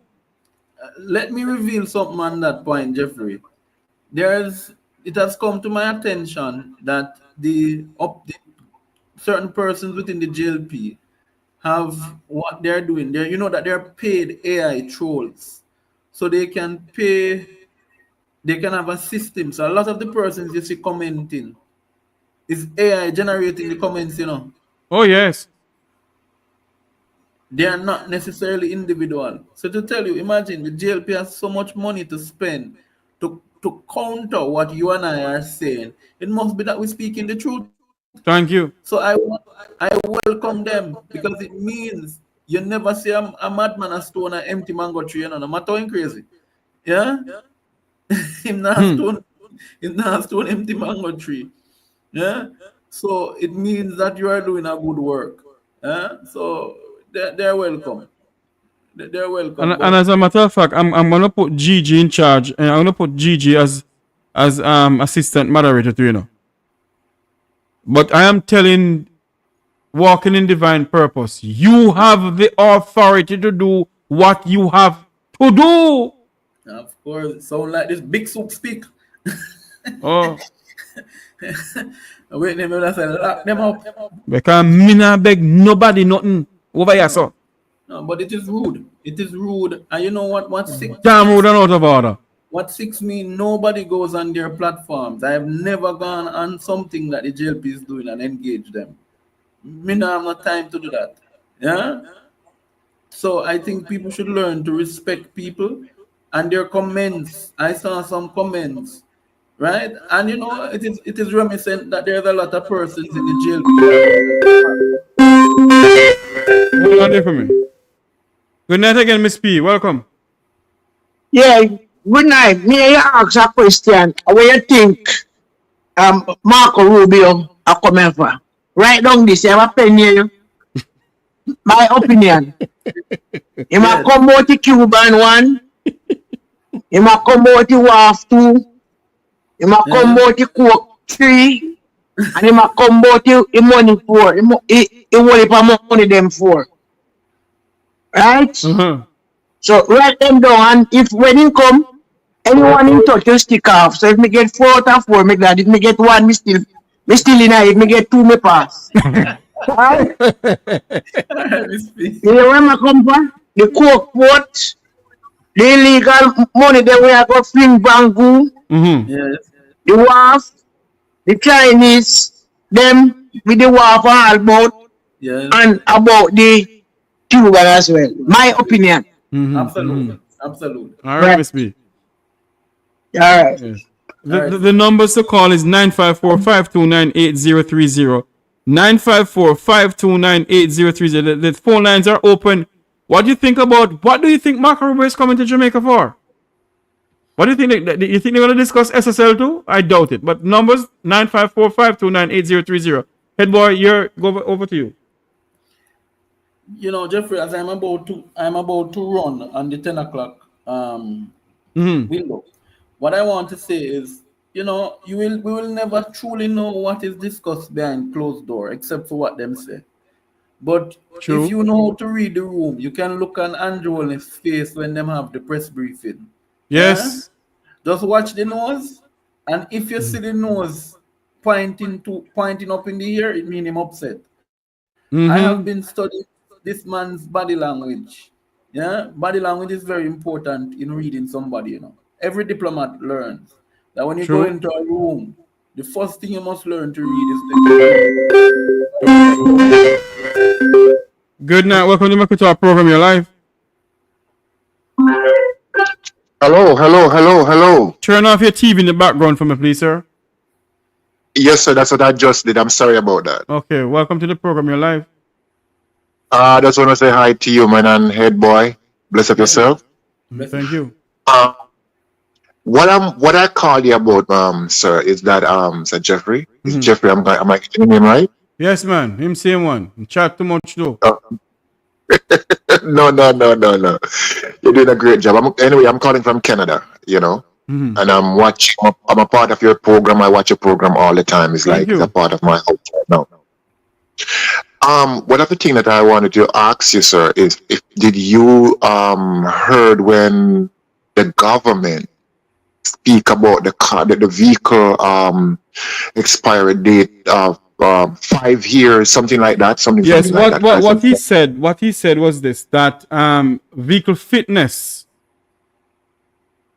Let me reveal something on that point, Jeffrey. It has come to my attention that the certain persons within the JLP have what they're doing. You know that they're paid AI trolls, so they can have a system. So a lot of the persons you see commenting is AI generating the comments. Oh yes. They are not necessarily individual. So to tell you, imagine the JLP has so much money to spend to counter what you and I are saying. It must be that we're speaking the truth. Thank you. So I welcome them, because it means you never see a madman a stone an empty mango tree. No matter how crazy. Yeah? Him not stone empty mango tree. Yeah? So it means that you are doing a good work. Yeah? So they're welcome. They're welcome. And as a matter of fact, I'm gonna put Gigi in charge, and I'm gonna put Gigi as assistant moderator too, But I am telling walking in divine purpose, you have the authority to do what you have to do. Of course, sound like this big soup speak. Oh. Wait, let me say, lock them up. Because me not beg nobody nothing over here, so. No, but it is rude. It is rude. And you know what sick? Damn rude and out of order. What six mean? Nobody goes on their platforms. I have never gone on something that the JLP is doing and engage them. Me not have no time to do that. Yeah? So I think people should learn to respect people and their comments. I saw some comments, right? And it is reminiscent that there's a lot of persons in the JLP. Hold on there for me. Good night again, Miss P. Welcome. Yeah, good night. May I ask a question? What you think Marco Rubio are coming for? Write down this. I have a pen here. My opinion. He might come out the Cuban one. He might come out the WAF 2. He might come out the Coke 3. And he might come out the money 4. He want money them 4. Right? So write them down, and if when he come, anyone in touch you stick off. So if me get 4 out of 4, make that. If me get 1, me still in it. If me get 2, me pass. Right? You know where me come from? The Coke port, the illegal money that we are going to fling Bangu, Yes. the WAF, the Chinese, them with the WAF all about, and about the Cuban as well. My opinion. Absolutely. Absolutely. All right, Miss B. All right. Yes. The numbers to call is 954-529-8030. 954-529-8030. The phone lines are open. What do you think Marco Rubio is coming to Jamaica for? What do you think? Do you think they're going to discuss SSL too? I doubt it. But numbers 954-529-8030. Head boy, over to you. Jeffrey, as I'm about to run on the 10 o'clock window. What I want to say is, we will never truly know what is discussed behind closed door, except for what them say. But True. If you know how to read the room, you can look on Andrew's face when them have the press briefing. Yes. Yeah? Just watch the nose, and if you see the nose pointing up in the air, it means him upset. I have been studying this man's body language. Yeah, body language is very important in reading somebody. every diplomat learns that when you True. go into a room, the first thing you must learn to read is the Good night. Welcome to Make We Talk program. You're live. Hello. Turn off your TV in the background for me, please, sir. Yes, sir, that's what I just did. I'm sorry about that. Okay. Welcome to the program. You're live. I just want to say hi to you, man, and head boy. Bless up yourself. Thank you. What I called you about, sir, is that Sir Jeffrey. Is Jeffrey? Am I getting him right? Yes, man. Him same one. Chat too much though. No. You're doing a great job. I'm calling from Canada, you know. And I'm a part of your program. I watch your program all the time. It's Thank like you. it's a part of my house right now. One of the things that I wanted to ask you, sir, is did you heard when the government speak about the vehicle expiry date of 5 years, something like that? Yes. Something like that. What he said was this: that vehicle fitness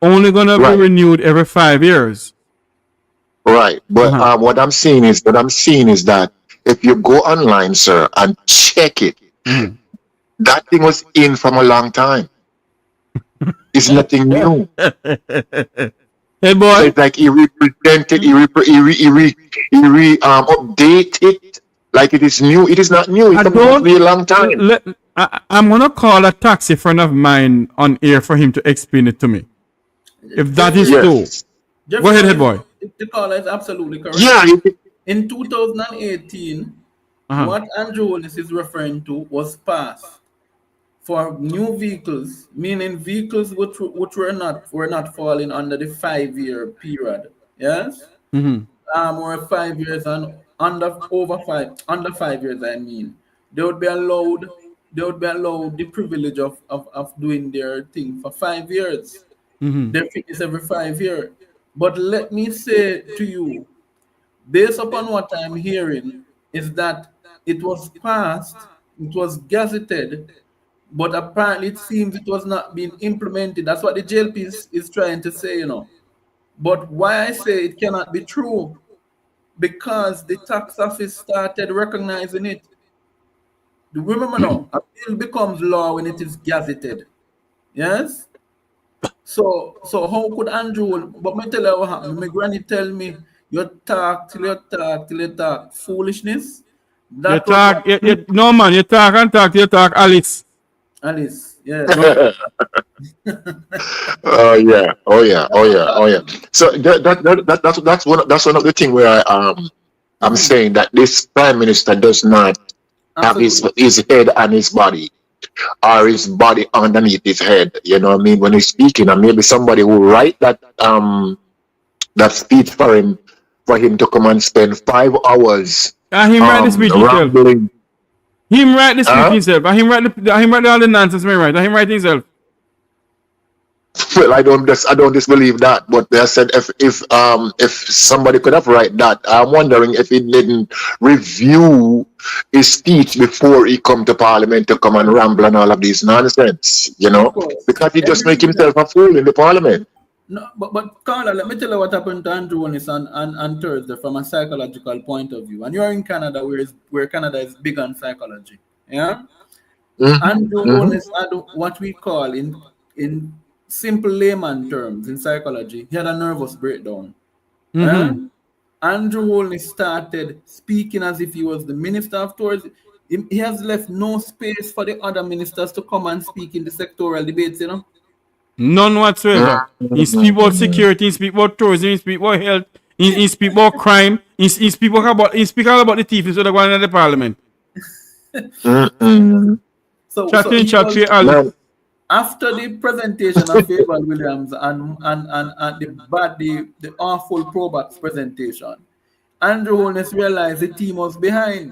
only gonna be renewed every 5 years. Right, but what I'm seeing is that if you go online, sir, and check it, that thing was in from a long time. It's nothing new. Hey boy, So it's like he represented, he update it like it is new. It is not new. It's supposed to be a long time. I'm gonna call a taxi friend of mine on air for him to explain it to me. If that is true. Jeffrey, Go ahead, head boy. The caller is absolutely correct. Yeah. In 2018, what Andrew Holness is referring to was passed for new vehicles, meaning vehicles which were not falling under the 5-year period. Yes, or 5 years and under 5 years. I mean, they would be allowed the privilege of doing their thing for 5 years. Their fitness every 5 years. But let me say to you, based upon what I'm hearing, is that it was passed, it was gazetted, but apparently it seems it was not being implemented. That's what the JLP is trying to say, you know. But why I say it cannot be true, because the tax office started recognizing it. Remember now, a bill becomes law when it is gazetted. Yes? So how could Andrew, but me tell you what happened. My granny tell me, you talk till you talk foolishness. You talk, no man, you talk and talk till you talk Alice. Alice, yeah. Oh yeah. So that's one of the things where I'm saying that this prime minister does not have his head and his body, or his body underneath his head. You know what I mean? When he's speaking, and maybe somebody will write that speech for him to come and spend 5 hours. Him write the speech himself. rambling. Him write the speech himself. And him write all the nonsense me right. And him write himself. Well, I don't disbelieve that, but they said if somebody could have write that, I'm wondering if he didn't review his speech before he come to Parliament to come and ramble and all of these nonsense, you know, because he just make himself a fool in the Parliament. No, but Carla, let me tell you what happened to Andrew on Thursday from a psychological point of view. And you are in Canada, where Canada is big on psychology. Yeah, Andrew Holness had what we call in simple layman terms in psychology, he had a nervous breakdown. Andrew Holness started speaking as if he was the minister of tourism. He has left no space for the other ministers to come and speak in the sectoral debates, you know. None whatsoever. He speak about security, he speak about tourism, he speak about health, he speak about crime, he speak all about the thieves so they're going to the Parliament. After the presentation of Faber Williams and the awful Probax presentation, Andrew Holness realized the team was behind.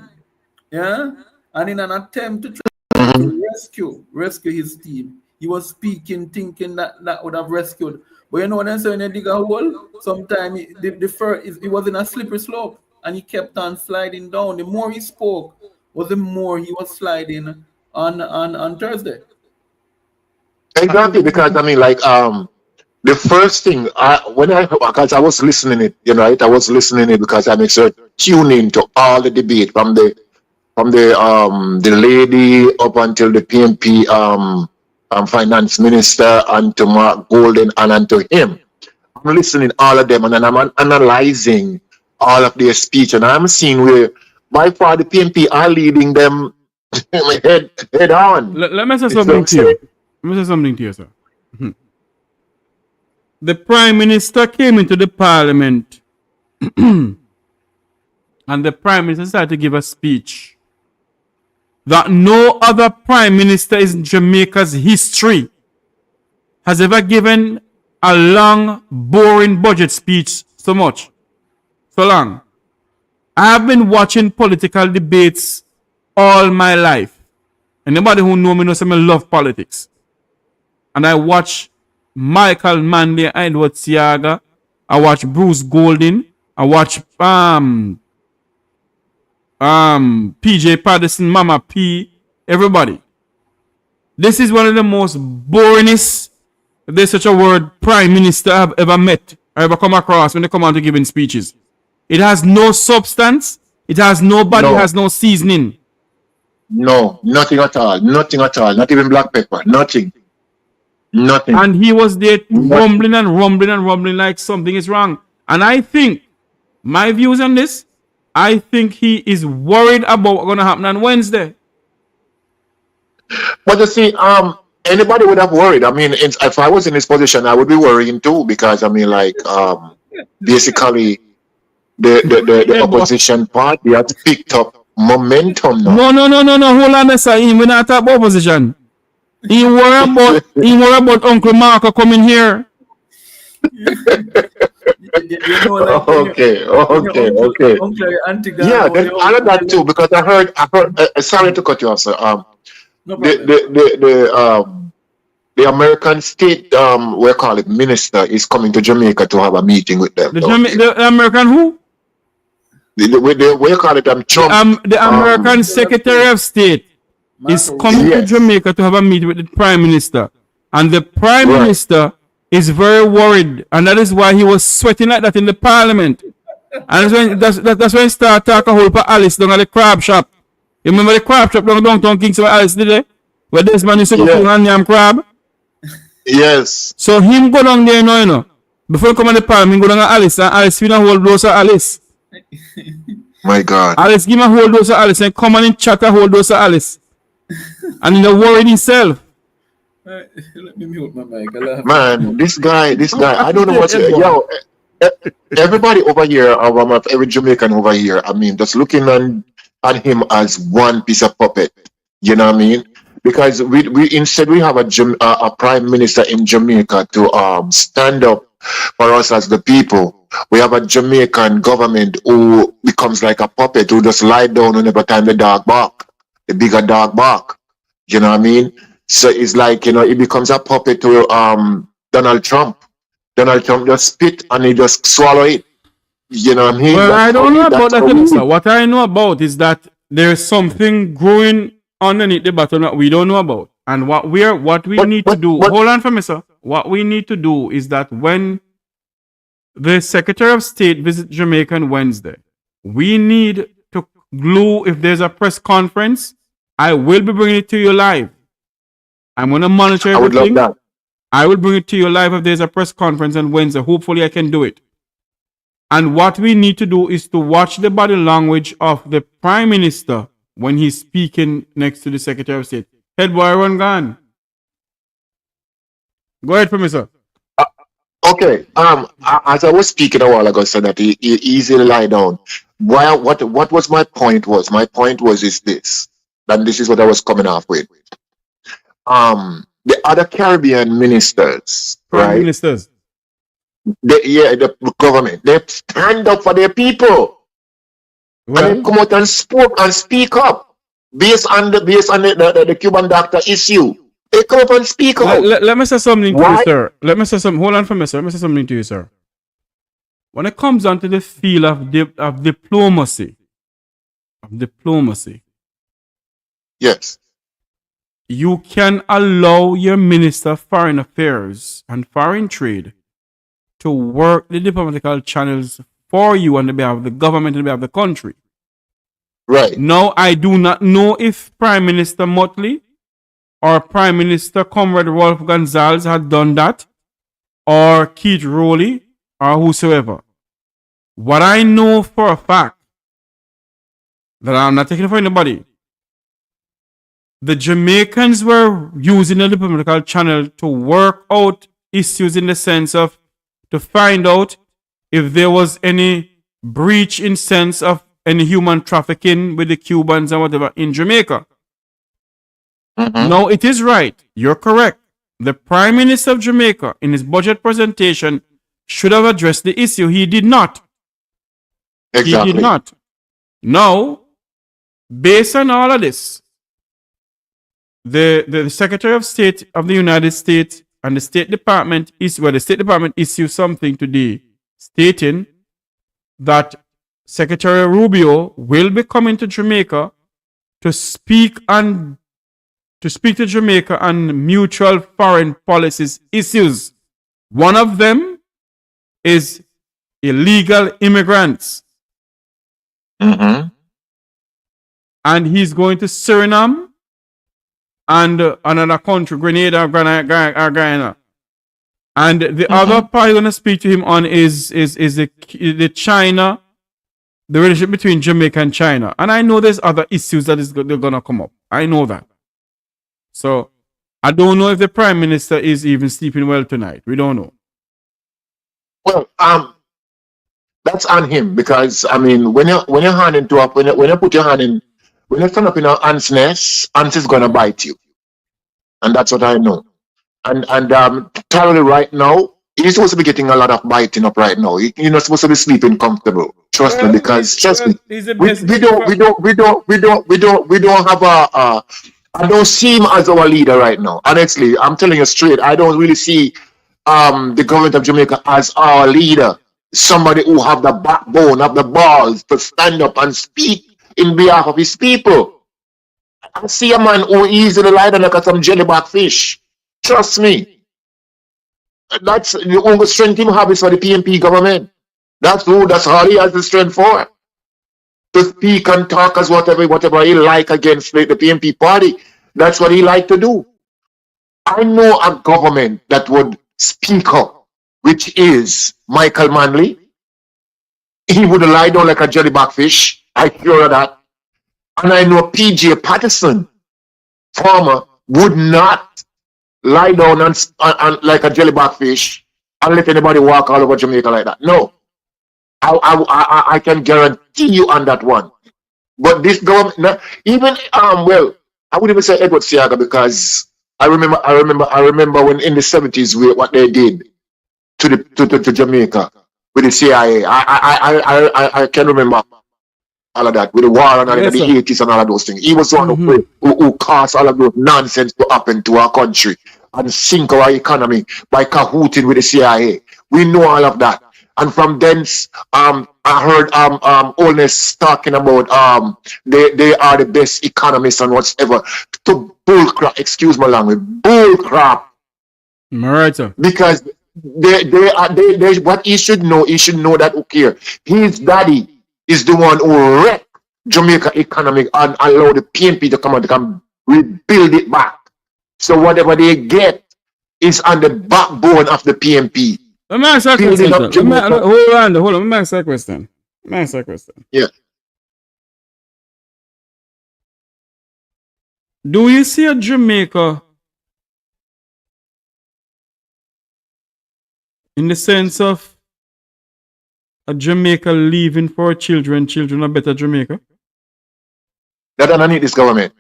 Yeah? And in an attempt to try to rescue his team, he was speaking, thinking that would have rescued. But you know what I'm saying? When you dig a hole, sometimes he was in a slippery slope and he kept on sliding down. The more he spoke, the more he was sliding on Thursday. Exactly, because I mean, like the first thing because I was listening it, right? I was listening it because I make sure tune in to all the debate from the lady up until the PNP finance minister and to Mark Golden and to him. I'm listening all of them and then I'm analyzing all of their speech and I'm seeing where by far the PNP are leading them head on. Let me say something to you. Let me say something to you, sir. The Prime Minister came into the Parliament and the Prime Minister started to give a speech that no other Prime Minister in Jamaica's history has ever given a long, boring budget speech so long. I have been watching political debates all my life. Anybody who knows me knows I love politics. And I watch Michael Manley and Edward Siaga. I watch Bruce Golding. I watch PJ Patterson, Mama P, everybody. This is one of the most boringest, if there's such a word, Prime Minister I've ever met, I ever come across when they come out to giving speeches. It has no substance. It has no body. It has no seasoning. No, nothing at all. Nothing at all. Not even black pepper. Nothing. And he was there rumbling like something is wrong. And I think, my views on this, I think he is worried about what's going to happen on Wednesday. But you see, anybody would have worried. I mean, if I was in his position, I would be worrying too, because I mean, like, basically, the opposition party has picked up momentum now. No. Hold on a second. We're not talking about opposition. He worry about Uncle Marco coming here. Okay. Yeah, then all of that too, because I heard. Sorry to cut you off, sir. The American state, we call it minister, is coming to Jamaica to have a meeting with them. The American who? We call it Trump. The American Secretary of State is coming to Jamaica to have a meeting with the Prime Minister, and the Prime Minister is very worried, and that is why he was sweating like that in the Parliament. And that's when he started talking a whole for Alice down at the crab shop. You remember the crab shop down downtown Kingston where Alice did it? Where this man used to go and yam crab? Yes. So him go down there now, you know. Before he come in the Parliament, he go down to Alice, and Alice feel a whole dose of Alice. My God. Alice give him a whole dose of Alice and come on and chat a whole dose of Alice. And he worried himself. Let me mute my mic. Man, this guy, I don't know what everybody over here, every Jamaican over here, I mean, just looking on him as one piece of puppet. You know what I mean? Because we instead we have a prime minister in Jamaica to stand up for us as the people. We have a Jamaican government who becomes like a puppet who just lie down whenever time the dog bark, the bigger dog bark. You know what I mean? So it's like, you know, it becomes a puppet to Donald Trump. Donald Trump just spit and he just swallow it. You know what I mean? Well, I don't know about that, sir. What I know about is that there's something growing underneath the bottom that we don't know about. And what we need to do, hold on for me, sir. What we need to do is that when the Secretary of State visits Jamaica on Wednesday, we need to glue, if there's a press conference, I will be bringing it to you live. I'm going to monitor everything. I would love that. I will bring it to you live if there's a press conference on Wednesday. Hopefully I can do it. And what we need to do is to watch the body language of the Prime Minister when he's speaking next to the Secretary of State. Head boy, run gone. Go ahead for me, sir. Okay. As I was speaking a while ago, said that he easily lie down. What was my point was? My point was is this. And this is what I was coming off with. The other Caribbean ministers, right? Ministers. The government, they stand up for their people. Well, and they come out and speak up based on the Cuban doctor issue. They come up and speak up. Let me say something to you, sir. Let me say something. Hold on for me, sir. Let me say something to you, sir. When it comes down to the field of diplomacy, yes, you can allow your Minister of Foreign Affairs and Foreign Trade to work the diplomatical channels for you on the behalf of the government and the behalf of the country. Right. Now, I do not know if Prime Minister Motley or Prime Minister Comrade Rolf Gonzalez had done that, or Keith Rowley, or whosoever. What I know for a fact, that I'm not taking it for anybody, the Jamaicans were using the diplomatical channel to work out issues in the sense of to find out if there was any breach in sense of any human trafficking with the Cubans and whatever in Jamaica. Now, it is right. You're correct. The Prime Minister of Jamaica, in his budget presentation, should have addressed the issue. He did not. Exactly. He did not. Now, based on all of this, the Secretary of State of the United States and the State Department issued something today stating that Secretary Rubio will be coming to Jamaica to speak to Jamaica on mutual foreign policies issues. One of them is illegal immigrants. Mm-hmm. And he's going to Suriname and another country, Grenada or Guyana. And the other part I'm going to speak to him on is the China, the relationship between Jamaica and China. And I know there's other issues that they're going to come up. I know that. So I don't know if the Prime Minister is even sleeping well tonight. We don't know. Well, that's on him, because I mean, when you put your hand in, when you stand up in an ant's nest, ant is gonna bite you, and that's what I know. And thoroughly right now, he's supposed to be getting a lot of biting up right now. You're not supposed to be sleeping comfortable. Trust me, because trust me, we don't have a. I don't see him as our leader right now. Honestly, I'm telling you straight. I don't really see the government of Jamaica as our leader. Somebody who have the backbone, have the balls to stand up and speak in behalf of his people. I see a man who easily lie down like some jellyback fish. Trust me. That's the only strength him have is for the PNP government. That's all he has the strength for. To speak and talk as whatever he like against the PNP party. That's what he like to do. I know a government that would speak up, which is Michael Manley. He would lie down like a jellyback fish. I sure of that. And I know PJ Patterson, farmer, would not lie down and like a jellyback fish and let anybody walk all over Jamaica like that. No. I can guarantee you on that one. But this government, even well, I wouldn't even say Edward Siaga, because I remember when in the 70s what they did to Jamaica with the CIA. I can remember all of that with the war and all of the 80s and all of those things. He was one who caused all of those nonsense to happen to our country and sink our economy by cahooting with the CIA. We know all of that. And from thence, I heard Oldness talking about they are the best economists and whatever. To bullcrap, excuse my language, bullcrap. Right, sir. Because they what he should know that okay, his daddy is the one who wrecked Jamaica economy and allowed the PNP to come and rebuild it back. So whatever they get is on the backbone of the PNP. Let me ask that question. Hold on. Let me ask that question. Yeah. Do you see a Jamaica in the sense of a Jamaica leaving for children a better Jamaica? That underneath this government.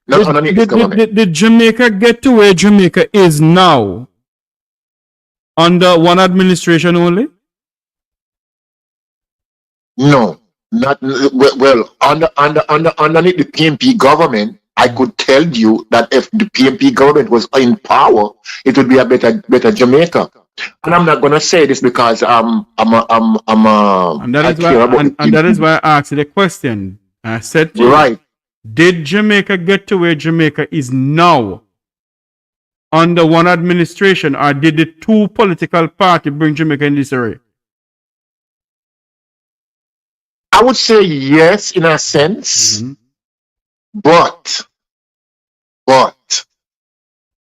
Not underneath this government. Did Jamaica get to where Jamaica is now under one administration only? No, not well. Underneath the PNP government, I could tell you that if the PNP government was in power, it would be a better Jamaica. And I'm not gonna say this because and that is why I asked you the question. I said to you, right. Did Jamaica get to where Jamaica is now under one administration, or did the two political parties bring Jamaica in this area? I would say yes, in a sense, but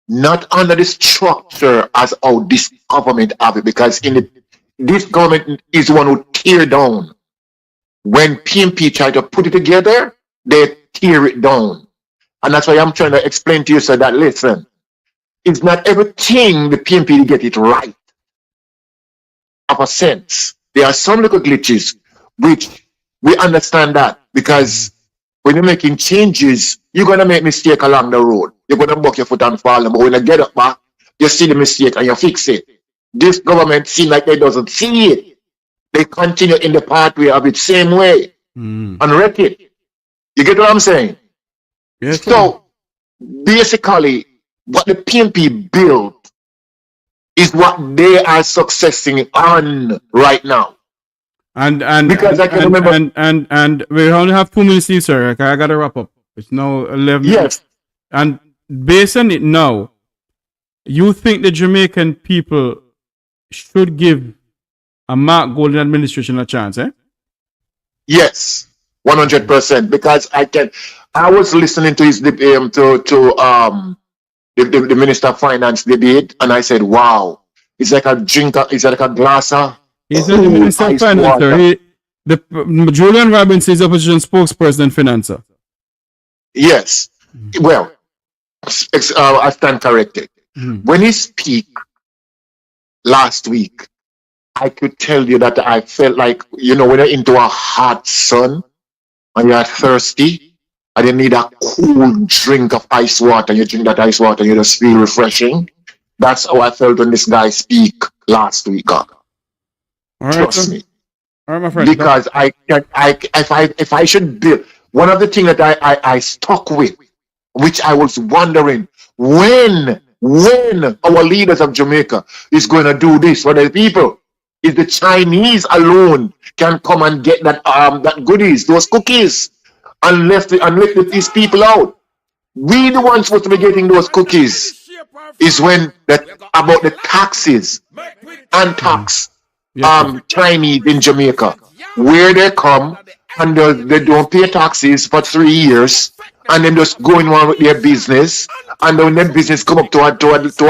not under the structure as how this government have it, because this government is the one who tear down. When PNP try to put it together, they tear it down. And that's why I'm trying to explain to you, sir, that listen, it's not everything the PNP get it right. Of a sense. There are some little glitches which we understand that, because when you're making changes, you're gonna make mistake along the road. You're gonna buck your foot and fall, but when you get up back, you see the mistake and you fix it. This government seems like they doesn't see it. They continue in the pathway of it same way and wreck it. You get what I'm saying? Yes. So basically, what the PNP built is what they are successing on right now. And because I can remember, and we only have 2 minutes left, sir. I gotta wrap up. It's now 11 minutes. And based on it now, you think the Jamaican people should give a Mark Golden administration a chance, eh? Yes, 100%. Because I was listening to his the Minister of Finance debate, and I said, wow, it's like a glass of. He's not the Minister of Finance, sir. Julian Robinson is the opposition spokesperson and financer. Yes. Well, I stand corrected. When he speak last week, I could tell you that I felt like, when you're into a hot sun and you're thirsty and you need a cool drink of ice water, and you drink that ice water and you just feel refreshing. That's how I felt when this guy speak last week. Trust me. All right, my friend. Because if I should build, one of the things that I stuck with, which I was wondering, when our leaders of Jamaica is going to do this for the people, is the Chinese alone can come and get that goodies, those cookies, and lift these people out. We the ones supposed to be getting those cookies. Is when about the taxes and tax Chinese in Jamaica, where they come and they don't pay taxes for 3 years, and then just going on with their business, and then when their business come up to a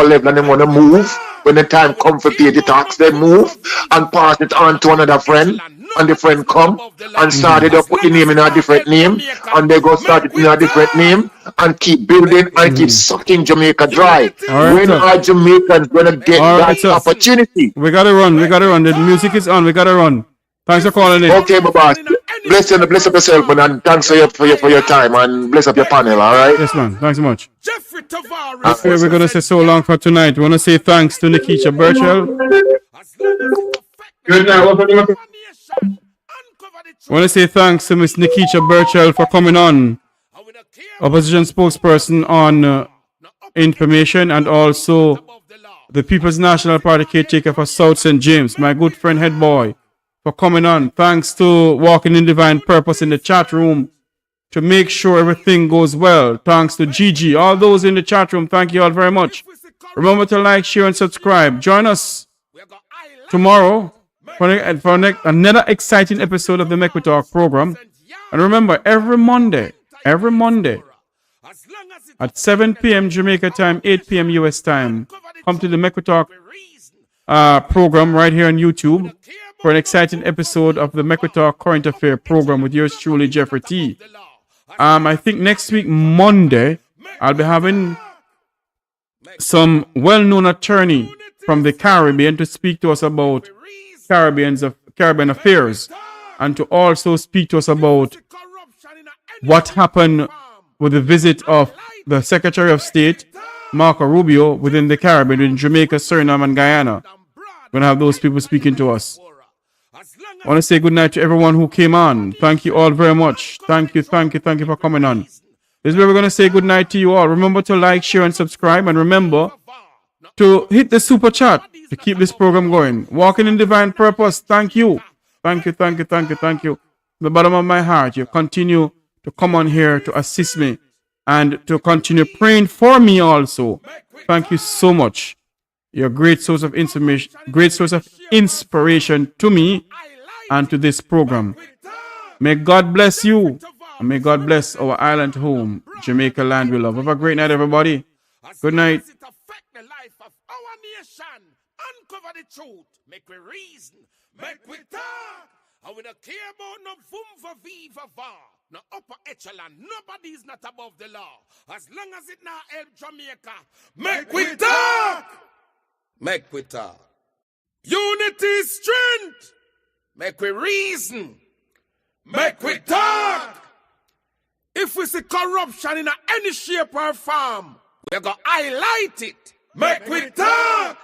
level and they want to move, when the time come for pay the tax, they move and pass it on to another friend, and the friend come and started up put the name in a different name, and they go start it in a different name, and keep building and keep sucking Jamaica dry. When are Jamaicans gonna get that opportunity? We gotta run. The music is on. We gotta run. Thanks for calling in. Okay, my boss. Bless up yourself, man, and thanks for your time, and bless up your panel, all right? Yes, man. Thanks so much. Okay, we're going to say so long for tonight. We want to say thanks to Nekeisha Burchell. Good night. I want to say thanks to Miss Nekeisha Burchell for coming on. Opposition spokesperson on information, and also the People's National Party caretaker for South St. James, my good friend Head Boy, for coming on. Thanks to Walking in Divine Purpose in the chat room to make sure everything goes well. Thanks to Gigi, all those in the chat room. Thank you all very much. Remember to like, share, and subscribe. Join us tomorrow for another exciting episode of the Make We Talk program. And remember, every Monday at 7 p.m. Jamaica time, 8 p.m. US time, come to the Make We Talk program right here on YouTube for an exciting episode of the Make We Talk Current Affair program with yours truly, Jeffrey T. I think next week, Monday, I'll be having some well-known attorney from the Caribbean to speak to us about Caribbean affairs, and to also speak to us about what happened with the visit of the Secretary of State, Marco Rubio, within the Caribbean, in Jamaica, Suriname, and Guyana. We're going to have those people speaking to us. I want to say good night to everyone who came on. Thank you all very much. Thank you for coming on. This is where we're going to say good night to you all. Remember to like, share, and subscribe. And remember to hit the super chat to keep this program going. Walking in Divine Purpose. Thank you. Thank you. From the bottom of my heart, you continue to to come on here to assist me and to continue praying for me also. Thank you so much. You're a great source of information, great source of inspiration to me and to this program. May God bless you, and may God bless our island home, Jamaica land we love. Have a great night, everybody. Good night. Uncover the truth, make we reason, make we talk. And we don't care about no vumva viva va, no upper echelon, nobody is not above the law. As long as it now help Jamaica, make we talk. Make we talk. Unity is strength. Make we reason. Make we talk. If we see corruption in any shape or form, we're going to highlight it. Make we talk.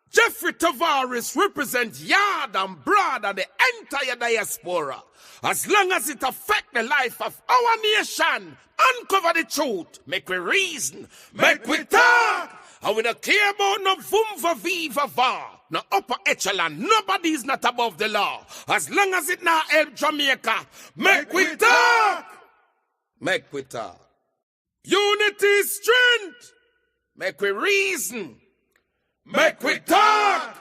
Jeffrey Tavares represents yard and broad and the entire diaspora. As long as it affects the life of our nation, uncover the truth, make we reason, make we talk. And we don't care about no vumva viva va, no upper echelon, nobody is not above the law. As long as it now help Jamaica, make we talk. Make we talk. Unity is strength. Make we reason. Make we talk!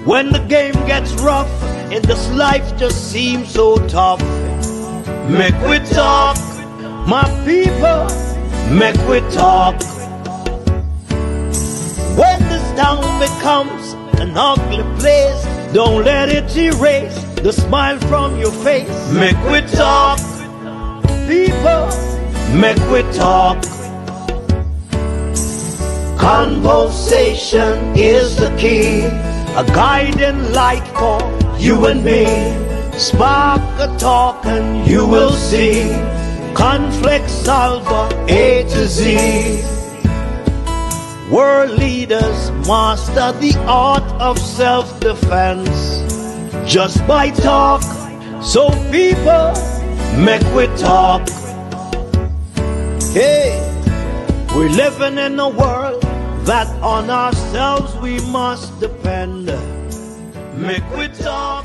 When the game gets rough and this life just seems so tough, make we talk, my people, make we talk. When this town becomes an ugly place, don't let it erase the smile from your face. Make we talk, people, make we talk. Conversation is the key, a guiding light for you and me. Spark a talk and you will see. Conflict solver A to Z. World leaders master the art of self-defense just by talk. So people, make we talk. Hey, we're living in a world that on ourselves we must depend. Make we talk.